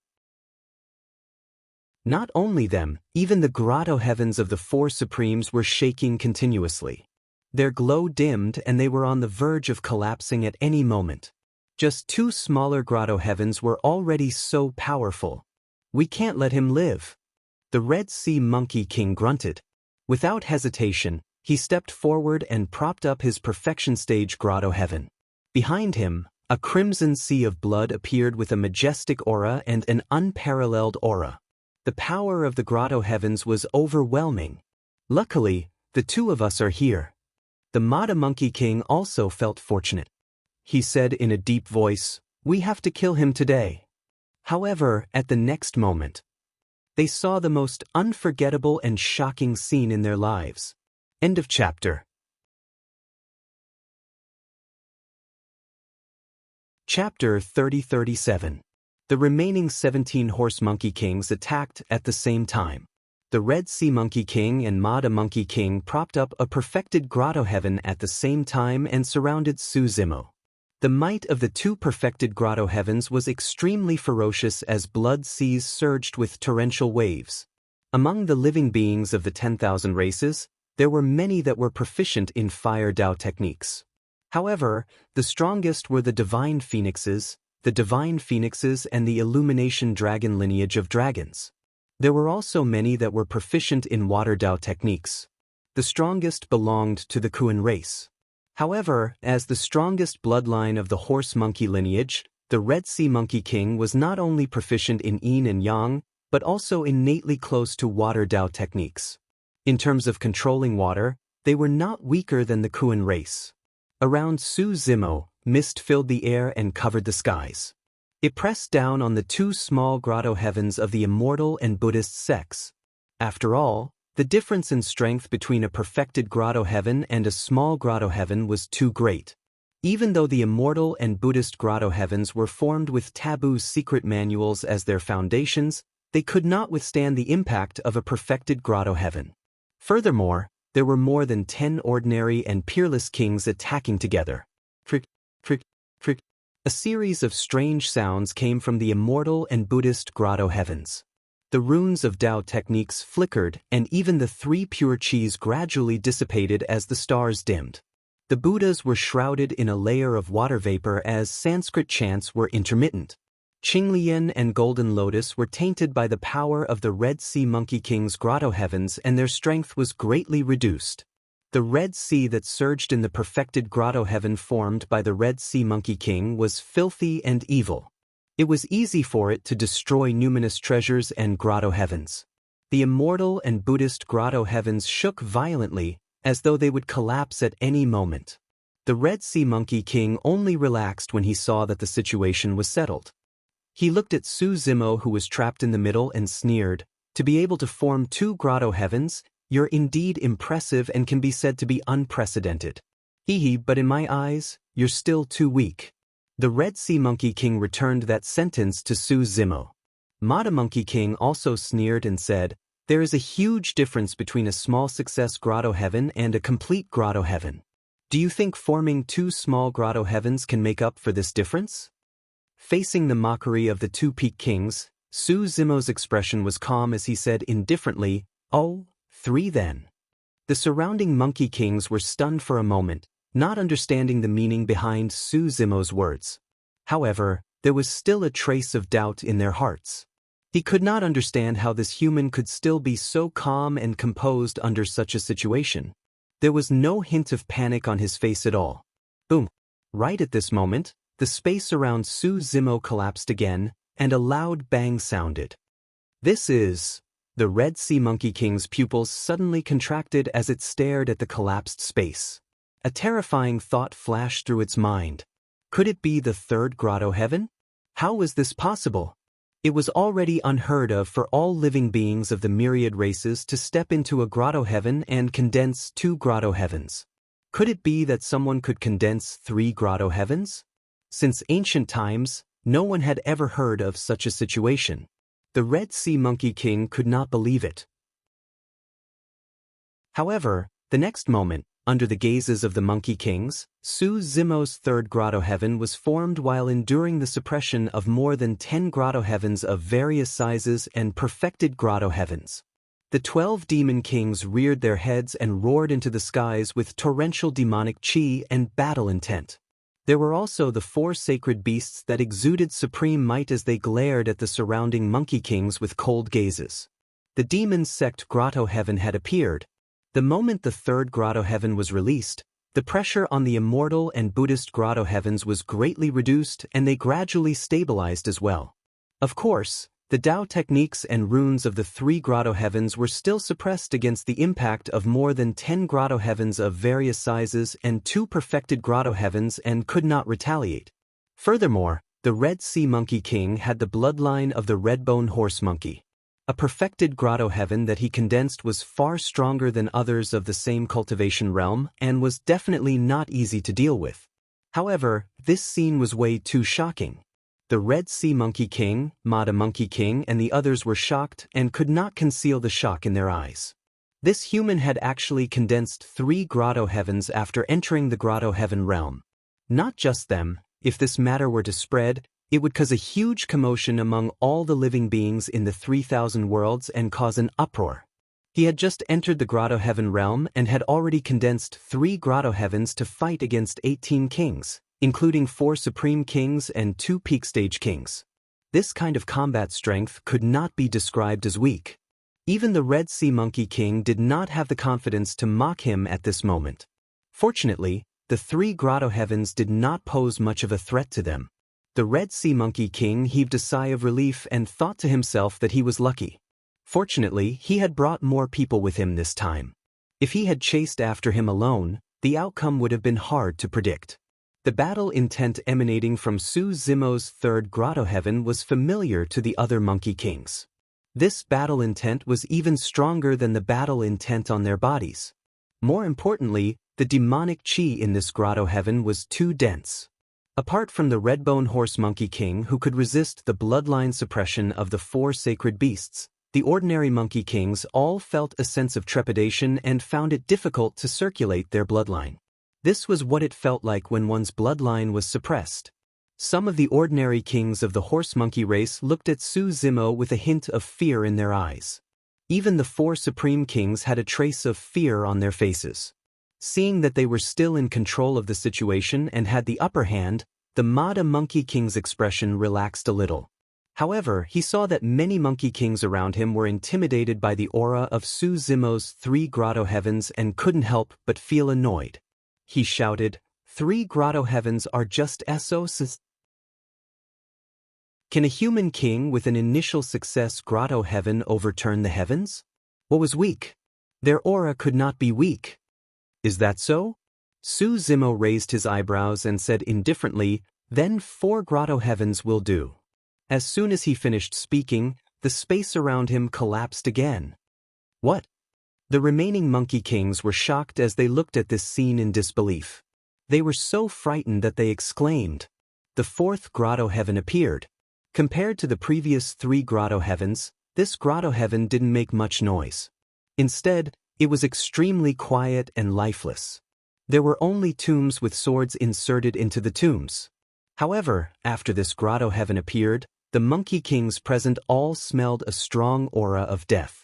Not only them, even the grotto heavens of the 4 Supremes were shaking continuously. Their glow dimmed and they were on the verge of collapsing at any moment. Just 2 smaller grotto heavens were already so powerful. "We can't let him live." The Red Sea Monkey King grunted. Without hesitation, he stepped forward and propped up his perfection stage grotto heaven. Behind him, a crimson sea of blood appeared with a majestic aura and an unparalleled aura. The power of the grotto heavens was overwhelming. "Luckily, the 2 of us are here." The Mada Monkey King also felt fortunate. He said in a deep voice, "We have to kill him today." However, at the next moment, they saw the most unforgettable and shocking scene in their lives. End of chapter. Chapter 30-37. The remaining 17 Horse Monkey Kings attacked at the same time. The Red Sea Monkey King and Mada Monkey King propped up a perfected grotto heaven at the same time and surrounded Su Zimo. The might of the 2 perfected grotto heavens was extremely ferocious as blood seas surged with torrential waves. Among the living beings of the 10,000 races, there were many that were proficient in fire Tao techniques. However, the strongest were the divine phoenixes and the illumination dragon lineage of dragons. There were also many that were proficient in water Tao techniques. The strongest belonged to the Kuan race. However, as the strongest bloodline of the horse monkey lineage, the Red Sea Monkey King was not only proficient in yin and yang, but also innately close to water Tao techniques. In terms of controlling water, they were not weaker than the Kuan race. Around Su Zimo, mist filled the air and covered the skies. It pressed down on the two small grotto heavens of the immortal and Buddhist sects. After all, the difference in strength between a perfected grotto heaven and a small grotto heaven was too great. Even though the immortal and Buddhist grotto heavens were formed with taboo secret manuals as their foundations, they could not withstand the impact of a perfected grotto heaven. Furthermore, there were more than 10 ordinary and peerless kings attacking together. Frick, frick, frick. A series of strange sounds came from the immortal and Buddhist grotto heavens. The runes of Tao techniques flickered, and even the 3 pure chis gradually dissipated as the stars dimmed. The Buddhas were shrouded in a layer of water vapor as Sanskrit chants were intermittent. Qinglian and Golden Lotus were tainted by the power of the Red Sea Monkey King's grotto heavens, and their strength was greatly reduced. The Red Sea that surged in the perfected grotto heaven formed by the Red Sea Monkey King was filthy and evil. It was easy for it to destroy numinous treasures and grotto heavens. The immortal and Buddhist grotto heavens shook violently, as though they would collapse at any moment. The Red Sea Monkey King only relaxed when he saw that the situation was settled. He looked at Su Zimo, who was trapped in the middle, and sneered, "To be able to form 2 grotto heavens, you're indeed impressive and can be said to be unprecedented. Hehe, but in my eyes, you're still too weak." The Red Sea Monkey King returned that sentence to Su Zimo. Mata Monkey King also sneered and said, "There is a huge difference between a small success grotto heaven and a complete grotto heaven. Do you think forming 2 small grotto heavens can make up for this difference?" Facing the mockery of the 2 peak kings, Su Zimo's expression was calm as he said indifferently, "Oh, 3 then." The surrounding monkey kings were stunned for a moment, not understanding the meaning behind Su Zimo's words. However, there was still a trace of doubt in their hearts. He could not understand how this human could still be so calm and composed under such a situation. There was no hint of panic on his face at all. Boom! Right at this moment, the space around Su Zimo collapsed again, and a loud bang sounded. "This is..." The Red Sea Monkey King's pupils suddenly contracted as it stared at the collapsed space. A terrifying thought flashed through its mind. Could it be the 3rd grotto heaven? How was this possible? It was already unheard of for all living beings of the myriad races to step into a grotto heaven and condense 2 grotto heavens. Could it be that someone could condense 3 grotto heavens? Since ancient times, no one had ever heard of such a situation. The Red Sea Monkey King could not believe it. However, the next moment, under the gazes of the Monkey Kings, Su Zimo's 3rd grotto heaven was formed while enduring the suppression of more than 10 grotto heavens of various sizes and perfected grotto heavens. The 12 demon kings reared their heads and roared into the skies with torrential demonic chi and battle intent. There were also the 4 sacred beasts that exuded supreme might as they glared at the surrounding Monkey Kings with cold gazes. The demon sect grotto heaven had appeared. The moment the 3rd grotto heaven was released, the pressure on the immortal and Buddhist grotto heavens was greatly reduced and they gradually stabilized as well. Of course, the Tao techniques and runes of the 3 grotto heavens were still suppressed against the impact of more than 10 grotto heavens of various sizes and 2 perfected grotto heavens and could not retaliate. Furthermore, the Red Sea Monkey King had the bloodline of the Redbone Horse Monkey. A perfected grotto heaven that he condensed was far stronger than others of the same cultivation realm and was definitely not easy to deal with. However, this scene was way too shocking. The Red Sea Monkey King, Mata Monkey King, and the others were shocked and could not conceal the shock in their eyes. This human had actually condensed 3 grotto heavens after entering the grotto heaven realm. Not just them, if this matter were to spread, it would cause a huge commotion among all the living beings in the 3,000 worlds and cause an uproar. He had just entered the grotto heaven realm and had already condensed 3 grotto heavens to fight against 18 kings, including 4 supreme kings and 2 peak stage kings. This kind of combat strength could not be described as weak. Even the Red Sea Monkey King did not have the confidence to mock him at this moment. Fortunately, the 3 grotto heavens did not pose much of a threat to them. The Red Sea Monkey King heaved a sigh of relief and thought to himself that he was lucky. Fortunately, he had brought more people with him this time. If he had chased after him alone, the outcome would have been hard to predict. The battle intent emanating from Su Zimo's third grotto heaven was familiar to the other monkey kings. This battle intent was even stronger than the battle intent on their bodies. More importantly, the demonic chi in this grotto heaven was too dense. Apart from the Redbone Horse Monkey King who could resist the bloodline suppression of the 4 sacred beasts, the ordinary monkey kings all felt a sense of trepidation and found it difficult to circulate their bloodline. This was what it felt like when one's bloodline was suppressed. Some of the ordinary kings of the horse monkey race looked at Su Zimo with a hint of fear in their eyes. Even the 4 supreme kings had a trace of fear on their faces. Seeing that they were still in control of the situation and had the upper hand, the Mada Monkey King's expression relaxed a little. However, he saw that many monkey kings around him were intimidated by the aura of Su Zimo's 3 grotto heavens and couldn't help but feel annoyed. He shouted, "3 grotto heavens are just SOS. Can a human king with an initial success grotto heaven overturn the heavens? What was weak? Their aura could not be weak. Is that so?" Su Zimo raised his eyebrows and said indifferently, "Then 4 grotto heavens will do." As soon as he finished speaking, the space around him collapsed again. What? The remaining monkey kings were shocked as they looked at this scene in disbelief. They were so frightened that they exclaimed. The 4th grotto heaven appeared. Compared to the previous 3 grotto heavens, this grotto heaven didn't make much noise. Instead, it was extremely quiet and lifeless. There were only tombs with swords inserted into the tombs. However, after this grotto heaven appeared, the monkey kings present all smelled a strong aura of death.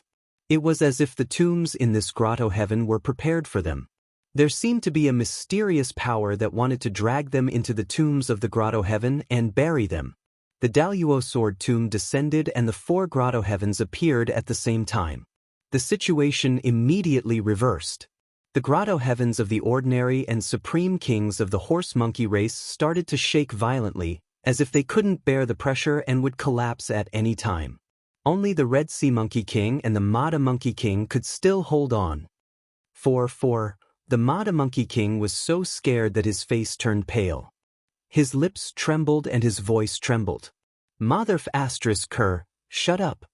It was as if the tombs in this grotto heaven were prepared for them. There seemed to be a mysterious power that wanted to drag them into the tombs of the grotto heaven and bury them. The Daluo sword tomb descended and the 4 grotto heavens appeared at the same time. The situation immediately reversed. The grotto heavens of the ordinary and supreme kings of the horse monkey race started to shake violently, as if they couldn't bear the pressure and would collapse at any time. Only the Red Sea Monkey King and the Mada Monkey King could still hold on. 4. The Mada Monkey King was so scared that his face turned pale. His lips trembled and his voice trembled. "Motherf asterisk her, shut up."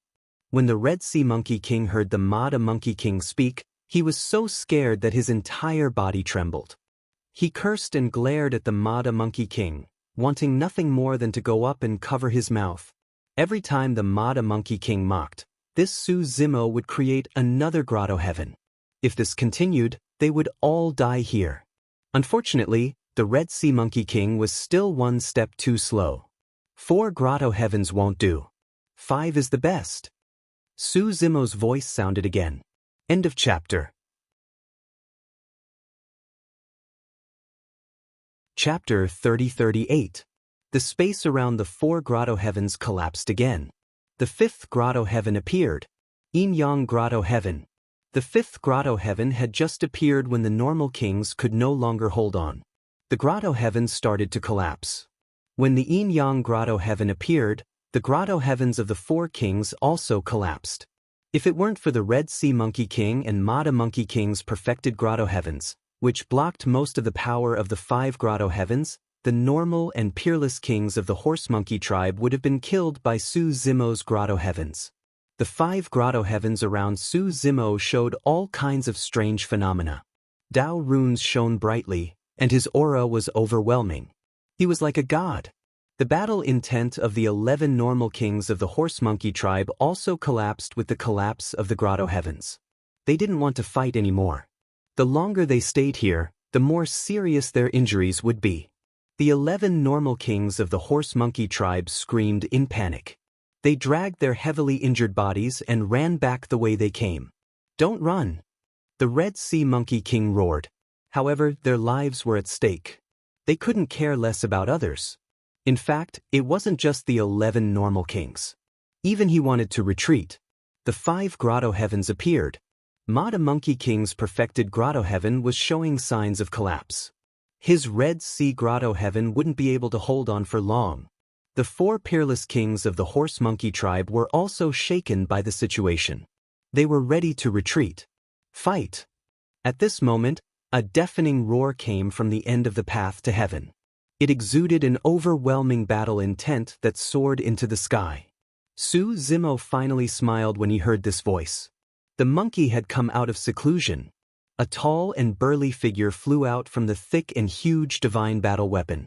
When the Red Sea Monkey King heard the Mada Monkey King speak, he was so scared that his entire body trembled. He cursed and glared at the Mada Monkey King, wanting nothing more than to go up and cover his mouth. Every time the Mada Monkey King mocked, this Su Zimo would create another grotto heaven. If this continued, they would all die here. Unfortunately, the Red Sea Monkey King was still 1 step too slow. 4 grotto heavens won't do. 5 is the best. Su Zimo's voice sounded again. End of chapter. Chapter 30-38. The space around the 4 grotto heavens collapsed again. The 5th grotto heaven appeared. Yin Yang Grotto Heaven. The 5th grotto heaven had just appeared when the normal kings could no longer hold on. The grotto heavens started to collapse. When the Yin Yang Grotto Heaven appeared, the grotto heavens of the 4 kings also collapsed. If it weren't for the Red Sea Monkey King and Mada Monkey King's perfected grotto heavens, which blocked most of the power of the 5 grotto heavens, the normal and peerless kings of the horse monkey tribe would have been killed by Su Zimo's grotto heavens. The 5 grotto heavens around Su Zimo showed all kinds of strange phenomena. Dao runes shone brightly, and his aura was overwhelming. He was like a god. The battle intent of the 11 normal kings of the horse monkey tribe also collapsed with the collapse of the grotto heavens. They didn't want to fight anymore. The longer they stayed here, the more serious their injuries would be. The 11 normal kings of the horse monkey tribe screamed in panic. They dragged their heavily injured bodies and ran back the way they came. "Don't run!" The Red Sea Monkey King roared. However, their lives were at stake. They couldn't care less about others. In fact, it wasn't just the 11 normal kings. Even he wanted to retreat. The 5 grotto heavens appeared. Mada Monkey King's perfected grotto heaven was showing signs of collapse. His Red Sea grotto heaven wouldn't be able to hold on for long. The 4 peerless kings of the horse monkey tribe were also shaken by the situation. They were ready to retreat. Fight! At this moment, a deafening roar came from the end of the path to heaven. It exuded an overwhelming battle intent that soared into the sky. Su Zimo finally smiled when he heard this voice. The monkey had come out of seclusion. A tall and burly figure flew out from the thick and huge divine battle weapon.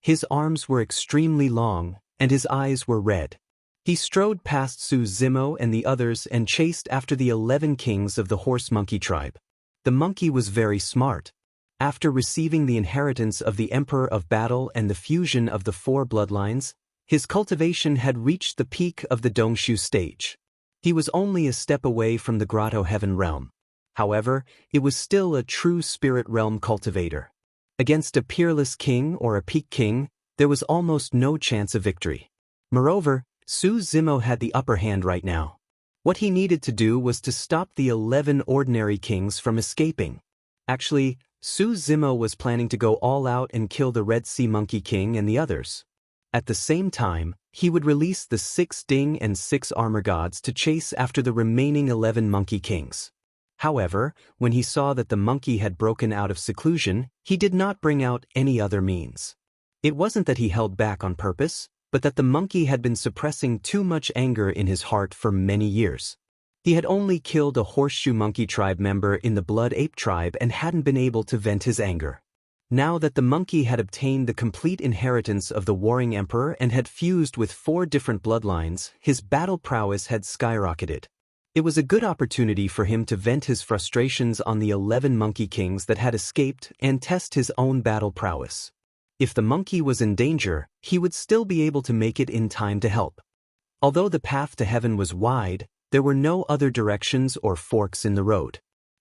His arms were extremely long, and his eyes were red. He strode past Su Zimo and the others and chased after the 11 kings of the horse monkey tribe. The monkey was very smart. After receiving the inheritance of the Emperor of Battle and the fusion of the 4 bloodlines, his cultivation had reached the peak of the Dongshu stage. He was only a step away from the Grotto Heaven realm. However, it was still a true spirit realm cultivator. Against a peerless king or a peak king, there was almost no chance of victory. Moreover, Su Zimo had the upper hand right now. What he needed to do was to stop the 11 ordinary kings from escaping. Actually, Su Zimo was planning to go all out and kill the Red Sea Monkey King and the others. At the same time, he would release the 6 Ding and 6 Armor Gods to chase after the remaining 11 Monkey Kings. However, when he saw that the monkey had broken out of seclusion, he did not bring out any other means. It wasn't that he held back on purpose, but that the monkey had been suppressing too much anger in his heart for many years. He had only killed a Horseshoe Monkey tribe member in the Blood Ape tribe and hadn't been able to vent his anger. Now that the monkey had obtained the complete inheritance of the Warring Emperor and had fused with 4 different bloodlines, his battle prowess had skyrocketed. It was a good opportunity for him to vent his frustrations on the 11 Monkey Kings that had escaped and test his own battle prowess. If the monkey was in danger, he would still be able to make it in time to help. Although the path to heaven was wide, there were no other directions or forks in the road.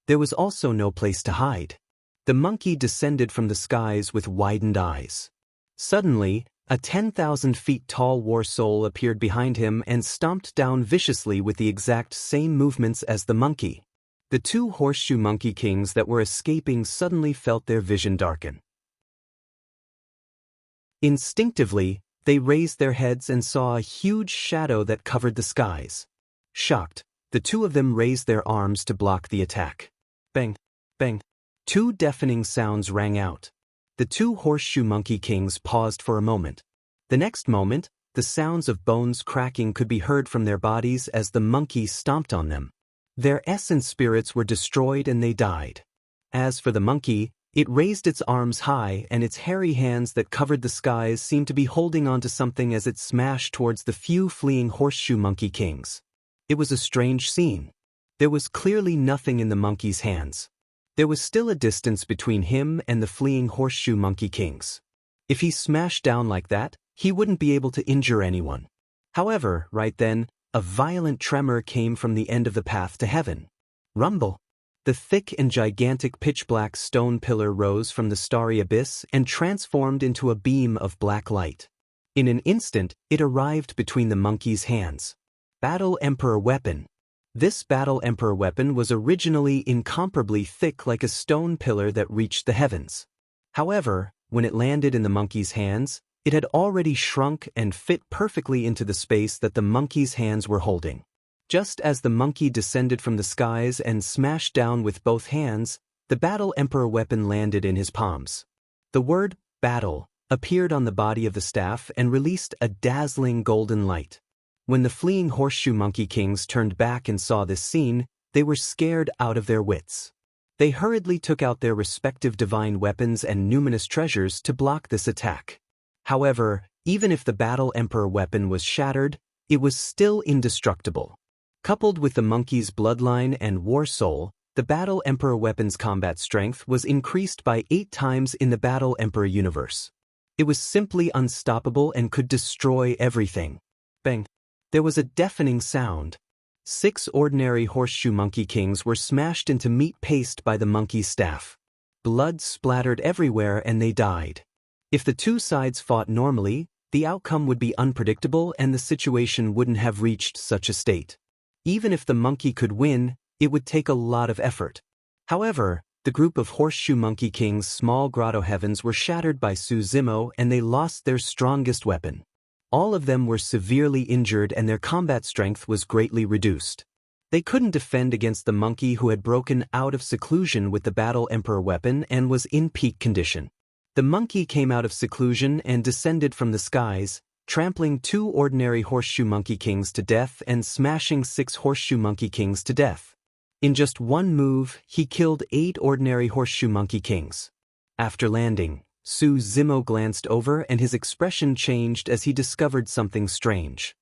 There was also no place to hide. The monkey descended from the skies with widened eyes. Suddenly, a 10,000 feet tall war soul appeared behind him and stomped down viciously with the exact same movements as the monkey. The 2 Horseshoe Monkey Kings that were escaping suddenly felt their vision darken. Instinctively, they raised their heads and saw a huge shadow that covered the skies. Shocked, the 2 of them raised their arms to block the attack. Bang! Bang! 2 deafening sounds rang out. The 2 Horseshoe Monkey Kings paused for a moment. The next moment, the sounds of bones cracking could be heard from their bodies as the monkey stomped on them. Their essence spirits were destroyed and they died. As for the monkey, it raised its arms high and its hairy hands that covered the skies seemed to be holding onto something as it smashed towards the few fleeing Horseshoe Monkey Kings. It was a strange scene. There was clearly nothing in the monkey's hands. There was still a distance between him and the fleeing Horseshoe Monkey Kings. If he smashed down like that, he wouldn't be able to injure anyone. However, right then, a violent tremor came from the end of the path to heaven. Rumble! The thick and gigantic pitch-black stone pillar rose from the starry abyss and transformed into a beam of black light. In an instant, it arrived between the monkey's hands. Battle Emperor Weapon. This Battle Emperor weapon was originally incomparably thick like a stone pillar that reached the heavens. However, when it landed in the monkey's hands, it had already shrunk and fit perfectly into the space that the monkey's hands were holding. Just as the monkey descended from the skies and smashed down with both hands, the Battle Emperor weapon landed in his palms. The word, battle, appeared on the body of the staff and released a dazzling golden light. When the fleeing Horseshoe Monkey Kings turned back and saw this scene, they were scared out of their wits. They hurriedly took out their respective divine weapons and numinous treasures to block this attack. However, even if the Battle Emperor weapon was shattered, it was still indestructible. Coupled with the monkey's bloodline and war soul, the Battle Emperor weapon's combat strength was increased by 8 times in the Battle Emperor universe. It was simply unstoppable and could destroy everything. Bang! There was a deafening sound. 6 ordinary Horseshoe Monkey Kings were smashed into meat paste by the monkey's staff. Blood splattered everywhere and they died. If the 2 sides fought normally, the outcome would be unpredictable and the situation wouldn't have reached such a state. Even if the monkey could win, it would take a lot of effort. However, the group of Horseshoe Monkey Kings' small grotto heavens were shattered by Su Zimo and they lost their strongest weapon. All of them were severely injured and their combat strength was greatly reduced. They couldn't defend against the monkey who had broken out of seclusion with the Battle Emperor weapon and was in peak condition. The monkey came out of seclusion and descended from the skies, trampling 2 ordinary horseshoe monkey kings to death and smashing 6 horseshoe monkey kings to death. In just one move, he killed 8 ordinary horseshoe monkey kings. After landing, Su Zimo glanced over and his expression changed as he discovered something strange.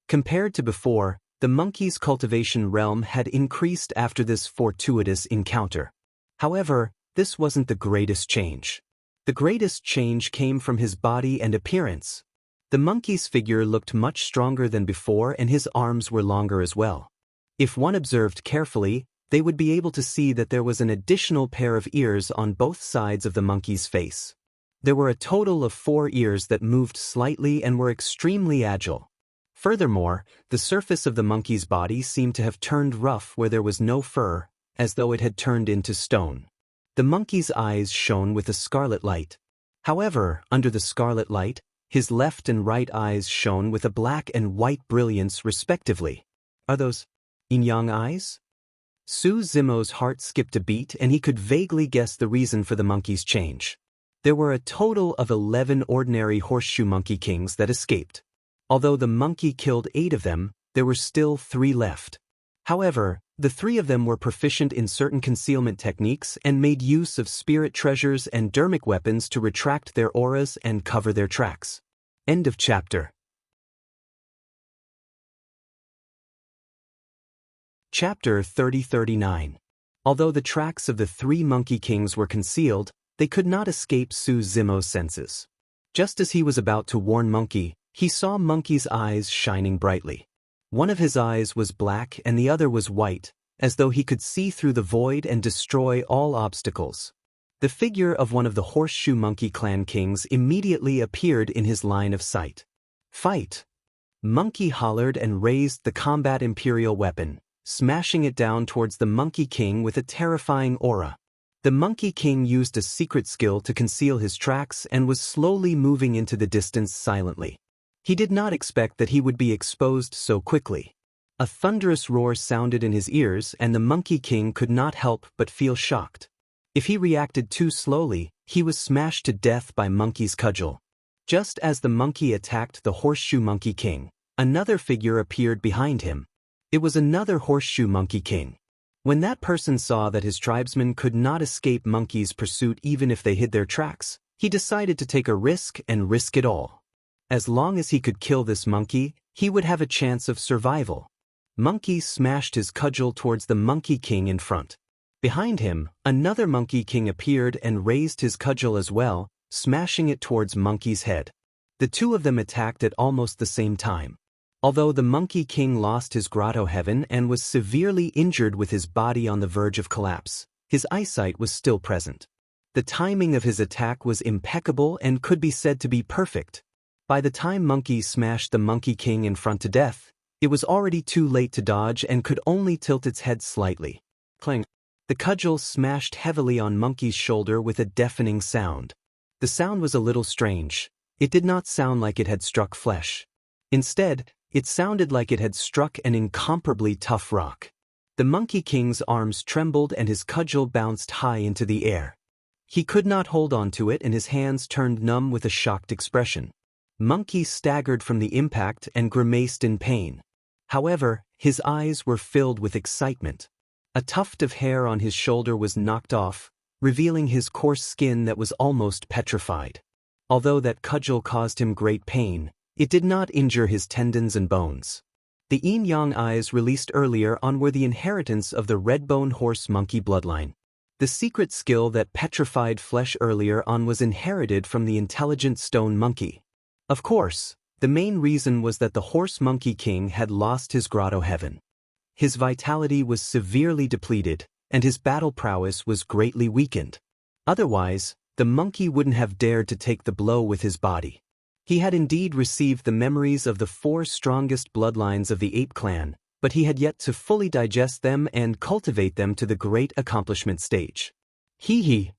Compared to before, the monkey's cultivation realm had increased after this fortuitous encounter. However, this wasn't the greatest change. The greatest change came from his body and appearance. The monkey's figure looked much stronger than before and his arms were longer as well. If one observed carefully, they would be able to see that there was an additional pair of ears on both sides of the monkey's face. There were a total of 4 ears that moved slightly and were extremely agile. Furthermore, the surface of the monkey's body seemed to have turned rough where there was no fur, as though it had turned into stone. The monkey's eyes shone with a scarlet light. However, under the scarlet light, his left and right eyes shone with a black and white brilliance respectively. Are those yin-yang eyes? Su Zimo's heart skipped a beat and he could vaguely guess the reason for the monkey's change. There were a total of 11 ordinary horseshoe monkey kings that escaped. Although the monkey killed 8 of them, there were still 3 left. However, the 3 of them were proficient in certain concealment techniques and made use of spirit treasures and dermic weapons to retract their auras and cover their tracks. End of chapter. Chapter 30-39. Although the tracks of the 3 monkey kings were concealed, they could not escape Su Zimo's senses. Just as he was about to warn Monkey, he saw Monkey's eyes shining brightly. One of his eyes was black and the other was white, as though he could see through the void and destroy all obstacles. The figure of one of the Horseshoe Monkey Clan kings immediately appeared in his line of sight. Fight! Monkey hollered and raised the combat imperial weapon, smashing it down towards the Monkey King with a terrifying aura. The Monkey King used a secret skill to conceal his tracks and was slowly moving into the distance silently. He did not expect that he would be exposed so quickly. A thunderous roar sounded in his ears and the Monkey King could not help but feel shocked. If he reacted too slowly, he was smashed to death by Monkey's cudgel. Just as the monkey attacked the Horseshoe Monkey King, another figure appeared behind him. It was another Horseshoe Monkey King. When that person saw that his tribesmen could not escape Monkey's pursuit even if they hid their tracks, he decided to take a risk and risk it all. As long as he could kill this monkey, he would have a chance of survival. Monkey smashed his cudgel towards the Monkey King in front. Behind him, another Monkey King appeared and raised his cudgel as well, smashing it towards Monkey's head. The 2 of them attacked at almost the same time. Although the Monkey King lost his grotto heaven and was severely injured with his body on the verge of collapse, his eyesight was still present. The timing of his attack was impeccable and could be said to be perfect. By the time Monkey smashed the Monkey King in front to death, it was already too late to dodge and could only tilt its head slightly. Clang! The cudgel smashed heavily on Monkey's shoulder with a deafening sound. The sound was a little strange. It did not sound like it had struck flesh. Instead, it sounded like it had struck an incomparably tough rock. The Monkey King's arms trembled and his cudgel bounced high into the air. He could not hold on to it and his hands turned numb with a shocked expression. Monkey staggered from the impact and grimaced in pain. However, his eyes were filled with excitement. A tuft of hair on his shoulder was knocked off, revealing his coarse skin that was almost petrified. Although that cudgel caused him great pain, it did not injure his tendons and bones. The yin-yang eyes released earlier on were the inheritance of the red-bone horse monkey bloodline. The secret skill that petrified flesh earlier on was inherited from the intelligent stone monkey. Of course, the main reason was that the Horse Monkey King had lost his grotto heaven. His vitality was severely depleted, and his battle prowess was greatly weakened. Otherwise, the monkey wouldn't have dared to take the blow with his body. He had indeed received the memories of the 4 strongest bloodlines of the ape clan, but he had yet to fully digest them and cultivate them to the great accomplishment stage. Hee.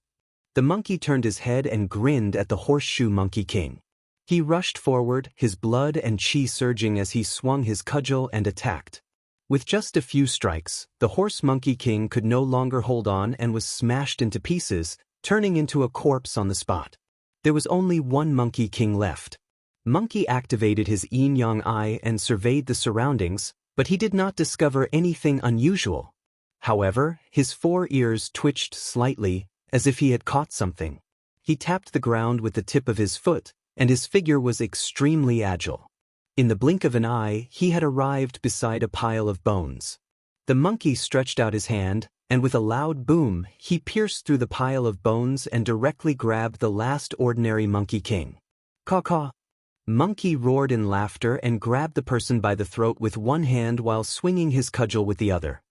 The monkey turned his head and grinned at the Horseshoe Monkey King. He rushed forward, his blood and chi surging as he swung his cudgel and attacked. With just a few strikes, the Horse Monkey King could no longer hold on and was smashed into pieces, turning into a corpse on the spot. There was only one Monkey King left. Monkey activated his yin-yang eye and surveyed the surroundings, but he did not discover anything unusual. However, his 4 ears twitched slightly, as if he had caught something. He tapped the ground with the tip of his foot, and his figure was extremely agile. In the blink of an eye, he had arrived beside a pile of bones. The monkey stretched out his hand, and with a loud boom, he pierced through the pile of bones and directly grabbed the last ordinary Monkey King. Caw-caw! Monkey roared in laughter and grabbed the person by the throat with one hand while swinging his cudgel with the other.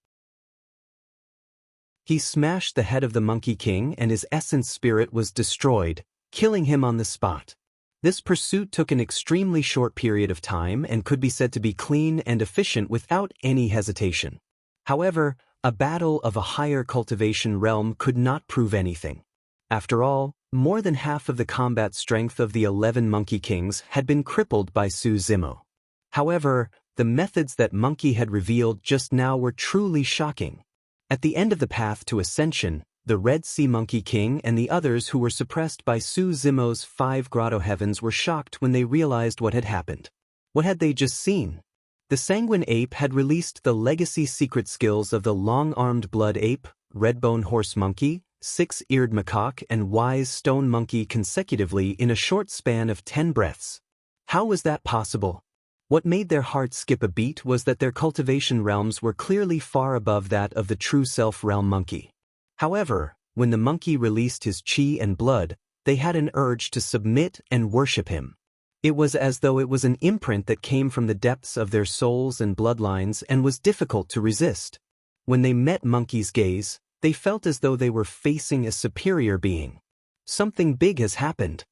He smashed the head of the Monkey King and his essence spirit was destroyed, killing him on the spot. This pursuit took an extremely short period of time and could be said to be clean and efficient without any hesitation. However, a battle of a higher cultivation realm could not prove anything. After all, more than half of the combat strength of the 11 Monkey Kings had been crippled by Su Zimo. However, the methods that Monkey had revealed just now were truly shocking. At the end of the path to ascension, the Red Sea Monkey King and the others who were suppressed by Su Zimo's 5 grotto heavens were shocked when they realized what had happened. What had they just seen? The Sanguine Ape had released the legacy secret skills of the long-armed Blood Ape, Redbone Horse Monkey, 6-eared Macaque and Wise Stone Monkey consecutively in a short span of 10 breaths. How was that possible? What made their hearts skip a beat was that their cultivation realms were clearly far above that of the true self-realm monkey. However, when the monkey released his chi and blood, they had an urge to submit and worship him. It was as though it was an imprint that came from the depths of their souls and bloodlines and was difficult to resist. When they met Monkey's gaze, they felt as though they were facing a superior being. Something big has happened.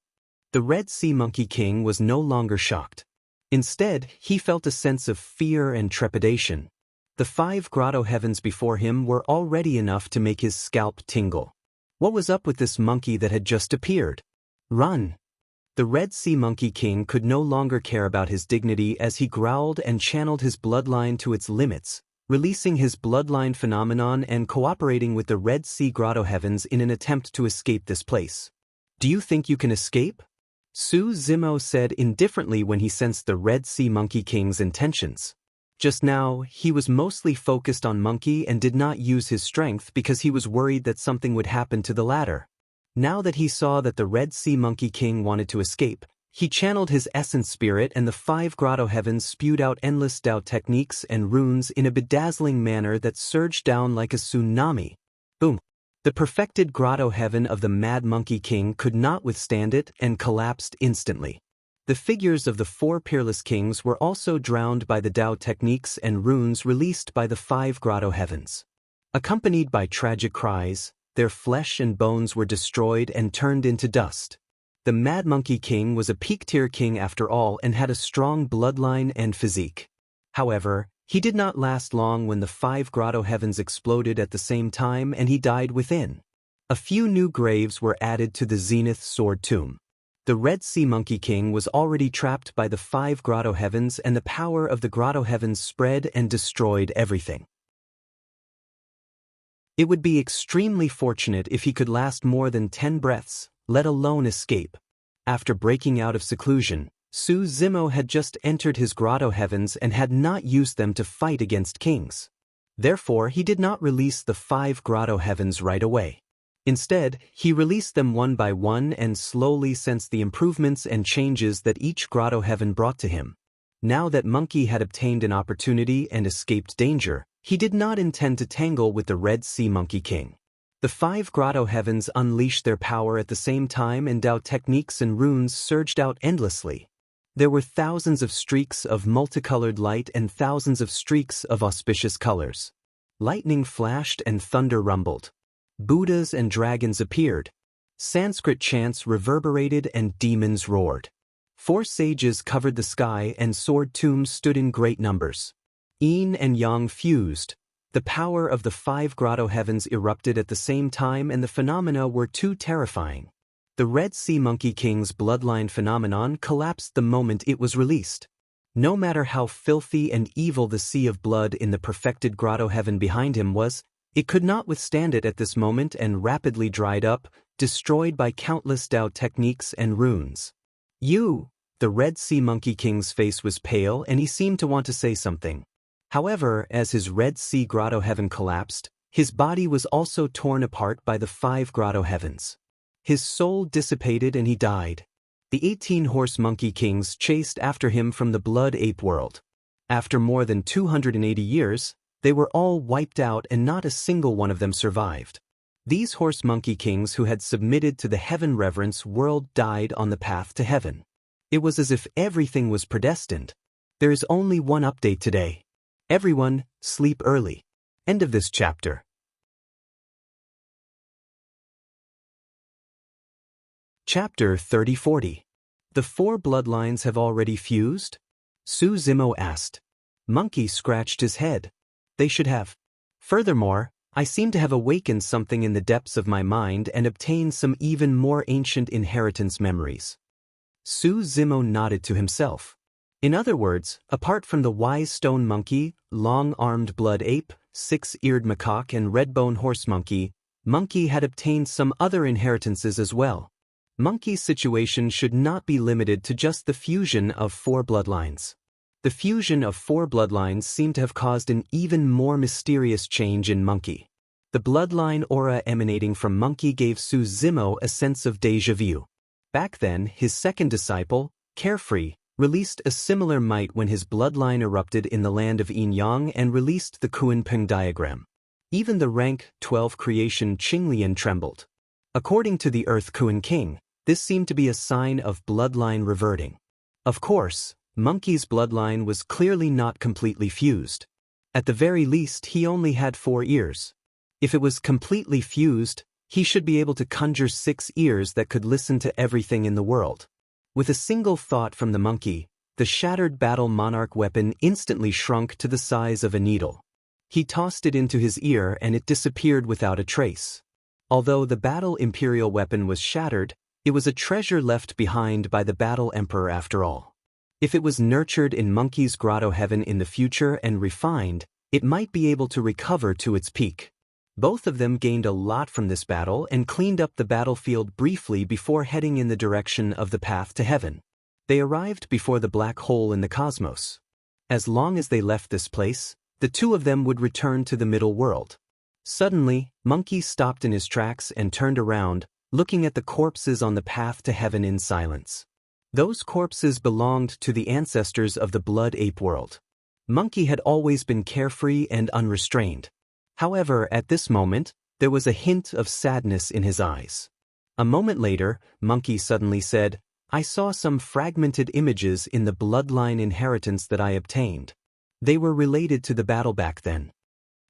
The Red Sea Monkey King was no longer shocked. Instead, he felt a sense of fear and trepidation. The 5 grotto heavens before him were already enough to make his scalp tingle. What was up with this monkey that had just appeared? Run! The Red Sea Monkey King could no longer care about his dignity as he growled and channeled his bloodline to its limits, releasing his bloodline phenomenon and cooperating with the Red Sea grotto heavens in an attempt to escape this place. Do you think you can escape? Su Zimo said indifferently when he sensed the Red Sea Monkey King's intentions. Just now, he was mostly focused on Monkey and did not use his strength because he was worried that something would happen to the latter. Now that he saw that the Red Sea Monkey King wanted to escape, he channeled his essence spirit and the 5 grotto heavens spewed out endless Tao techniques and runes in a bedazzling manner that surged down like a tsunami. Boom! The perfected grotto heaven of the Mad Monkey King could not withstand it and collapsed instantly. The figures of the 4 peerless kings were also drowned by the Tao techniques and runes released by the 5 grotto heavens. Accompanied by tragic cries, their flesh and bones were destroyed and turned into dust. The Mad Monkey King was a peak-tier king after all and had a strong bloodline and physique. However, he did not last long when the 5 grotto heavens exploded at the same time and he died within. A few new graves were added to the Zenith Sword Tomb. The Red Sea Monkey King was already trapped by the 5 grotto heavens and the power of the grotto heavens spread and destroyed everything. It would be extremely fortunate if he could last more than 10 breaths, let alone escape. After breaking out of seclusion, Su Zimo had just entered his grotto heavens and had not used them to fight against kings. Therefore, he did not release the 5 grotto heavens right away. Instead, he released them one by one and slowly sensed the improvements and changes that each grotto heaven brought to him. Now that Monkey had obtained an opportunity and escaped danger, he did not intend to tangle with the Red Sea Monkey King. The 5 grotto heavens unleashed their power at the same time and Tao techniques and runes surged out endlessly. There were thousands of streaks of multicolored light and thousands of streaks of auspicious colors. Lightning flashed and thunder rumbled. Buddhas and dragons appeared. Sanskrit chants reverberated and demons roared. 4 sages covered the sky and sword tombs stood in great numbers. Yin and Yang fused. The power of the 5 grotto heavens erupted at the same time and the phenomena were too terrifying. The Red Sea Monkey King's bloodline phenomenon collapsed the moment it was released. No matter how filthy and evil the sea of blood in the perfected grotto heaven behind him was, it could not withstand it at this moment and rapidly dried up, destroyed by countless Tao techniques and runes. You, the Red Sea Monkey King's face was pale and he seemed to want to say something. However, as his Red Sea Grotto Heaven collapsed, his body was also torn apart by the 5 Grotto Heavens. His soul dissipated and he died. The 18 Horse Monkey Kings chased after him from the Blood Ape world. After more than 280 years, they were all wiped out and not a single one of them survived. These Horse Monkey Kings who had submitted to the Heaven Reverence world died on the path to heaven. It was as if everything was predestined. There is only one update today. Everyone, sleep early. End of this chapter. Chapter 30-40. The 4 bloodlines have already fused? Su Zimo asked. Monkey scratched his head. They should have. Furthermore, I seem to have awakened something in the depths of my mind and obtained some even more ancient inheritance memories. Su Zimo nodded to himself. In other words, apart from the wise stone monkey, long-armed blood ape, 6-eared macaque and red-bone horse monkey, Monkey had obtained some other inheritances as well. Monkey's situation should not be limited to just the fusion of 4 bloodlines. The fusion of 4 bloodlines seemed to have caused an even more mysterious change in Monkey. The bloodline aura emanating from Monkey gave Su Zimo a sense of déjà vu. Back then, his second disciple, Carefree, released a similar might when his bloodline erupted in the land of Yin Yang and released the Kuan-Peng diagram. Even the rank 12 creation Qinglian trembled. According to the Earth Kuan King, this seemed to be a sign of bloodline reverting. Of course, Monkey's bloodline was clearly not completely fused. At the very least, he only had 4 ears. If it was completely fused, he should be able to conjure 6 ears that could listen to everything in the world. With a single thought from the monkey, the shattered battle monarch weapon instantly shrunk to the size of a needle. He tossed it into his ear and it disappeared without a trace. Although the battle imperial weapon was shattered, it was a treasure left behind by the battle emperor after all. If it was nurtured in Monkey's Grotto Heaven in the future and refined, it might be able to recover to its peak. Both of them gained a lot from this battle and cleaned up the battlefield briefly before heading in the direction of the path to heaven. They arrived before the black hole in the cosmos. As long as they left this place, the 2 of them would return to the middle world. Suddenly, Monkey stopped in his tracks and turned around, looking at the corpses on the path to heaven in silence. Those corpses belonged to the ancestors of the Blood Ape world. Monkey had always been carefree and unrestrained. However, at this moment, there was a hint of sadness in his eyes. A moment later, Monkey suddenly said, "I saw some fragmented images in the bloodline inheritance that I obtained. They were related to the battle back then."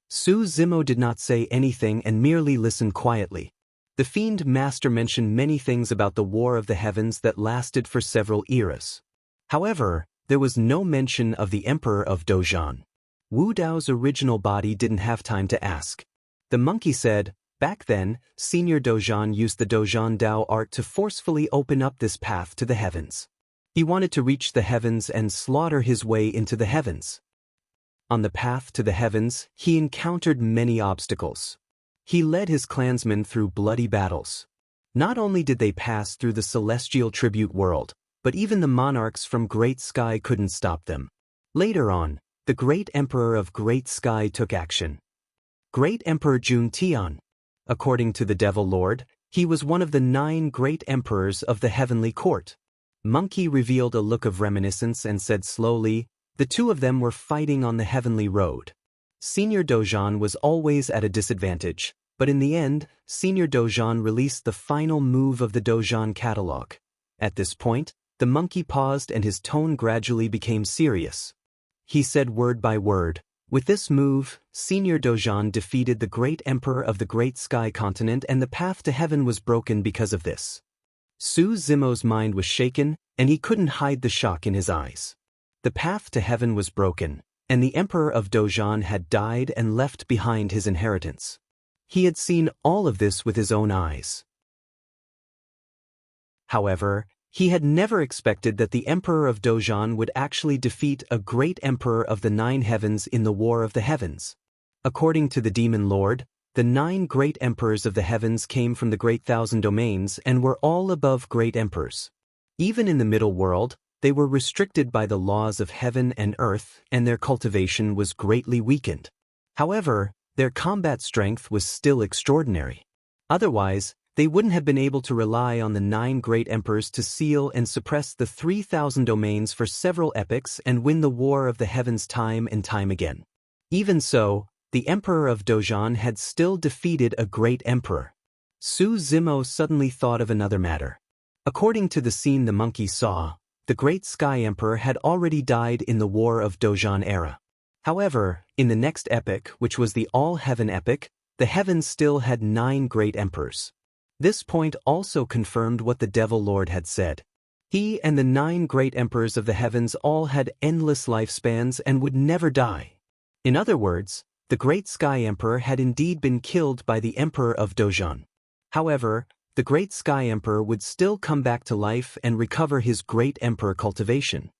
Su Zimo did not say anything and merely listened quietly. The Fiend Master mentioned many things about the War of the Heavens that lasted for several eras. However, there was no mention of the Emperor of Dozhan. Wu Dao's original body didn't have time to ask. The monkey said, back then, Senior Dozhan used the Dozhan Dao art to forcefully open up this path to the heavens. He wanted to reach the heavens and slaughter his way into the heavens. On the path to the heavens, he encountered many obstacles. He led his clansmen through bloody battles. Not only did they pass through the celestial tribute world, but even the monarchs from Great Sky couldn't stop them. Later on, the Great Emperor of Great Sky took action. Great Emperor Jun Tian. According to the Devil Lord, he was one of the 9 great emperors of the heavenly court. Monkey revealed a look of reminiscence and said slowly, the 2 of them were fighting on the heavenly road. Senior Dozhan was always at a disadvantage, but in the end, Senior Dozhan released the final move of the Dozhan catalog. At this point, the monkey paused and his tone gradually became serious. He said word by word, with this move, Senior Dozhan defeated the great emperor of the Great Sky continent and the path to heaven was broken because of this. Su Zimo's mind was shaken, and he couldn't hide the shock in his eyes. The path to heaven was broken, and the Emperor of Dozhan had died and left behind his inheritance. He had seen all of this with his own eyes. However, he had never expected that the Emperor of Dozhan would actually defeat a great Emperor of the 9 heavens in the War of the Heavens. According to the Demon Lord, The 9 great emperors of the heavens came from the great thousand domains and were all above great emperors. Even in the middle world, they were restricted by the laws of heaven and earth, and their cultivation was greatly weakened. However, their combat strength was still extraordinary. Otherwise, they wouldn't have been able to rely on the 9 great emperors to seal and suppress the 3,000 domains for several epochs and win the war of the heavens time and time again. Even so, the emperor of Dojan had still defeated a great emperor. Su Zimo suddenly thought of another matter. According to the scene the monkey saw, the great sky emperor had already died in the war of Dojan era. However, in the next epoch, which was the all-heaven epoch, the heavens still had 9 great emperors. This point also confirmed what the Devil Lord had said. He and the 9 great emperors of the heavens all had endless lifespans and would never die. In other words, the great sky emperor had indeed been killed by the emperor of Dojan. However, the great sky emperor would still come back to life and recover his great emperor cultivation.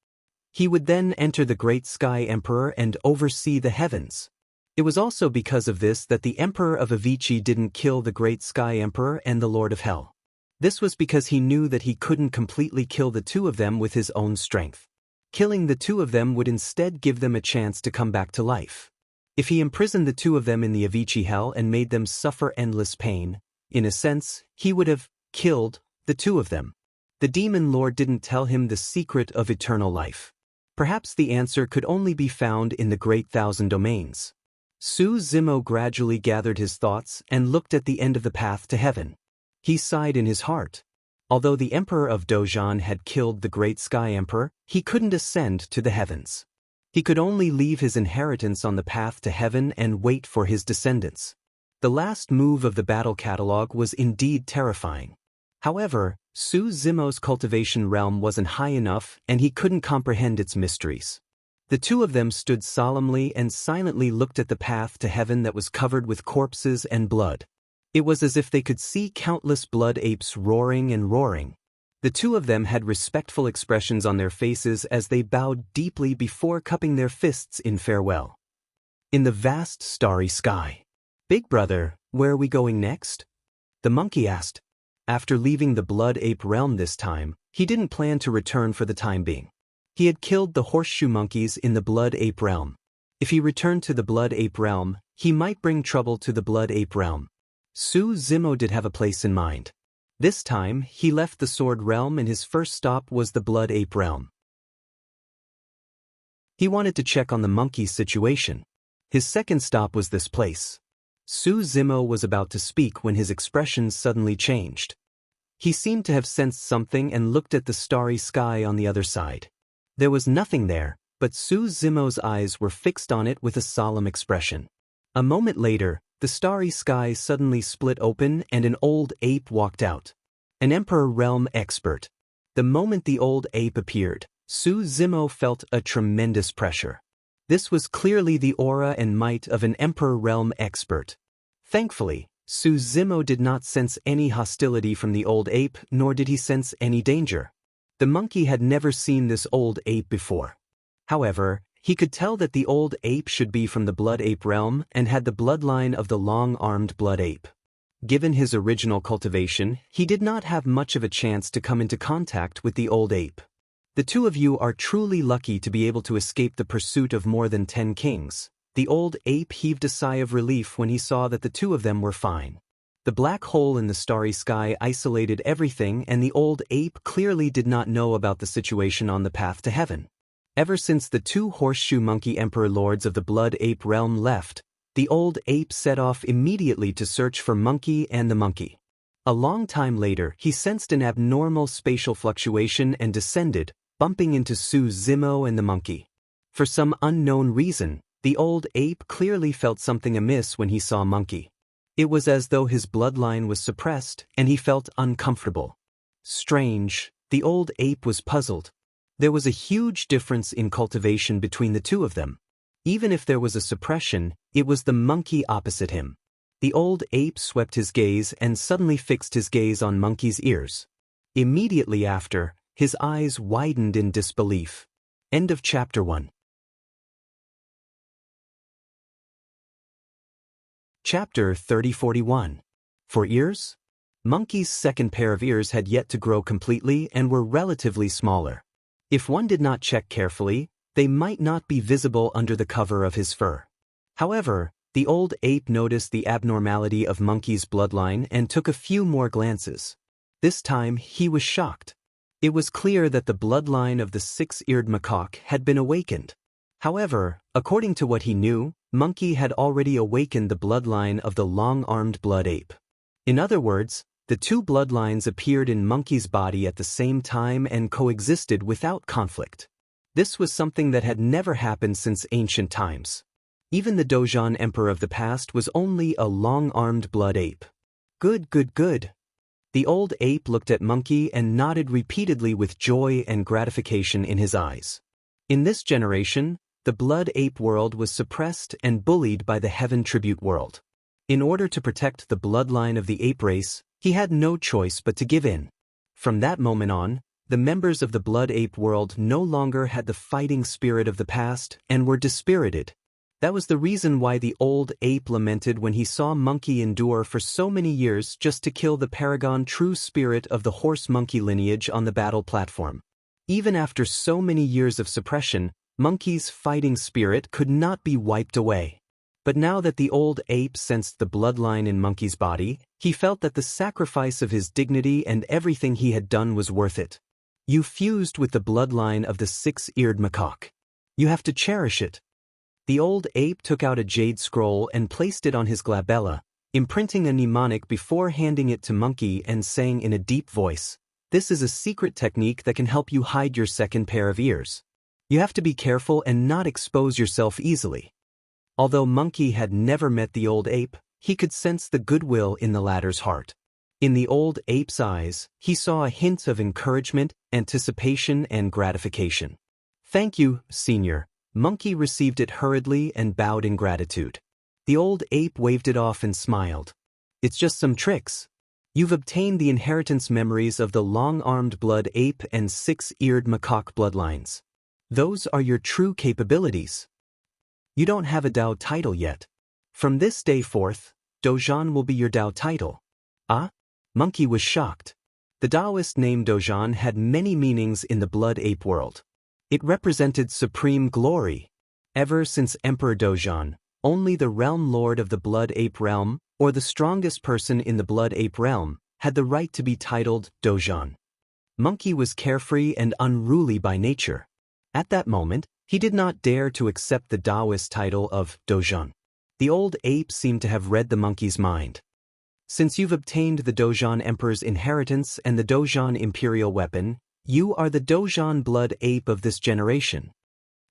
He would then enter the great sky emperor and oversee the heavens. It was also because of this that the emperor of Avicii didn't kill the great sky emperor and the lord of hell. This was because he knew that he couldn't completely kill the 2 of them with his own strength. Killing the 2 of them would instead give them a chance to come back to life. If he imprisoned the 2 of them in the Avicii hell and made them suffer endless pain, in a sense, he would have killed the 2 of them. The demon lord didn't tell him the secret of eternal life. Perhaps the answer could only be found in the great thousand domains. Su Zimo gradually gathered his thoughts and looked at the end of the path to heaven. He sighed in his heart. Although the emperor of Dojan had killed the great sky emperor, he couldn't ascend to the heavens. He could only leave his inheritance on the path to heaven and wait for his descendants. The last move of the battle catalog was indeed terrifying. However, Su Zimo's cultivation realm wasn't high enough and he couldn't comprehend its mysteries. The 2 of them stood solemnly and silently looked at the path to heaven that was covered with corpses and blood. It was as if they could see countless blood apes roaring and roaring. The 2 of them had respectful expressions on their faces as they bowed deeply before cupping their fists in farewell. In the vast starry sky. "Big brother, where are we going next?" the monkey asked. After leaving the blood ape realm this time, he didn't plan to return for the time being. He had killed the horseshoe monkeys in the blood ape realm. If he returned to the blood ape realm, he might bring trouble to the blood ape realm. Su Zimo did have a place in mind. This time, he left the sword realm and his first stop was the blood ape realm. He wanted to check on the monkey's situation. His second stop was this place. Su Zimo was about to speak when his expression suddenly changed. He seemed to have sensed something and looked at the starry sky on the other side. There was nothing there, but Su Zimo's eyes were fixed on it with a solemn expression. A moment later, the starry sky suddenly split open and an old ape walked out. An Emperor Realm expert. The moment the old ape appeared, Su Zimo felt a tremendous pressure. This was clearly the aura and might of an Emperor Realm expert. Thankfully, Su Zimo did not sense any hostility from the old ape, nor did he sense any danger. The monkey had never seen this old ape before. However, he could tell that the old ape should be from the blood ape realm and had the bloodline of the long-armed blood ape. Given his original cultivation, he did not have much of a chance to come into contact with the old ape. The 2 of you are truly lucky to be able to escape the pursuit of more than 10 kings. The old ape heaved a sigh of relief when he saw that the 2 of them were fine. The black hole in the starry sky isolated everything and the old ape clearly did not know about the situation on the path to heaven. Ever since the 2 horseshoe monkey emperor lords of the blood ape realm left, the old ape set off immediately to search for Monkey and the monkey. A long time later, he sensed an abnormal spatial fluctuation and descended, bumping into Su Zimo and the monkey. For some unknown reason, the old ape clearly felt something amiss when he saw Monkey. It was as though his bloodline was suppressed and he felt uncomfortable. Strange, the old ape was puzzled. There was a huge difference in cultivation between the 2 of them. Even if there was a suppression, it was the monkey opposite him. The old ape swept his gaze and suddenly fixed his gaze on Monkey's ears. Immediately after, his eyes widened in disbelief. End of chapter 1. Chapter 3041. For ears? Monkey's second pair of ears had yet to grow completely and were relatively smaller. If one did not check carefully, they might not be visible under the cover of his fur. However, the old ape noticed the abnormality of Monkey's bloodline and took a few more glances. This time he was shocked. It was clear that the bloodline of the six-eared macaque had been awakened. However, according to what he knew, Monkey had already awakened the bloodline of the long-armed blood ape. In other words, the two bloodlines appeared in Monkey's body at the same time and coexisted without conflict. This was something that had never happened since ancient times. Even the Dojan emperor of the past was only a long-armed blood ape. Good, good, good. The old ape looked at Monkey and nodded repeatedly with joy and gratification in his eyes. In this generation, the blood ape world was suppressed and bullied by the heaven tribute world. In order to protect the bloodline of the ape race, he had no choice but to give in. From that moment on, the members of the blood ape world no longer had the fighting spirit of the past and were dispirited. That was the reason why the old ape lamented when he saw Monkey endure for so many years just to kill the paragon true spirit of the horse-monkey lineage on the battle platform. Even after so many years of suppression, Monkey's fighting spirit could not be wiped away. But now that the old ape sensed the bloodline in Monkey's body, he felt that the sacrifice of his dignity and everything he had done was worth it. You fused with the bloodline of the six-eared macaque. You have to cherish it. The old ape took out a jade scroll and placed it on his glabella, imprinting a mnemonic before handing it to Monkey and saying in a deep voice, "This is a secret technique that can help you hide your second pair of ears. You have to be careful and not expose yourself easily." Although Monkey had never met the old ape, he could sense the goodwill in the latter's heart. In the old ape's eyes, he saw a hint of encouragement, anticipation, and gratification. "Thank you, Senior." Monkey received it hurriedly and bowed in gratitude. The old ape waved it off and smiled. "It's just some tricks. You've obtained the inheritance memories of the long-armed blood ape and six-eared macaque bloodlines. Those are your true capabilities. You don't have a Dao title yet. From this day forth, Dojan will be your Dao title." Ah? Monkey was shocked. The Taoist name Dojan had many meanings in the blood ape world. It represented supreme glory. Ever since Emperor Dojan, only the realm lord of the blood ape realm, or the strongest person in the blood ape realm, had the right to be titled Dojan. Monkey was carefree and unruly by nature. At that moment, he did not dare to accept the Taoist title of Dojan. The old ape seemed to have read the monkey's mind. "Since you've obtained the Dojan Emperor's inheritance and the Dojan Imperial weapon, you are the Dojan blood ape of this generation."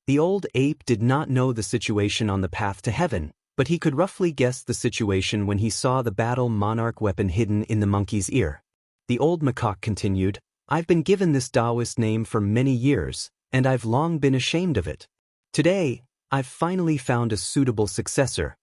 The old ape did not know the situation on the path to heaven, but he could roughly guess the situation when he saw the battle monarch weapon hidden in the monkey's ear. The old macaque continued, "I've been given this Taoist name for many years, and I've long been ashamed of it. Today, I've finally found a suitable successor."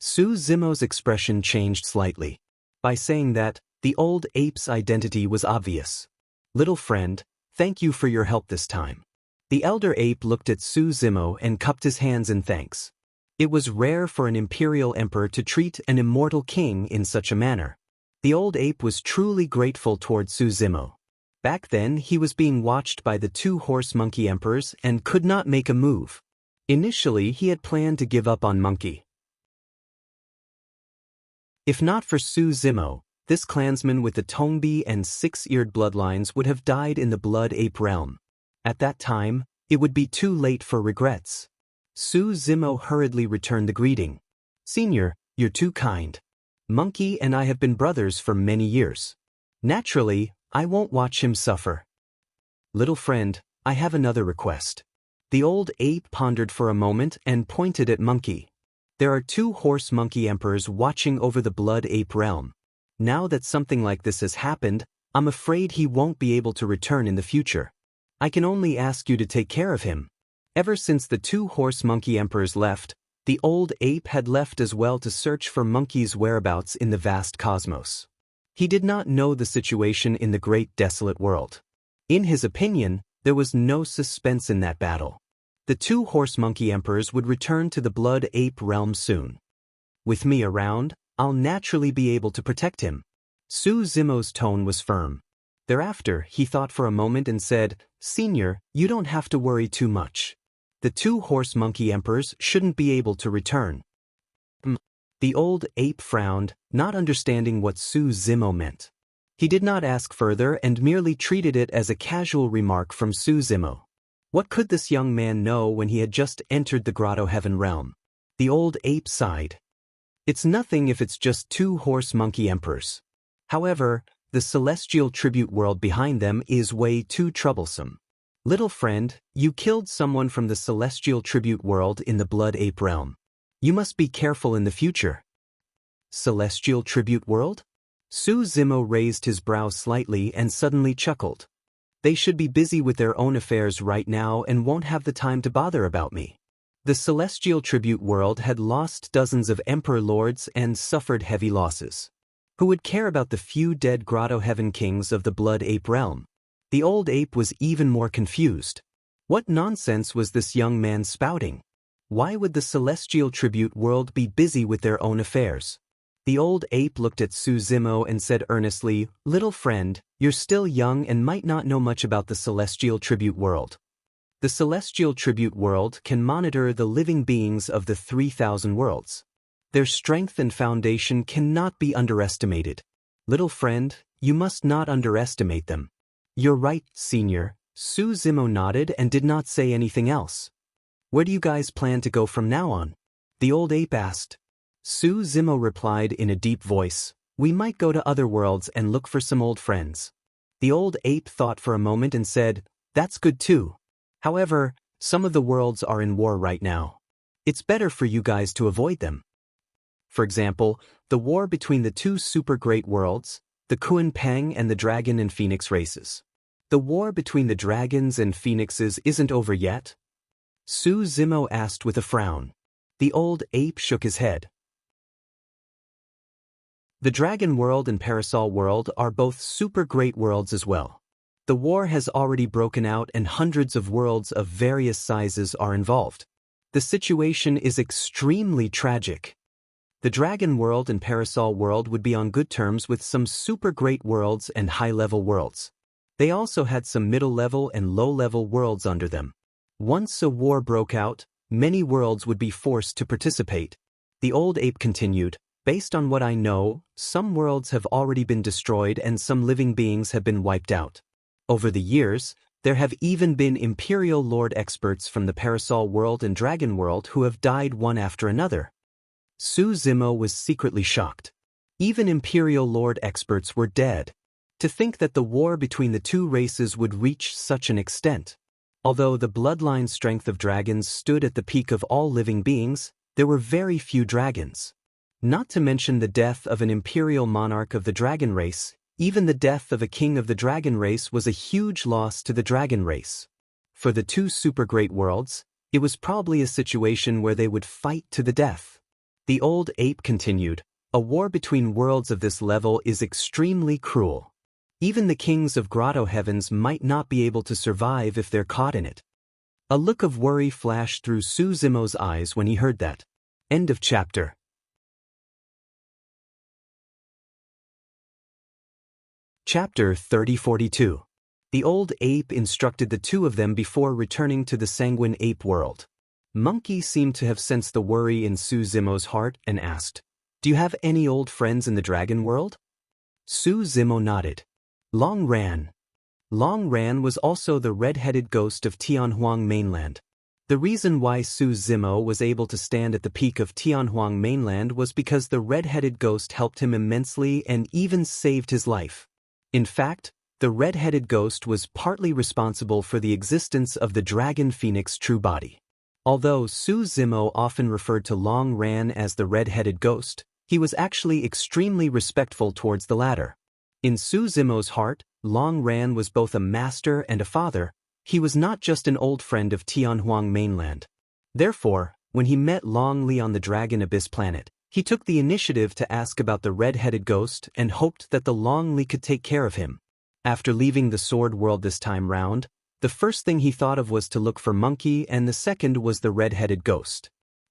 Su Zimo's expression changed slightly. By saying that, the old ape's identity was obvious. "Little friend, thank you for your help this time." The elder ape looked at Su Zimo and cupped his hands in thanks. It was rare for an imperial emperor to treat an immortal king in such a manner. The old ape was truly grateful toward Su Zimo. Back then, he was being watched by the two horse-monkey emperors and could not make a move. Initially, he had planned to give up on Monkey. If not for Su Zimo, this clansman with the Tongbi and six-eared bloodlines would have died in the blood ape realm. At that time, it would be too late for regrets. Su Zimo hurriedly returned the greeting. "Senior, you're too kind. Monkey and I have been brothers for many years. Naturally, I won't watch him suffer. Little friend, I have another request." The old ape pondered for a moment and pointed at Monkey. "There are two horse-monkey emperors watching over the blood ape realm. Now that something like this has happened, I'm afraid he won't be able to return in the future. I can only ask you to take care of him." Ever since the two horse-monkey emperors left, the old ape had left as well to search for Monkey's whereabouts in the vast cosmos. He did not know the situation in the great desolate world. In his opinion, there was no suspense in that battle. The two horse-monkey emperors would return to the blood ape realm soon. With me around, I'll naturally be able to protect him. Su Zimo's tone was firm. Thereafter, he thought for a moment and said, Senior, you don't have to worry too much. The two horse monkey emperors shouldn't be able to return. The old ape frowned, not understanding what Su Zimo meant. He did not ask further and merely treated it as a casual remark from Su Zimo. What could this young man know when he had just entered the Grotto Heaven realm? The old ape sighed. It's nothing if it's just two horse monkey emperors. However, the celestial tribute world behind them is way too troublesome. Little friend, you killed someone from the celestial tribute world in the blood ape realm. You must be careful in the future. Celestial tribute world? Su Zimo raised his brows slightly and suddenly chuckled. They should be busy with their own affairs right now and won't have the time to bother about me. The celestial tribute world had lost dozens of emperor lords and suffered heavy losses. Who would care about the few dead Grotto Heaven kings of the blood ape realm? The old ape was even more confused. What nonsense was this young man spouting? Why would the celestial tribute world be busy with their own affairs? The old ape looked at Su Zimo and said earnestly, Little friend, you're still young and might not know much about the celestial tribute world. The celestial tribute world can monitor the living beings of the 3,000 worlds. Their strength and foundation cannot be underestimated. Little friend, you must not underestimate them. You're right, Senior. Su Zimo nodded and did not say anything else. Where do you guys plan to go from now on? The old ape asked. Su Zimo replied in a deep voice, We might go to other worlds and look for some old friends. The old ape thought for a moment and said, That's good too. However, some of the worlds are in war right now. It's better for you guys to avoid them. For example, the war between the two super great worlds, the Kuan Peng and the Dragon and Phoenix races. The war between the dragons and phoenixes isn't over yet? Su Zimo asked with a frown. The old ape shook his head. The Dragon World and Parasol World are both super great worlds as well. The war has already broken out and hundreds of worlds of various sizes are involved. The situation is extremely tragic. The Dragon World and Parasol World would be on good terms with some super great worlds and high-level worlds. They also had some middle-level and low-level worlds under them. Once a war broke out, many worlds would be forced to participate. The old ape continued, Based on what I know, some worlds have already been destroyed and some living beings have been wiped out. Over the years, there have even been Imperial Lord experts from the Parasol World and Dragon World who have died one after another. Su Zimo was secretly shocked. Even Imperial Lord experts were dead. To think that the war between the two races would reach such an extent. Although the bloodline strength of dragons stood at the peak of all living beings, there were very few dragons. Not to mention the death of an imperial monarch of the dragon race, even the death of a king of the dragon race was a huge loss to the dragon race. For the two super great worlds, it was probably a situation where they would fight to the death. The old ape continued, A war between worlds of this level is extremely cruel. Even the kings of Grotto Heavens might not be able to survive if they're caught in it. A look of worry flashed through Su Zimo's eyes when he heard that. End of chapter. Chapter 3042. The old ape instructed the two of them before returning to the sanguine ape world. Monkey seemed to have sensed the worry in Su Zimo's heart and asked, Do you have any old friends in the dragon world? Su Zimo nodded. Long Ran. Long Ran was also the red-headed ghost of Tianhuang mainland. The reason why Su Zimo was able to stand at the peak of Tianhuang mainland was because the red-headed ghost helped him immensely and even saved his life. In fact, the red-headed ghost was partly responsible for the existence of the dragon phoenix true body. Although Su Zimo often referred to Long Ran as the red-headed ghost, he was actually extremely respectful towards the latter. In Su Zimo's heart, Long Ran was both a master and a father. He was not just an old friend of Tianhuang mainland. Therefore, when he met Long Li on the Dragon Abyss planet, he took the initiative to ask about the red-headed ghost and hoped that the Long Li could take care of him. After leaving the Sword World this time round, the first thing he thought of was to look for Monkey and the second was the red-headed ghost.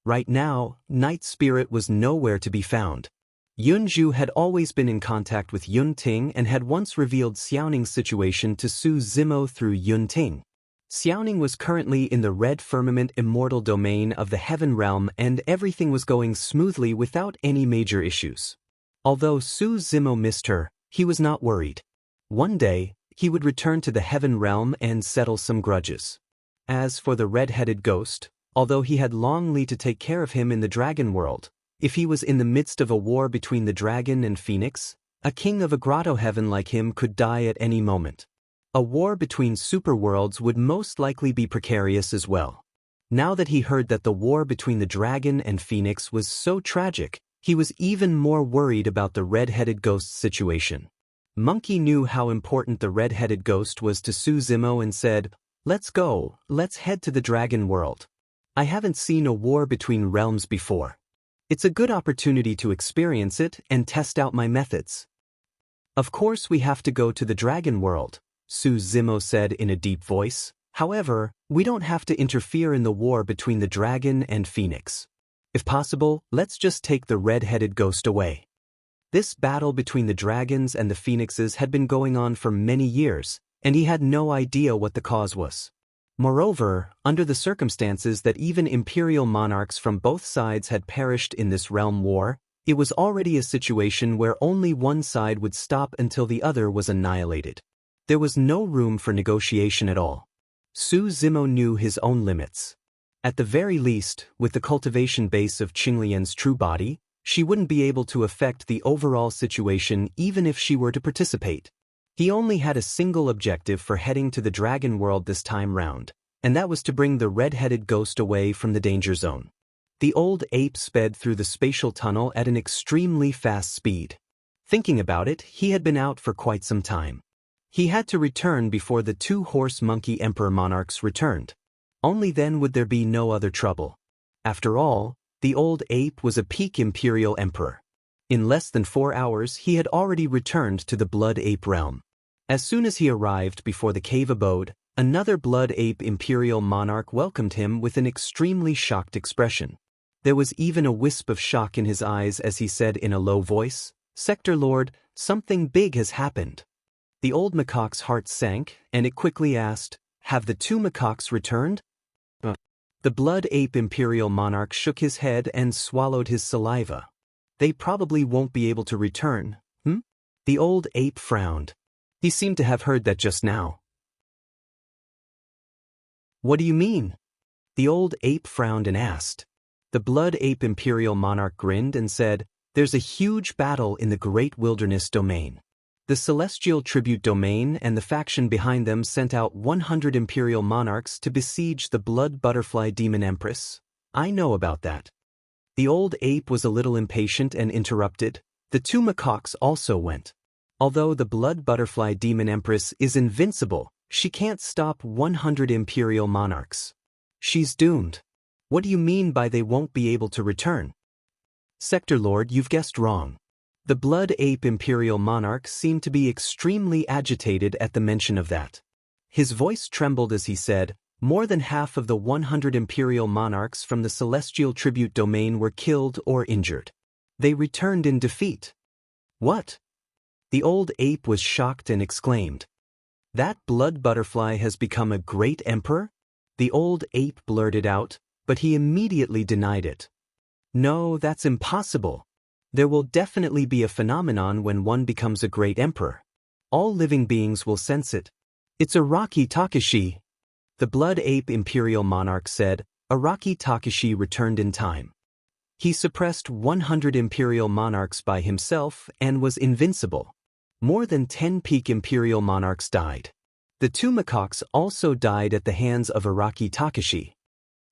Right now, Night Spirit was nowhere to be found. Yunju had always been in contact with Yunting and had once revealed Xiaoning's situation to Su Zimo through Yunting. Xiaoning was currently in the Red Firmament immortal domain of the Heaven Realm and everything was going smoothly without any major issues. Although Su Zimo missed her, he was not worried. One day, he would return to the Heaven Realm and settle some grudges. As for the red-headed ghost, although he had Long Li to take care of him in the Dragon World, if he was in the midst of a war between the dragon and Phoenix, a king of a grotto heaven like him could die at any moment. A war between superworlds would most likely be precarious as well. Now that he heard that the war between the dragon and Phoenix was so tragic, he was even more worried about the red-headed ghost's situation. Monkey knew how important the red-headed ghost was to Su Zimo and said, "Let's go, let's head to the Dragon World. I haven't seen a war between realms before. It's a good opportunity to experience it and test out my methods." "Of course we have to go to the Dragon World," Su Zimo said in a deep voice. "However, we don't have to interfere in the war between the dragon and Phoenix. If possible, let's just take the red-headed ghost away." This battle between the dragons and the phoenixes had been going on for many years, and he had no idea what the cause was. Moreover, under the circumstances that even imperial monarchs from both sides had perished in this realm war, it was already a situation where only one side would stop until the other was annihilated. There was no room for negotiation at all. Su Zimo knew his own limits. At the very least, with the cultivation base of Qinglian's true body, she wouldn't be able to affect the overall situation even if she were to participate. He only had a single objective for heading to the Dragon World this time round, and that was to bring the red-headed ghost away from the danger zone. The old ape sped through the spatial tunnel at an extremely fast speed. Thinking about it, he had been out for quite some time. He had to return before the two horse monkey emperor monarchs returned. Only then would there be no other trouble. After all, the old ape was a peak imperial emperor. In less than 4 hours he had already returned to the blood ape realm. As soon as he arrived before the cave abode, another blood ape imperial monarch welcomed him with an extremely shocked expression. There was even a wisp of shock in his eyes as he said in a low voice, "Sector Lord, something big has happened." The old macaque's heart sank, and it quickly asked, "Have the two macaques returned?" The blood ape imperial monarch shook his head and swallowed his saliva. "They probably won't be able to return, The old ape frowned. He seemed to have heard that just now. "What do you mean?" The old ape frowned and asked. The blood ape imperial monarch grinned and said, "There's a huge battle in the great wilderness domain. The celestial tribute domain and the faction behind them sent out 100 imperial monarchs to besiege the blood butterfly demon empress. I know about that." The old ape was a little impatient and interrupted. "The two macaques also went. Although the blood butterfly demon empress is invincible, she can't stop 100 imperial monarchs. She's doomed." "What do you mean by they won't be able to return?" "Sector Lord, you've guessed wrong." The blood ape imperial monarch seemed to be extremely agitated at the mention of that. His voice trembled as he said, "More than half of the 100 imperial monarchs from the celestial tribute domain were killed or injured. They returned in defeat." "What?" The old ape was shocked and exclaimed. "That blood butterfly has become a great emperor?" The old ape blurted out, but he immediately denied it. "No, that's impossible. There will definitely be a phenomenon when one becomes a great emperor. All living beings will sense it. It's Araki Takashi." The blood ape imperial monarch said. Araki Takashi returned in time. He suppressed 100 imperial monarchs by himself and was invincible. More than 10 peak imperial monarchs died. The two macaques also died at the hands of Araki Takashi.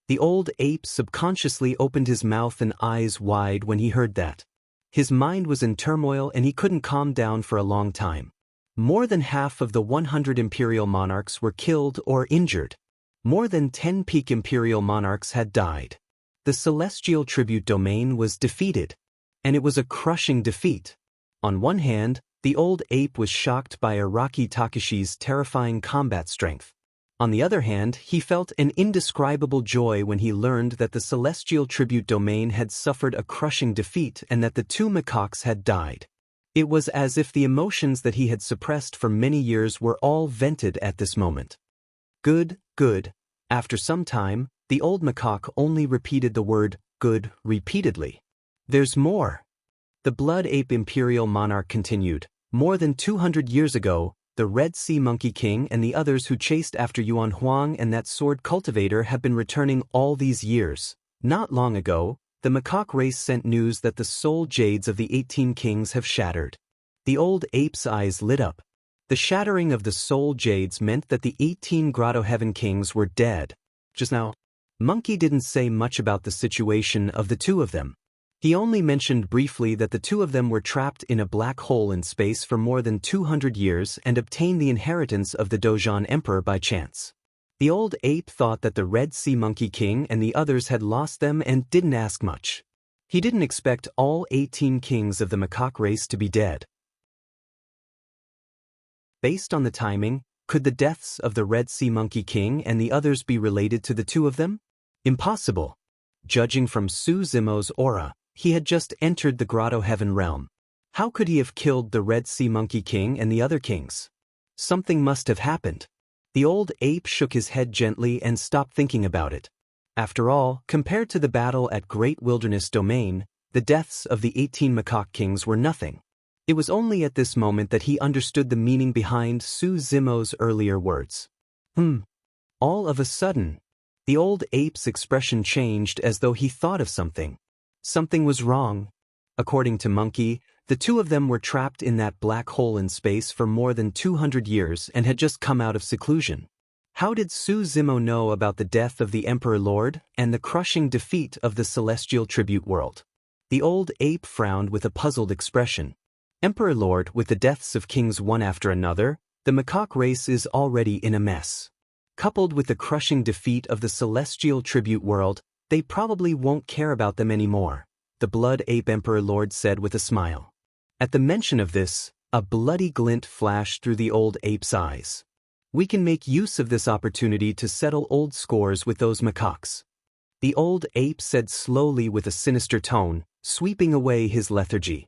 The old ape subconsciously opened his mouth and eyes wide when he heard that. His mind was in turmoil and he couldn't calm down for a long time. More than half of the 100 imperial monarchs were killed or injured. More than 10 peak imperial monarchs had died. The celestial tribute domain was defeated. And it was a crushing defeat. On one hand, the old ape was shocked by Araki Takashi's terrifying combat strength. On the other hand, he felt an indescribable joy when he learned that the celestial tribute domain had suffered a crushing defeat and that the two macaques had died. It was as if the emotions that he had suppressed for many years were all vented at this moment. Good, good. After some time, the old macaque only repeated the word good repeatedly. There's more. The blood ape imperial monarch continued. More than 200 years ago, the Red Sea Monkey King and the others who chased after Yuan Huang and that sword cultivator have been returning all these years. Not long ago, the macaque race sent news that the soul jades of the 18 kings have shattered. The old ape's eyes lit up. The shattering of the soul jades meant that the 18 Grotto Heaven kings were dead. Just now, Monkey didn't say much about the situation of the two of them. He only mentioned briefly that the two of them were trapped in a black hole in space for more than 200 years and obtained the inheritance of the Dozhan Emperor by chance. The old ape thought that the Red Sea Monkey King and the others had lost them and didn't ask much. He didn't expect all 18 kings of the macaque race to be dead. Based on the timing, could the deaths of the Red Sea Monkey King and the others be related to the two of them? Impossible. Judging from Su Zimo's aura, he had just entered the Grotto Heaven realm. How could he have killed the Red Sea Monkey King and the other kings? Something must have happened. The old ape shook his head gently and stopped thinking about it. After all, compared to the battle at Great Wilderness Domain, the deaths of the 18 macaque kings were nothing. It was only at this moment that he understood the meaning behind Su Zimo's earlier words. All of a sudden, the old ape's expression changed as though he thought of something. Something was wrong. According to Monkey, the two of them were trapped in that black hole in space for more than 200 years and had just come out of seclusion. How did Su Zimo know about the death of the Emperor Lord and the crushing defeat of the celestial tribute world? The old ape frowned with a puzzled expression. Emperor Lord, with the deaths of kings one after another, the macaque race is already in a mess. Coupled with the crushing defeat of the celestial tribute world, they probably won't care about them anymore, the blood ape Emperor Lord said with a smile. At the mention of this, a bloody glint flashed through the old ape's eyes. We can make use of this opportunity to settle old scores with those macaques. The old ape said slowly with a sinister tone, sweeping away his lethargy.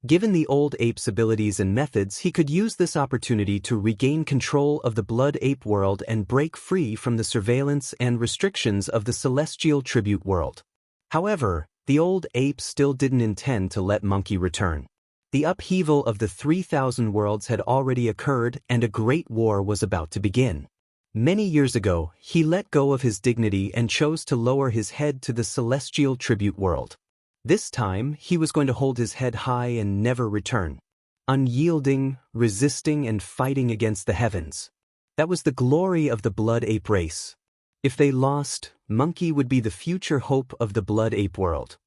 Given the old ape's abilities and methods, he could use this opportunity to regain control of the blood ape world and break free from the surveillance and restrictions of the celestial tribute world. However, the old ape still didn't intend to let Monkey return. The upheaval of the 3,000 worlds had already occurred and a great war was about to begin. Many years ago, he let go of his dignity and chose to lower his head to the celestial tribute world. This time, he was going to hold his head high and never return. Unyielding, resisting, and fighting against the heavens. That was the glory of the blood ape race. If they lost, Monkey would be the future hope of the blood ape world.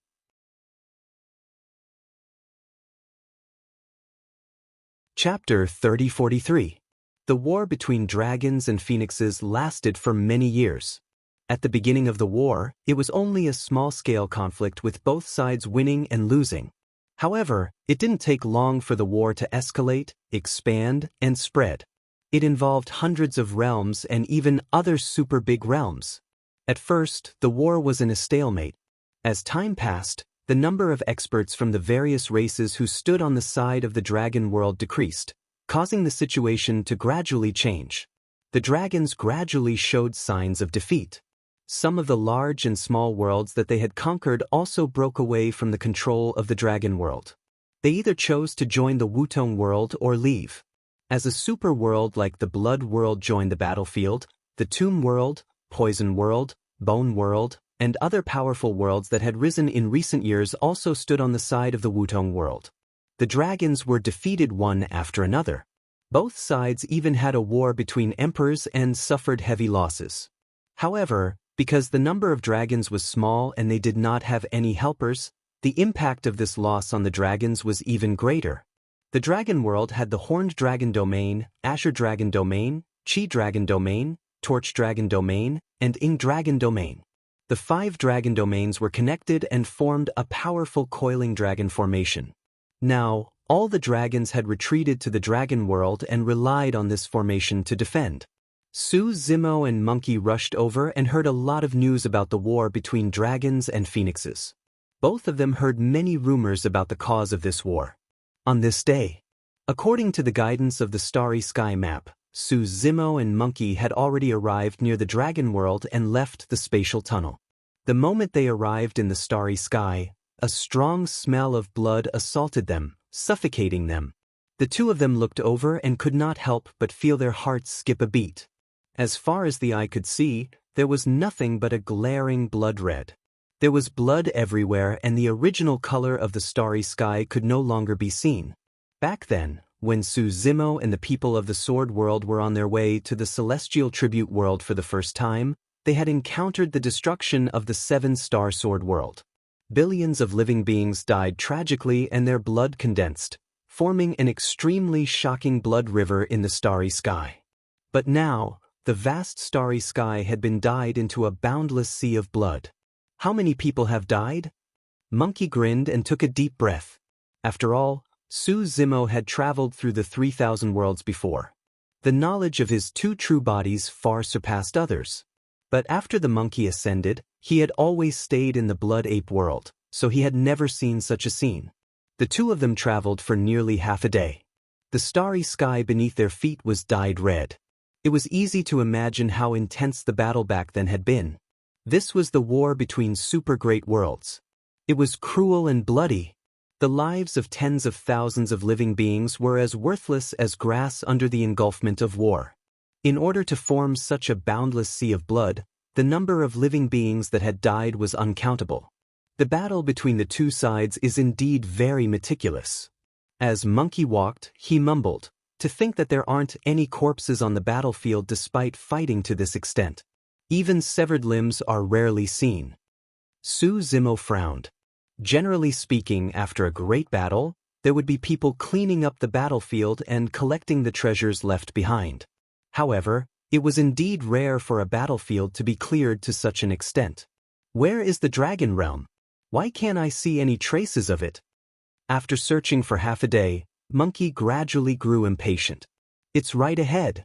Chapter 3043. The war between dragons and phoenixes lasted for many years. At the beginning of the war, it was only a small-scale conflict with both sides winning and losing. However, it didn't take long for the war to escalate, expand, and spread. It involved hundreds of realms and even other super big realms. At first, the war was in a stalemate. As time passed, the number of experts from the various races who stood on the side of the dragon world decreased, causing the situation to gradually change. The dragons gradually showed signs of defeat. Some of the large and small worlds that they had conquered also broke away from the control of the dragon world. They either chose to join the Wutong world or leave. As a super world like the Blood world joined the battlefield, the Tomb world, Poison world, Bone world, and other powerful worlds that had risen in recent years also stood on the side of the Wutong world. The dragons were defeated one after another. Both sides even had a war between emperors and suffered heavy losses. However, because the number of dragons was small and they did not have any helpers, the impact of this loss on the dragons was even greater. The dragon world had the Horned Dragon Domain, Azure Dragon Domain, Chi Dragon Domain, Torch Dragon Domain, and Ing Dragon Domain. The 5 dragon domains were connected and formed a powerful coiling dragon formation. Now, all the dragons had retreated to the dragon world and relied on this formation to defend. Su Zimo and Monkey rushed over and heard a lot of news about the war between dragons and phoenixes. Both of them heard many rumors about the cause of this war. On this day, according to the guidance of the Starry Sky map, Su Zimo and Monkey had already arrived near the dragon world and left the spatial tunnel. The moment they arrived in the starry sky, a strong smell of blood assaulted them, suffocating them. The two of them looked over and could not help but feel their hearts skip a beat. As far as the eye could see, there was nothing but a glaring blood red. There was blood everywhere, and the original color of the starry sky could no longer be seen. Back then, when Su Zimo and the people of the Sword World were on their way to the Celestial Tribute World for the first time, they had encountered the destruction of the seven-star Sword World. Billions of living beings died tragically and their blood condensed, forming an extremely shocking blood river in the starry sky. But now, the vast starry sky had been dyed into a boundless sea of blood. How many people have died? Monkey grinned and took a deep breath. After all, Su Zimo had traveled through the 3,000 worlds before. The knowledge of his two true bodies far surpassed others. But after the monkey ascended, he had always stayed in the blood ape world, so he had never seen such a scene. The two of them traveled for nearly half a day. The starry sky beneath their feet was dyed red. It was easy to imagine how intense the battle back then had been. This was the war between super great worlds. It was cruel and bloody. The lives of tens of thousands of living beings were as worthless as grass under the engulfment of war. In order to form such a boundless sea of blood, the number of living beings that had died was uncountable. The battle between the two sides is indeed very meticulous. As Monkey walked, he mumbled, "To think that there aren't any corpses on the battlefield despite fighting to this extent. Even severed limbs are rarely seen." Su Zimo frowned. Generally speaking, after a great battle, there would be people cleaning up the battlefield and collecting the treasures left behind. However, it was indeed rare for a battlefield to be cleared to such an extent. Where is the dragon realm? Why can't I see any traces of it? After searching for half a day, Monkey gradually grew impatient. "It's right ahead."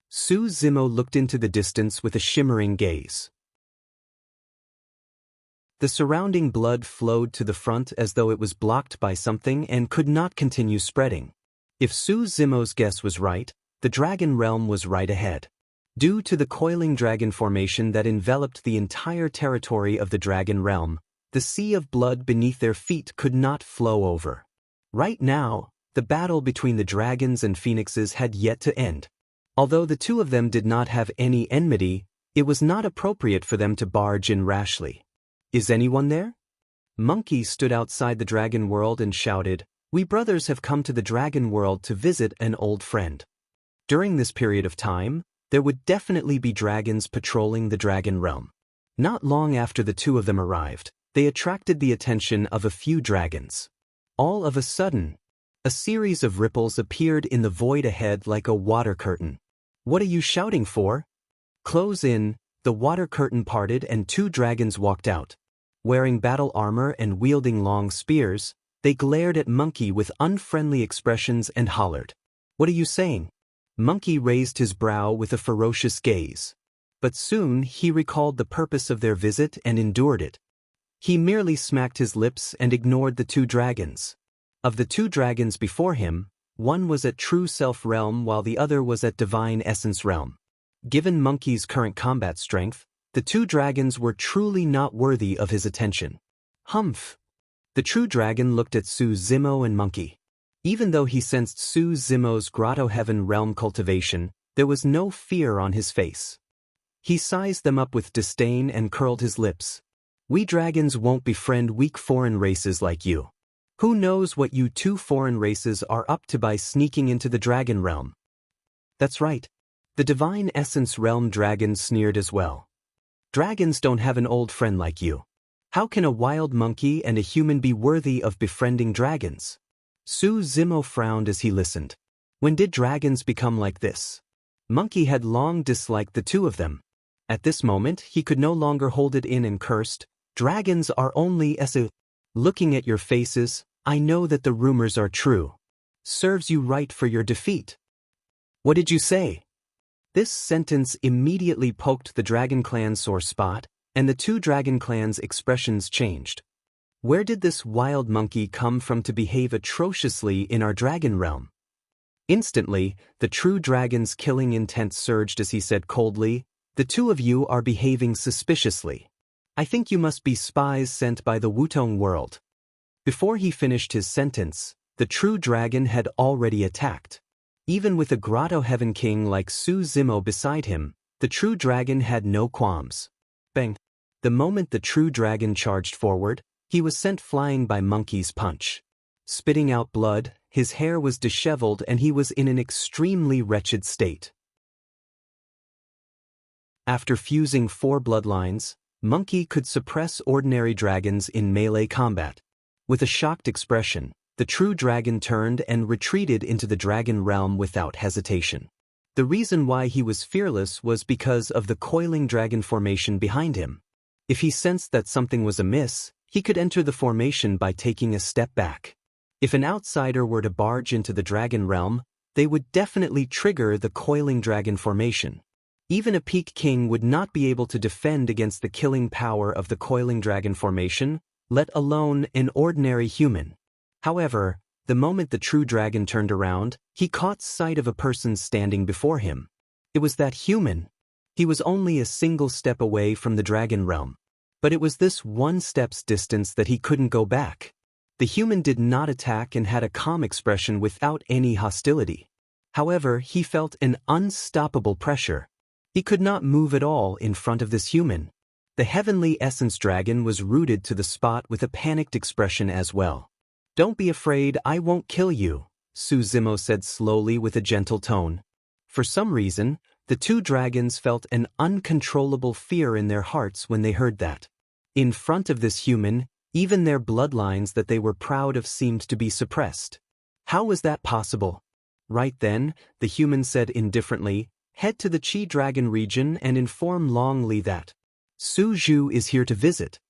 Su Zimo looked into the distance with a shimmering gaze. The surrounding blood flowed to the front as though it was blocked by something and could not continue spreading. If Su Zimo's guess was right, the dragon realm was right ahead. Due to the coiling dragon formation that enveloped the entire territory of the dragon realm, the sea of blood beneath their feet could not flow over. Right now, the battle between the dragons and phoenixes had yet to end. Although the two of them did not have any enmity, it was not appropriate for them to barge in rashly. "Is anyone there?" Monkey stood outside the dragon world and shouted, "We brothers have come to the dragon world to visit an old friend." During this period of time, there would definitely be dragons patrolling the dragon realm. Not long after the two of them arrived, they attracted the attention of a few dragons. All of a sudden, a series of ripples appeared in the void ahead like a water curtain. "What are you shouting for?" "Close in." The water curtain parted and two dragons walked out. Wearing battle armor and wielding long spears, they glared at Monkey with unfriendly expressions and hollered, "What are you saying?" Monkey raised his brow with a ferocious gaze. But soon he recalled the purpose of their visit and endured it. He merely smacked his lips and ignored the two dragons. Of the two dragons before him, one was at True Self realm while the other was at Divine Essence realm. Given Monkey's current combat strength, the two dragons were truly not worthy of his attention. Humph! The true dragon looked at Su Zimo and Monkey. Even though he sensed Su Zimo's Grotto Heaven realm cultivation, there was no fear on his face. He sized them up with disdain and curled his lips. "We dragons won't befriend weak foreign races like you. Who knows what you two foreign races are up to by sneaking into the dragon realm?" "That's right." The Divine Essence realm dragon sneered as well. "Dragons don't have an old friend like you. How can a wild monkey and a human be worthy of befriending dragons?" Su Zimo frowned as he listened. When did dragons become like this? Monkey had long disliked the two of them. At this moment, he could no longer hold it in and cursed, "Dragons are only as a... Looking at your faces, I know that the rumors are true. Serves you right for your defeat." "What did you say?" This sentence immediately poked the Dragon Clan's sore spot, and the two Dragon Clans' expressions changed. Where did this wild monkey come from to behave atrociously in our dragon realm? Instantly, the true dragon's killing intent surged as he said coldly, "The two of you are behaving suspiciously. I think you must be spies sent by the Wutong world." Before he finished his sentence, the true dragon had already attacked. Even with a Grotto Heaven King like Su Zimo beside him, the true dragon had no qualms. Bang! The moment the true dragon charged forward, he was sent flying by Monkey's punch. Spitting out blood, his hair was disheveled and he was in an extremely wretched state. After fusing 4 bloodlines, Monkey could suppress ordinary dragons in melee combat. With a shocked expression, the true dragon turned and retreated into the dragon realm without hesitation. The reason why he was fearless was because of the coiling dragon formation behind him. If he sensed that something was amiss, he could enter the formation by taking a step back. If an outsider were to barge into the dragon realm, they would definitely trigger the coiling dragon formation. Even a peak king would not be able to defend against the killing power of the coiling dragon formation, let alone an ordinary human. However, the moment the true dragon turned around, he caught sight of a person standing before him. It was that human. He was only a single step away from the dragon realm. But it was this one step's distance that he couldn't go back. The human did not attack and had a calm expression without any hostility. However, he felt an unstoppable pressure. He could not move at all in front of this human. The heavenly essence dragon was rooted to the spot with a panicked expression as well. "Don't be afraid, I won't kill you," Su Zimo said slowly with a gentle tone. For some reason, the two dragons felt an uncontrollable fear in their hearts when they heard that. In front of this human, even their bloodlines that they were proud of seemed to be suppressed. How was that possible? Right then, the human said indifferently, "Head to the Chi Dragon region and inform Long Li that Su Zhu is here to visit."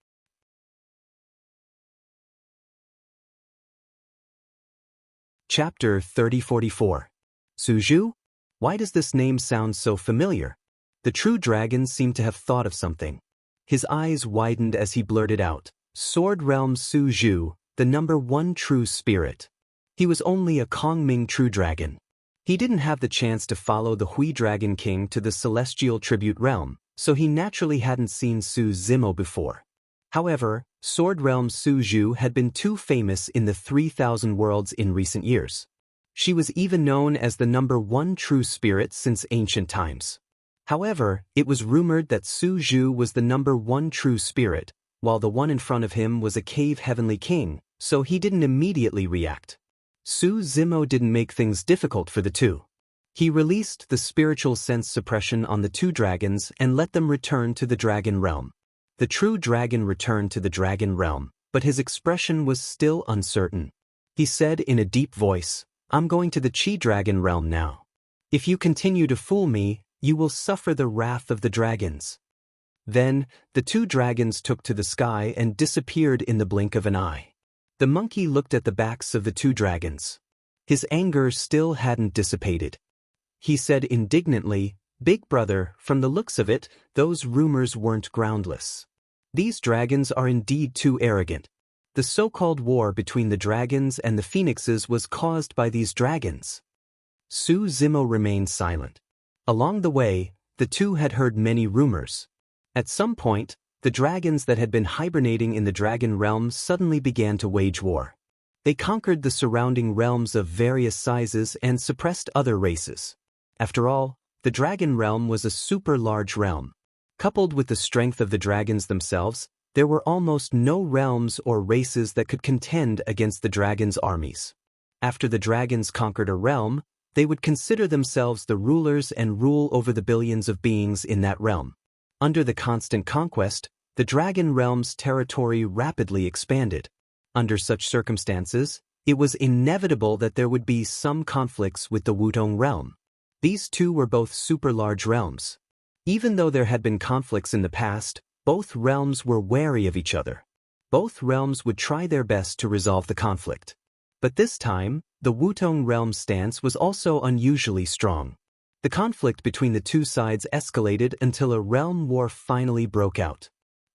Chapter 3044. Su Zhu? Why does this name sound so familiar? The true dragon seemed to have thought of something. His eyes widened as he blurted out, "Sword Realm Su Zhu, the #1 true spirit." He was only a Kongming true dragon. He didn't have the chance to follow the Hui Dragon King to the celestial tribute realm, so he naturally hadn't seen Su Zimo before. However, Sword Realm Su Zhu had been too famous in the 3,000 worlds in recent years. She was even known as the #1 true spirit since ancient times. However, it was rumored that Su Zhu was the #1 true spirit, while the one in front of him was a cave heavenly king, so he didn't immediately react. Su Zimo didn't make things difficult for the two. He released the spiritual sense suppression on the two dragons and let them return to the dragon realm. The true dragon returned to the dragon realm, but his expression was still uncertain. He said in a deep voice, "I'm going to the Chi Dragon realm now. If you continue to fool me, you will suffer the wrath of the dragons." Then, the two dragons took to the sky and disappeared in the blink of an eye. The monkey looked at the backs of the two dragons. His anger still hadn't dissipated. He said indignantly, "Big brother, from the looks of it, those rumors weren't groundless. These dragons are indeed too arrogant. The so-called war between the dragons and the phoenixes was caused by these dragons." Su Zimo remained silent. Along the way, the two had heard many rumors. At some point, the dragons that had been hibernating in the dragon realm suddenly began to wage war. They conquered the surrounding realms of various sizes and suppressed other races. After all, the dragon realm was a super large realm. Coupled with the strength of the dragons themselves, there were almost no realms or races that could contend against the dragons' armies. After the dragons conquered a realm, they would consider themselves the rulers and rule over the billions of beings in that realm. Under the constant conquest, the dragon realm's territory rapidly expanded. Under such circumstances, it was inevitable that there would be some conflicts with the Wutong realm. These two were both super large realms. Even though there had been conflicts in the past, both realms were wary of each other. Both realms would try their best to resolve the conflict. But this time, the Wutong realm's stance was also unusually strong. The conflict between the two sides escalated until a realm war finally broke out.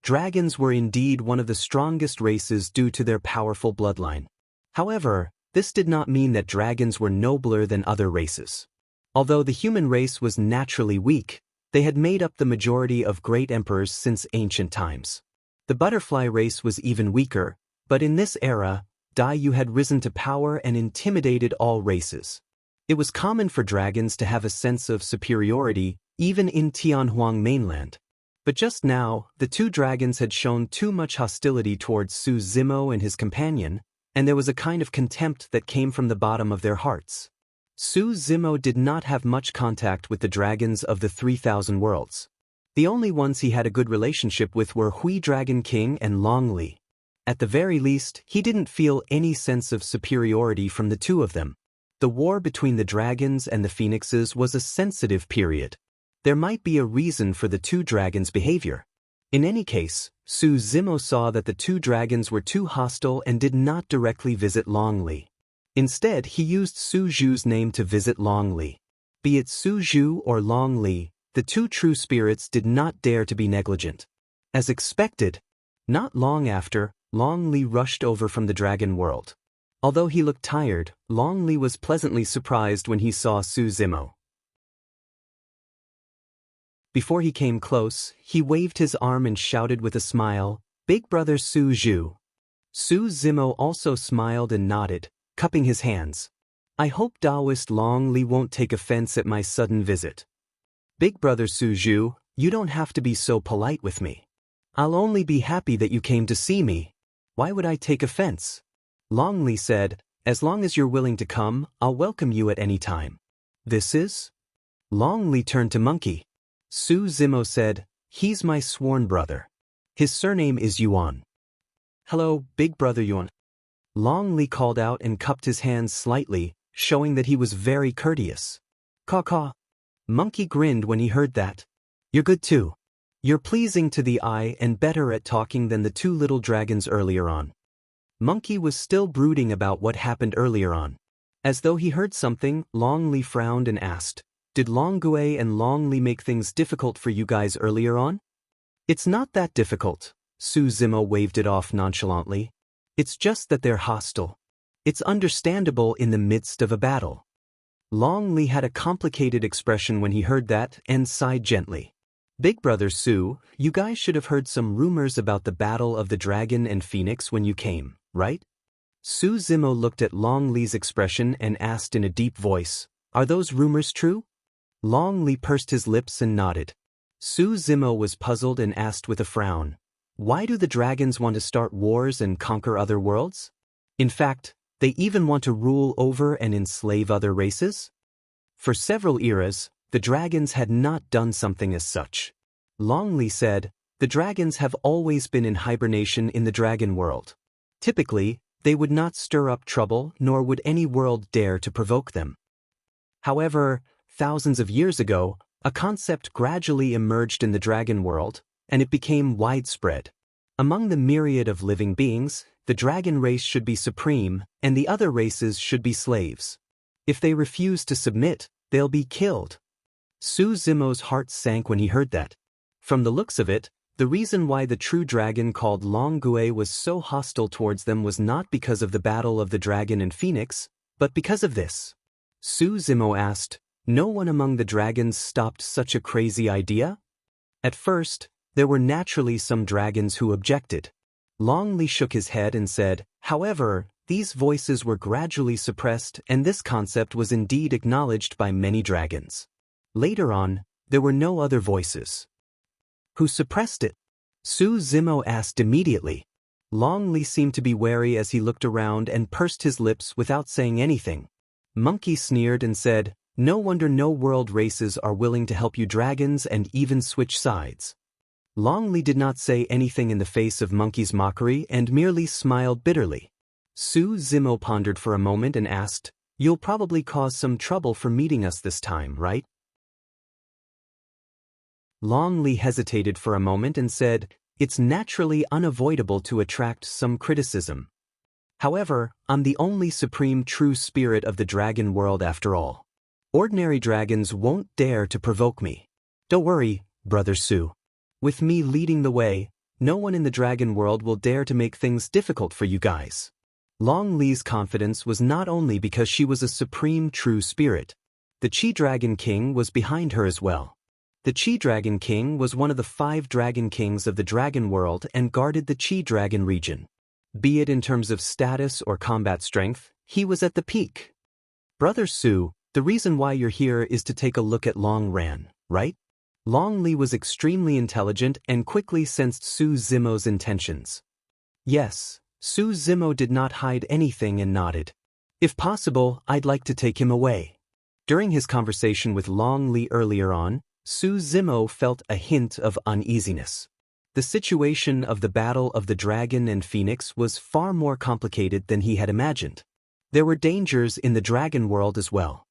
Dragons were indeed one of the strongest races due to their powerful bloodline. However, this did not mean that dragons were nobler than other races. Although the human race was naturally weak, they had made up the majority of great emperors since ancient times. The butterfly race was even weaker, but in this era, Daiyu had risen to power and intimidated all races. It was common for dragons to have a sense of superiority, even in Tianhuang mainland. But just now, the two dragons had shown too much hostility towards Su Zimo and his companion, and there was a kind of contempt that came from the bottom of their hearts. Su Zimo did not have much contact with the dragons of the 3,000 worlds. The only ones he had a good relationship with were Hui Dragon King and Long Li. At the very least, he didn't feel any sense of superiority from the two of them. The war between the dragons and the phoenixes was a sensitive period. There might be a reason for the two dragons' behavior. In any case, Su Zimo saw that the two dragons were too hostile and did not directly visit Long Li. Instead, he used Su Zhu's name to visit Long Li. Be it Su Zhu or Long Li, the two true spirits did not dare to be negligent. As expected, not long after, Long Li rushed over from the dragon world. Although he looked tired, Long Li was pleasantly surprised when he saw Su Zimo. Before he came close, he waved his arm and shouted with a smile, "Big brother Su Zhu." Su Zimo also smiled and nodded, cupping his hands. "I hope Taoist Long Li won't take offense at my sudden visit. Big brother Su Zhu, you don't have to be so polite with me. I'll only be happy that you came to see me. Why would I take offense?" Long Li said, "As long as you're willing to come, I'll welcome you at any time." "This is?" Long Li turned to Monkey. Su Zimo said, "He's my sworn brother. His surname is Yuan." "Hello, big brother Yuan." Long Li called out and cupped his hands slightly, showing that he was very courteous. "Caw-caw." Monkey grinned when he heard that. "You're good too. You're pleasing to the eye and better at talking than the two little dragons earlier on." Monkey was still brooding about what happened earlier on. As though he heard something, Long Li frowned and asked, "Did Long Gui and Long Li make things difficult for you guys earlier on?" "It's not that difficult," Su Zimo waved it off nonchalantly. "It's just that they're hostile. It's understandable in the midst of a battle." Long Li had a complicated expression when he heard that and sighed gently. "Big brother Su, you guys should have heard some rumors about the battle of the dragon and phoenix when you came, right?" Su Zimo looked at Long Li's expression and asked in a deep voice, "Are those rumors true?" Long Li pursed his lips and nodded. Su Zimo was puzzled and asked with a frown, "Why do the dragons want to start wars and conquer other worlds? In fact, they even want to rule over and enslave other races?" For several eras, the dragons had not done something as such. Long Li said, "The dragons have always been in hibernation in the dragon world. Typically, they would not stir up trouble nor would any world dare to provoke them. However, thousands of years ago, a concept gradually emerged in the dragon world, and it became widespread. Among the myriad of living beings, the dragon race should be supreme, and the other races should be slaves. If they refuse to submit, they'll be killed." Su Zimo's heart sank when he heard that. From the looks of it, the reason why the true dragon called Long Gui was so hostile towards them was not because of the battle of the dragon and phoenix, but because of this. Su Zimo asked, "No one among the dragons stopped such a crazy idea?" At first, there were naturally some dragons who objected. Long Li shook his head and said, "However, these voices were gradually suppressed and this concept was indeed acknowledged by many dragons. Later on, there were no other voices." "Who suppressed it?" Su Zimo asked immediately. Long Li seemed to be wary as he looked around and pursed his lips without saying anything. Monkey sneered and said, "No wonder no world races are willing to help you dragons and even switch sides." Long Li did not say anything in the face of Monkey's mockery and merely smiled bitterly. Su Zimo pondered for a moment and asked, "You'll probably cause some trouble for meeting us this time, right?" Long Li hesitated for a moment and said, "It's naturally unavoidable to attract some criticism. However, I'm the only supreme true spirit of the dragon world after all. Ordinary dragons won't dare to provoke me. Don't worry, Brother Su. With me leading the way, no one in the dragon world will dare to make things difficult for you guys. Long Li's confidence was not only because she was a supreme true spirit. The Chi Dragon King was behind her as well. The Chi Dragon King was one of the 5 dragon kings of the dragon world and guarded the Chi Dragon region. Be it in terms of status or combat strength, he was at the peak. Brother Su, the reason why you're here is to take a look at Long Ran, right? Long Li was extremely intelligent and quickly sensed Su Zimo's intentions. Yes, Su Zimo did not hide anything and nodded. If possible, I'd like to take him away. During his conversation with Long Li earlier on, Su Zimo felt a hint of uneasiness. The situation of the Battle of the Dragon and Phoenix was far more complicated than he had imagined. There were dangers in the dragon world as well.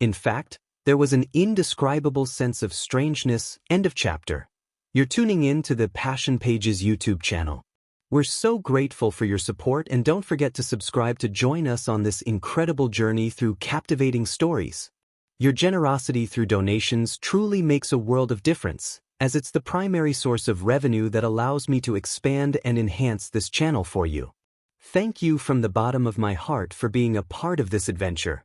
In fact, there was an indescribable sense of strangeness. End of chapter. You're tuning in to the Passion Pages YouTube channel. We're so grateful for your support, and don't forget to subscribe to join us on this incredible journey through captivating stories. Your generosity through donations truly makes a world of difference, as it's the primary source of revenue that allows me to expand and enhance this channel for you. Thank you from the bottom of my heart for being a part of this adventure.